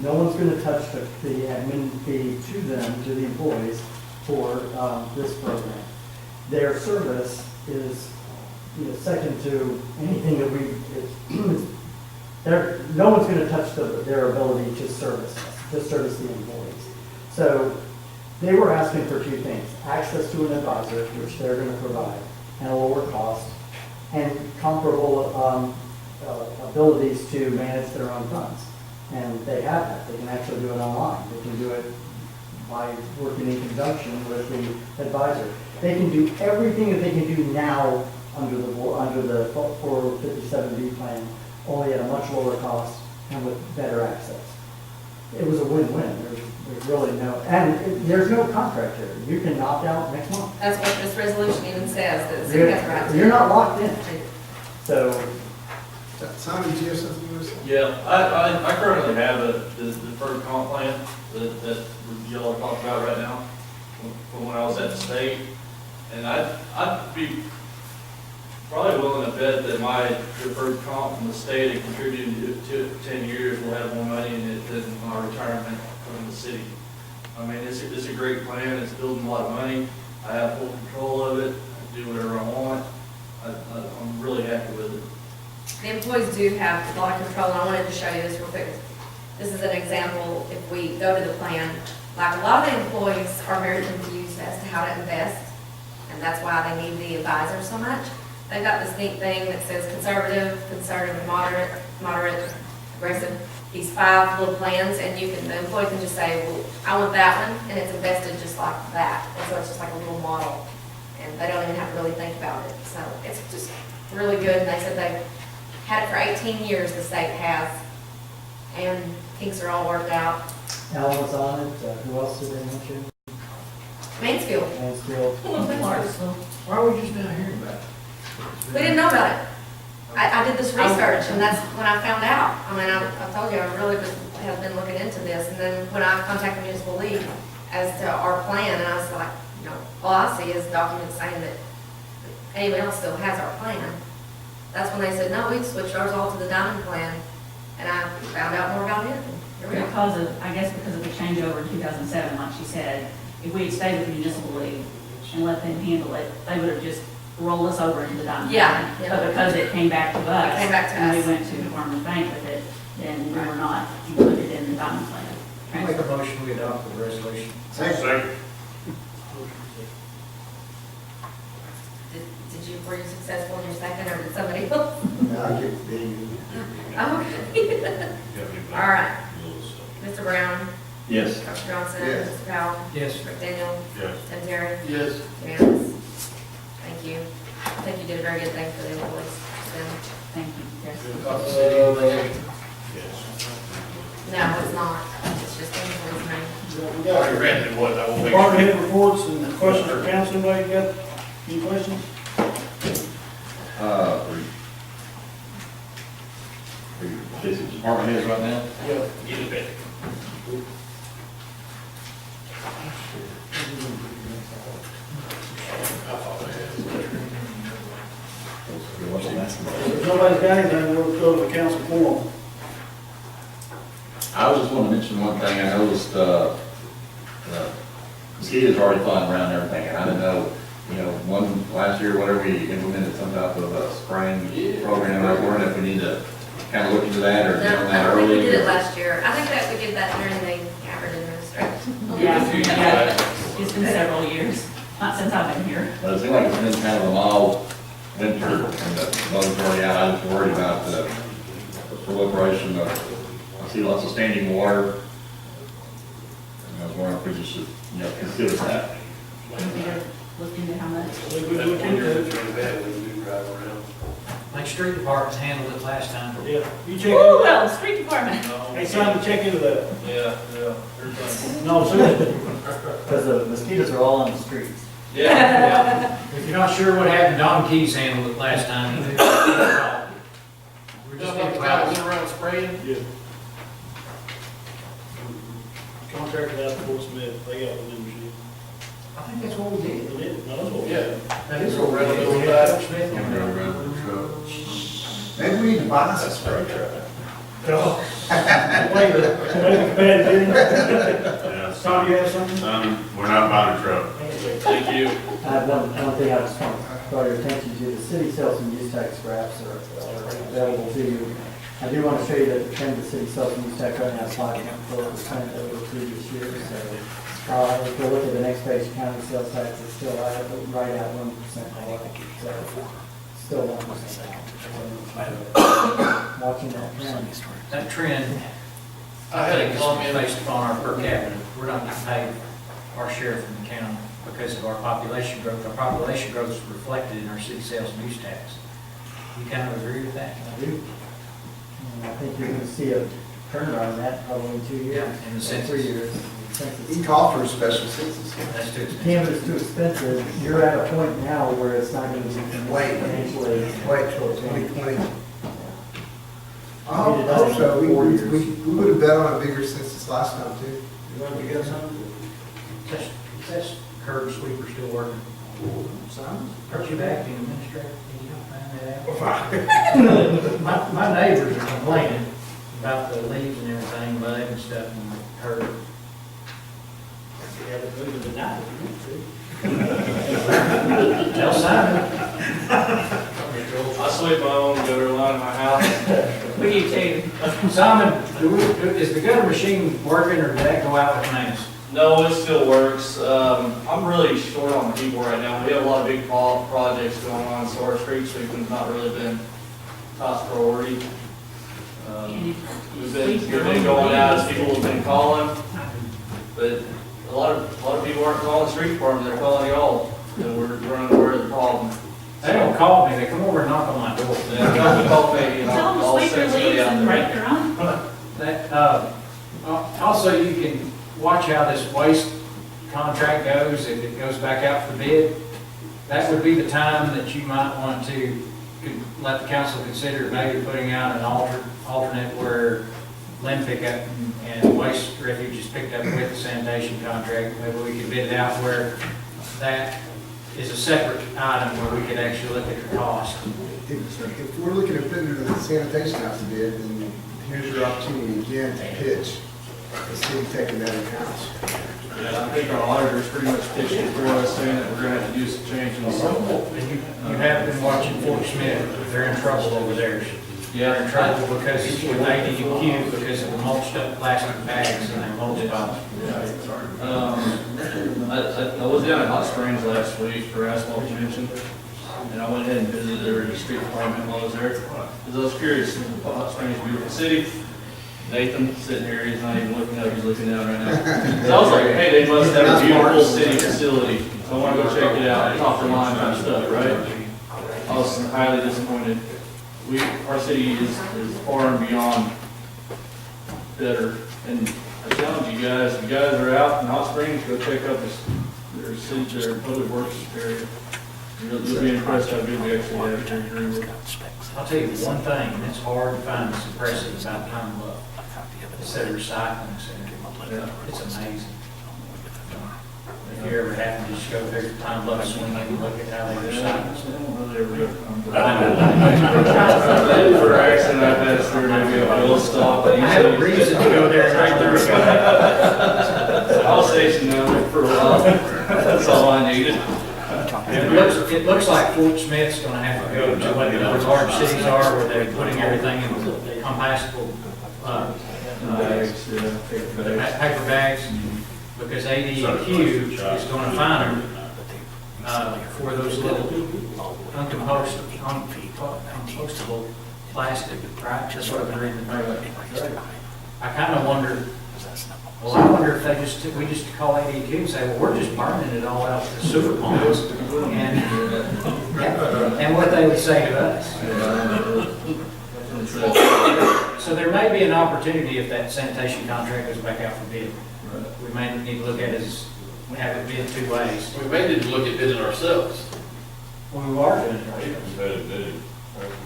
H: No one's going to touch the admin fee to them, to the employees, for this program. Their service is second to anything that no one's going to touch their ability to service the employees. So they were asking for 2 things: access to an advisor, which they're going to provide, and a lower cost, and comparable abilities to manage their own funds. And they have that. They can actually do it online. They can do it by working in conjunction with the advisor. They can do everything that they can do now under the 457B plan, only at a much lower cost and with better access. It was a win-win. There's really no, and there's no contract here. You can opt out next month.
B: That's what this resolution even says, that the city has the right to.
H: You're not locked in. So,
L: Simon, did you have something you were saying?
K: Yeah, I currently have the deferred comp plan that y'all are talking about right now, from when I was at the state. And I'd be probably willing to bet that my deferred comp from the state and contributed to 10 years will have more money in it than my retirement from the city. I mean, it's a great plan, it's building a lot of money, I have full control of it, I do whatever I want, I'm really happy with it.
B: The employees do have a lot of control, and I wanted to show you this real quick. This is an example, if we go to the plan, like a lot of the employees are very confused as to how to invest, and that's why they need the advisor so much. They've got this neat thing that says conservative, moderate, aggressive, these 5 little plans, and the employee can just say, well, I want that one, and it's invested just like that. And so it's just like a little model, and they don't even have to really think about it. So it's just really good, and they said they've had it for 18 years, the state has, and things are all worked out.
H: Alan was on it. Who else did they mention?
B: Mansfield,
H: Mansfield.
B: Clarksville.
J: Why are we just now hearing about it?
B: We didn't know about it. I did this research, and that's when I found out. I mean, I told you, I really have been looking into this, and then when I contacted Municipal League as to our plan, and I was like, all I see is documents saying that anyone else still has our plan. That's when they said, no, we'd switched ours all to the Diamond plan, and I found out more about it. Here we go.
P: I guess because of the changeover in 2007, like she said, if we had stayed with the municipal league and let them handle it, they would have just rolled us over into the Diamond
B: Yeah,
P: plan.
B: yeah.
P: But because it came back to us.
B: It came back to
P: and
B: us.
P: we went to Farmers Bank with it, then we were not included in the Diamond plan.
J: I make a motion, we adopt the resolution.
G: Second.
B: Were you successful in your second, or did somebody else?
L: No, I get the
B: Okay. All right. Mr. Brown,
C: Yes.
B: Dr. Johnson,
L: Yes.
B: Mr. Powell,
J: Yes.
B: Rick Daniel,
G: Yes.
B: Tim Terry,
F: Yes.
B: unanimous. Thank you. I think you did a very good thing for the employees.
P: Thank you. Yes.
B: No, it's not. It's just the employees' name.
A: We
F: I
A: got
F: already read it, what I will make.
A: department head reports and questions for council. Anybody got any questions?
C: This is department heads right now?
F: Yeah. Get it back. I thought I had it.
A: If nobody's got anything, we'll go to the council forum.
C: I was just want to mention one thing. I noticed, mosquitoes already flying around and everything, and I didn't know, last year, whatever, we implemented some type of a spraying program. I was wondering if we need to kind of look into that or get on that
B: I don't think we
C: early.
B: did it last year. I think that we did that during the Gabbard administration.
P: Yeah, it's been several years, not since I've been here.
C: But it seemed like it's been kind of a mild winter, and the bugs are already out. I was worried about the proliferation of, I see lots of standing water. And I was wondering if we just should, consider that.
P: Looked into how much.
A: We
F: That
A: look
F: winter
A: into
F: is
A: it.
F: really bad when you do drive around.
J: Like street department handled it last time.
A: Yeah, you check
P: Oh,
A: into
P: well, street department.
A: Hey, Simon, check into that.
K: Yeah, there's
A: No, seriously.
D: Because the mosquitoes are all on the streets.
K: Yeah.
J: If you're not sure what happened, Don Keys handled it last time. We're just
F: Just
J: getting
F: like
J: about
F: went around spraying.
A: Yeah. Contracted out to Fort Smith, they got the new machine.
J: I think that's what we did.
A: They did, no, that's what we
F: Yeah.
A: did.
J: That is
F: Go
J: what we
F: around
J: did.
F: the
J: We
F: little
J: had
F: guy.
J: Fort Smith come around.
L: Maybe we need to buy us a spray truck.
A: Wait, competitive.
G: Yeah,
A: Tom, you have something?
G: we're not buying a truck.
K: Thank you.
H: I have one thing I just want to draw your attention to. The city sales and use tax graphs are available to you. I do want to show you that the trend of the city sales and use tax right now is 5.4% over the previous year. So if you look at the next page, county sales tax is still right at 1% higher. So still 1% down. Watching that trend.
J: That trend,
F: I had a
J: think, is
F: comment.
J: based upon our per capita. We're not getting paid our share from the county. because of our population growth. Our population growth is reflected in our city sales and use tax. You kind of agree with that?
H: I do. And I think you're gonna see a turnaround in that probably in 2 years.
J: Yeah, in the census.
H: 3 years.
L: You
H: Census.
L: can call for a special census.
J: That's too expensive.
H: Canvas too expensive, you're at a point now where it's not gonna be financially.
L: Wait till 2020. I
H: I mean, it
L: hope
H: does
L: so.
H: in 4 years.
L: We would have bet on a bigger census last time too.
A: You want to get something?
J: That's curb sweeper still working.
L: Some?
J: Aren't you back in administrator? Did you find that out? My neighbors are complaining about the leaves and everything, mud and stuff, and the curb.
A: Yeah, but move it tonight if you want to.
J: Tell Simon.
K: I sweep my own gutter line in my house.
P: We do too.
J: Simon, is the gutter machine working, or did that go out with maintenance?
K: No, it still works. I'm really short on people right now. We have a lot of big projects going on, so our street sweeping's not really been top priority. We've been going out as people have been calling, but a lot of people aren't calling the street department, they're calling y'all, and we're running aware of the problem.
J: They don't call me, they come over and knock on my door.
K: Yeah, they call me, and
P: Tell them to
K: I'll
P: sweep their
K: send somebody
P: leaves
K: out
P: and
K: there.
P: break their own.
J: That, also, you can watch how this waste contract goes, if it goes back out for bid. That would be the time that you might want to let the council consider maybe putting out an alternate where land pickup and waste refuge is picked up with the sanitation contract. Maybe we could bid it out where that is a separate item where we could actually look at the cost.
L: If we're looking at putting the sanitation out to bid, then here's your opportunity again to pitch. The city taking that in-house.
K: Yeah, I think our auditors pretty much pitched it for us, saying that we're gonna have to do some changes.
J: And you have been watching Fort Smith, they're in trouble over there. They're in trouble because with ADQ, because of the mulched up plastic bags and their mulch bottles.
K: I was down at Hot Springs last week for asphalt convention, and I went ahead and visited their street department while I was there. Because I was curious, Hot Springs is a beautiful city. Nathan sitting here, he's not even looking up, he's looking down right now. So I was like, hey, they must have a beautiful city facility, so I wanna go check it out, top of the line kind of stuff, right? I was highly disappointed. Our city is far and beyond better, and I challenge you guys, if you guys are out in Hot Springs, go check out their city, their public works area. You'll be impressed how good we actually have here in Greenwood.
J: I'll tell you one thing, and it's hard to find that's impressive about Pine Bluff. It's their recycling center. It's amazing. If you ever happen to just go there to Pine Bluff, swing in and look at how they recycle stuff.
K: For accident, I've had to sort of go fuel stop.
J: I have a reason to go there right there.
K: I was stationed down there for a while. That's all I needed.
J: It looks like Fort Smith's gonna have to go to what the large cities are, where they're putting everything in compostable,
K: Bags, yeah,
J: paper bags, because ADQ is gonna fine them, for those little compostable plastic, right? That's what I've been reading in the paper. I kinda wonder, well, I wonder if we just call ADQ and say, well, we're just burning it all out to the sewer ponds, and what they would say to us. So there may be an opportunity if that sanitation contract goes back out for bid. We may need to look at it as, we have it bid two ways.
F: We may need to look at bidding ourselves.
J: Well, we are doing it.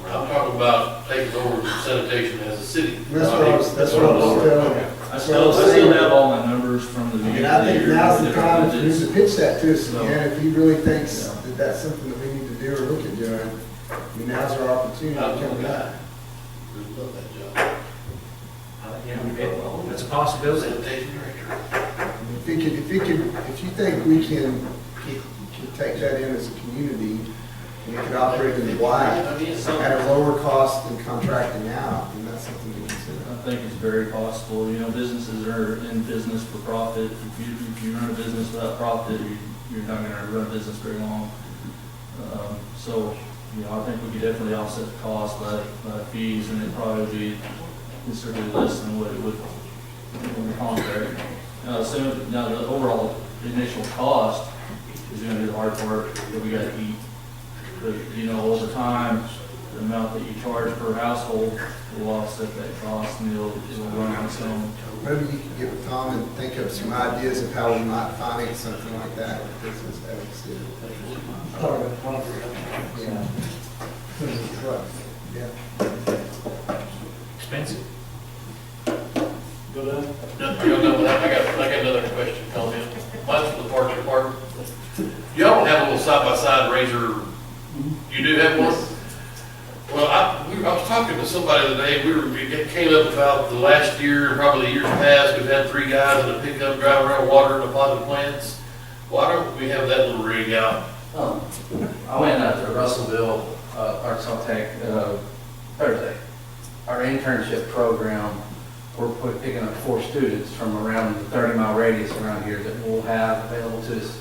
F: I'm talking about taking over sanitation as a city.
L: That's what I was telling.
K: I still have all my numbers from the beginning
L: And
K: of
L: I
K: the
L: think
K: year.
L: now's the time for him
K: budgets.
L: to pitch that to us again, if he really thinks that that's something that we need to do or look at doing. I mean, now's our opportunity to come back.
F: Love that job.
J: That's a possibility.
F: Sanitation director.
L: If you think we can take that in as a community, and we could operate in the black at a lower cost than contracting out, then that's something to consider.
K: I think it's very possible, you know, businesses are in business for profit. If you run a business without profit, you're not gonna run a business very long. So, you know, I think we could definitely offset the cost by fees, and it'd probably be considerably less than what it would in the contract. So now the overall initial cost
M: is gonna do the hard work, that we gotta eat. But, you know, over time, the amount that you charge per household will offset that cost, and it'll run on its own.
L: Maybe you could get with Tom and think of some ideas of how we might finance something like that. This is,
H: Talk about property. Yeah. Trucks. Yeah.
J: Expensive.
A: Go down.
F: No, I got another question, comment. Mine's for the Parks Department. Y'all don't have a little side-by-side razor, you do have one? Well, I was talking to somebody the other day, it came up about the last year, probably the years past, we've had 3 guys in a pickup driving around watering the potted plants. Why don't we have that little rig out?
O: I went out to Russellville, Arkansas Tech, Thursday. Our internship program, we're picking up 4 students from around the 30-mile radius around here that we'll have available to us.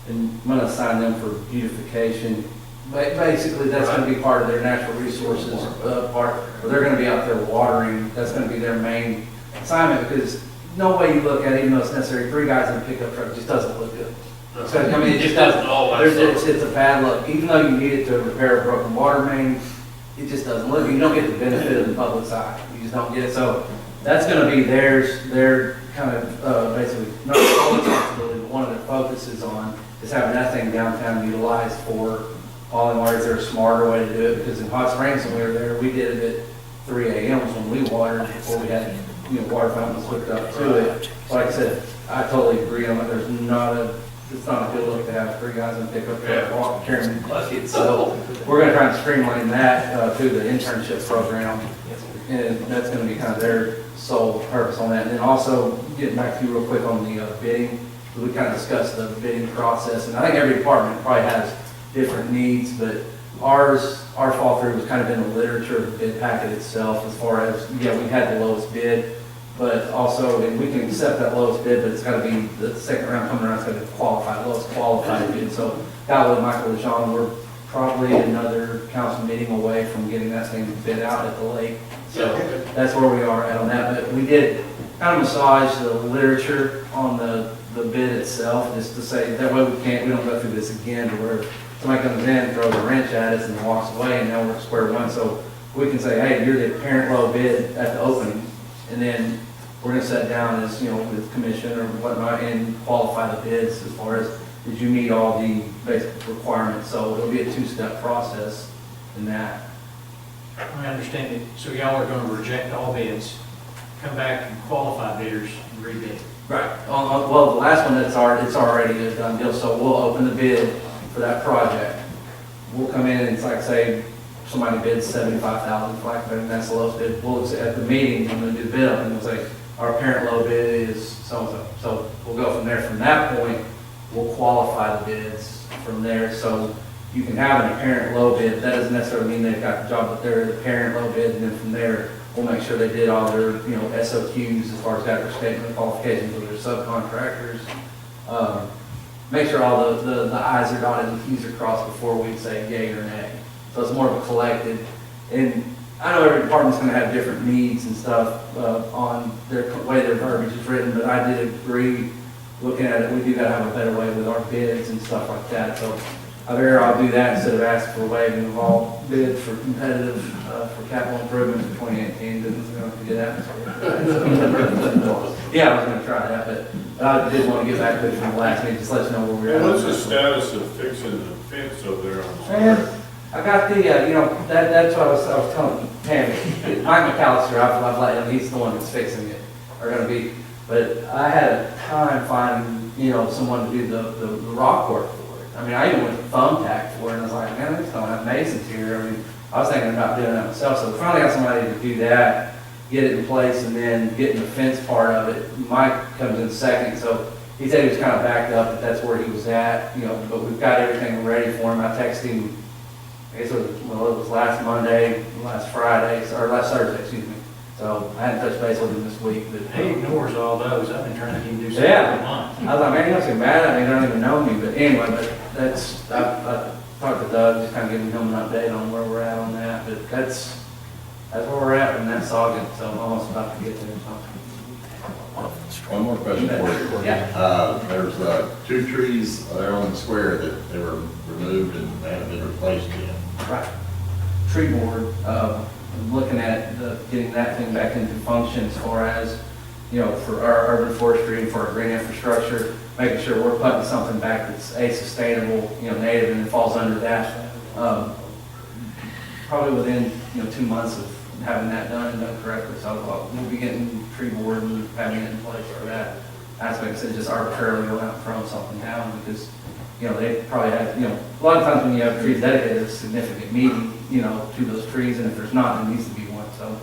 O: And I'm going to assign them for beautification. Basically, that's going to be part of their natural resources part, where they're going to be out there watering. That's going to be their main assignment, because no way you look at it, even though it's necessary, 3 guys in a pickup truck just doesn't look good. So, I mean, it just doesn't. It's a bad look. Even though you need it to repair a broken water main, it just doesn't look. You don't get the benefit of the public's eye. You just don't get it. So that's going to be their kind of basically not all responsibility, but one of their focuses on is having that thing downtown utilized for hauling water. Is there a smarter way to do it? Because in Hot Springs, when we were there, we did it at 3 a.m. when we watered before we had water fountains hooked up to it. Like I said, I totally agree on it. It's not a good look to have 3 guys in a pickup truck carrying buckets. So we're going to try and streamline that through the internship program, and that's going to be kind of their sole purpose on that. And then also getting back to you real quick on the bidding, we kind of discussed the bidding process, and I think every department probably has different needs, but our fall through was kind of in the literature of the bid packet itself, as far as, yeah, we had the lowest bid, but also, and we can accept that lowest bid, but it's got to be, the second round coming around, it's going to qualify, lowest qualified bid. So Got with Michael DeShawn, we're probably another council meeting away from getting that thing bid out at the lake. So that's where we are at on that, but we did kind of massage the literature on the bid itself, just to say, that way we don't go through this again, to where somebody comes in, throws a wrench at us and walks away, and now we're at square one. So we can say, hey, you're the apparent low bid at the opening, and then we're gonna sit down as, with commission or whatnot, and qualify the bids as far as, did you meet all the basic requirements? So it'll be a 2-step process in that.
J: I understand it. So y'all are going to reject all bids, come back and qualify bidders and rebid.
O: Right. Well, the last one, it's already a done deal, so we'll open the bid for that project. We'll come in and it's like, say, somebody bids $75,000, and that's the lowest bid. We'll, at the meeting, when we do the bid, and we'll say, our apparent low bid is so-and-so. So we'll go from there. From that point, we'll qualify the bids from there. So you can have an apparent low bid. That doesn't necessarily mean they've got the job, but they're the apparent low bid, and then from there, we'll make sure they did all their, SOQs as far as that their statement of qualifications with their subcontractors. Make sure all the I's are dotted and T's are crossed before we say yay or nay. So it's more of a collected. And I know every department's gonna have different needs and stuff on their way their verbiage is written, but I did agree, looking at it, we do gotta have a better way with our bids and stuff like that. So I'll do that instead of asking for waiving of all bids for competitive, for capital improvement for 2018. Didn't do that. Yeah, I was gonna try that, but I did want to get back to it from the last meeting, just let you know where we're at.
G: What's the status of fixing the fence over there on the square?
O: Man, I got the, that's what I was telling Pam, Mike McAllister, I've let him, he's the one that's fixing it, or gonna be, but I had a time finding, someone to do the rock work for it. I mean, I even went to thumbtack for it, and I was like, man, they just don't have masons here. I mean, I was thinking about doing that myself, so finally got somebody to do that, get it in place, and then getting the fence part of it. Mike comes in second, so he said he was kind of backed up, but that's where he was at, but we've got everything ready for him. I texted him, I guess it was last Monday, last Friday, or last Thursday, excuse me. So I hadn't touched base with him this week, but
J: He ignores all those. I've been trying to get him to do something
O: yeah.
J: for a month.
O: I was like, man, you don't seem mad at me, they don't even know me, but anyway, but I talked to Doug, just kind of giving him an update on where we're at on that, but that's where we're at in that saga, so I'm almost about to get there, so.
C: One more question for you.
O: Yeah.
C: There's, two trees there on the square that they were removed and they haven't been replaced yet.
O: Right. Tree board, looking at getting that thing back into function as far as, you know, for our urban forestry and for our green infrastructure, making sure we're putting something back that's sustainable, you know, native, and it falls under that. Probably within, 2 months of having that done and done correctly, so we'll be getting tree board and having it in place for that aspect, instead of just arbitrarily going out and throwing something down, because, they probably have, a lot of times when you have trees dedicated, there's significant meaning, to those trees, and if there's not, there needs to be one, so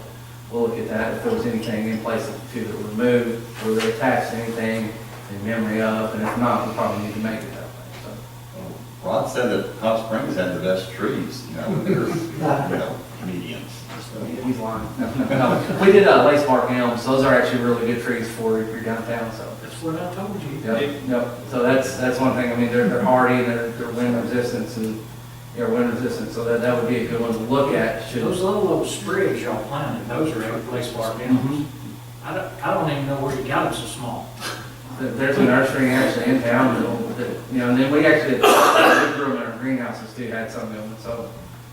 O: we'll look at that, if there was anything in place that were removed, were they attached to anything in memory of, and if not, we probably need to make it that way, so.
C: Rod said that Hot Springs had the best trees, with their, medians.
O: He's lying. No. We did lace bark elms, those are actually really good trees for if you're downtown, so.
A: That's what I told you.
O: Yep. So that's one thing, I mean, they're hardy, and they're wind resistance, and, wind resistant, so that would be a good one to look at.
J: Those little sprigs y'all planted, those are place bark elms. I don't even know where you got them so small.
O: There's a nursery actually in town, and then we actually, we grew them in our greenhouses too, had some of them, so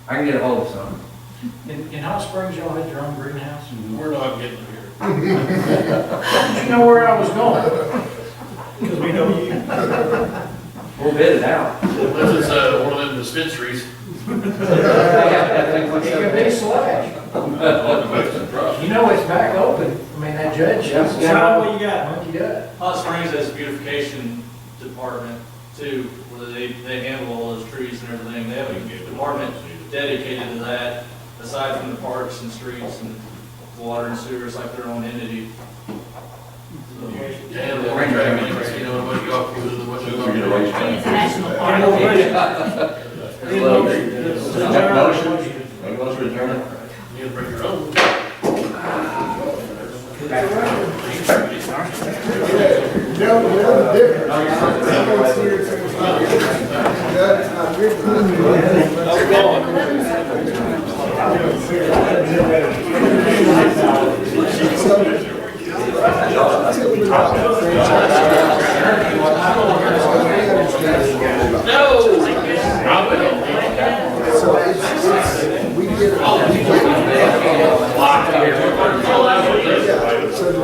O: I can get a hold of some.
J: In Hot Springs, y'all had your own greenhouse?
F: We're not getting here.
A: You know where I was going? Because we know you.
O: We'll bid it out.
F: Unless it's one of them dispensaries.
A: It could be slash. You know it's back open. I mean, that judge. John, what you got? Monkey Dut.
K: Hot Springs has a beautification department too, where they handle all those trees and everything. They have a department dedicated to that, aside from the parks and streets and water and sewer, it's like their own entity.
F: Yeah, the rain track, what you got, what you
C: We get a raise
F: got.
E: It's a national
A: Any
E: park.
A: more questions? Any motion?
C: Make a motion to adjourn.
F: You gotta bring your own.
L: So we get. So the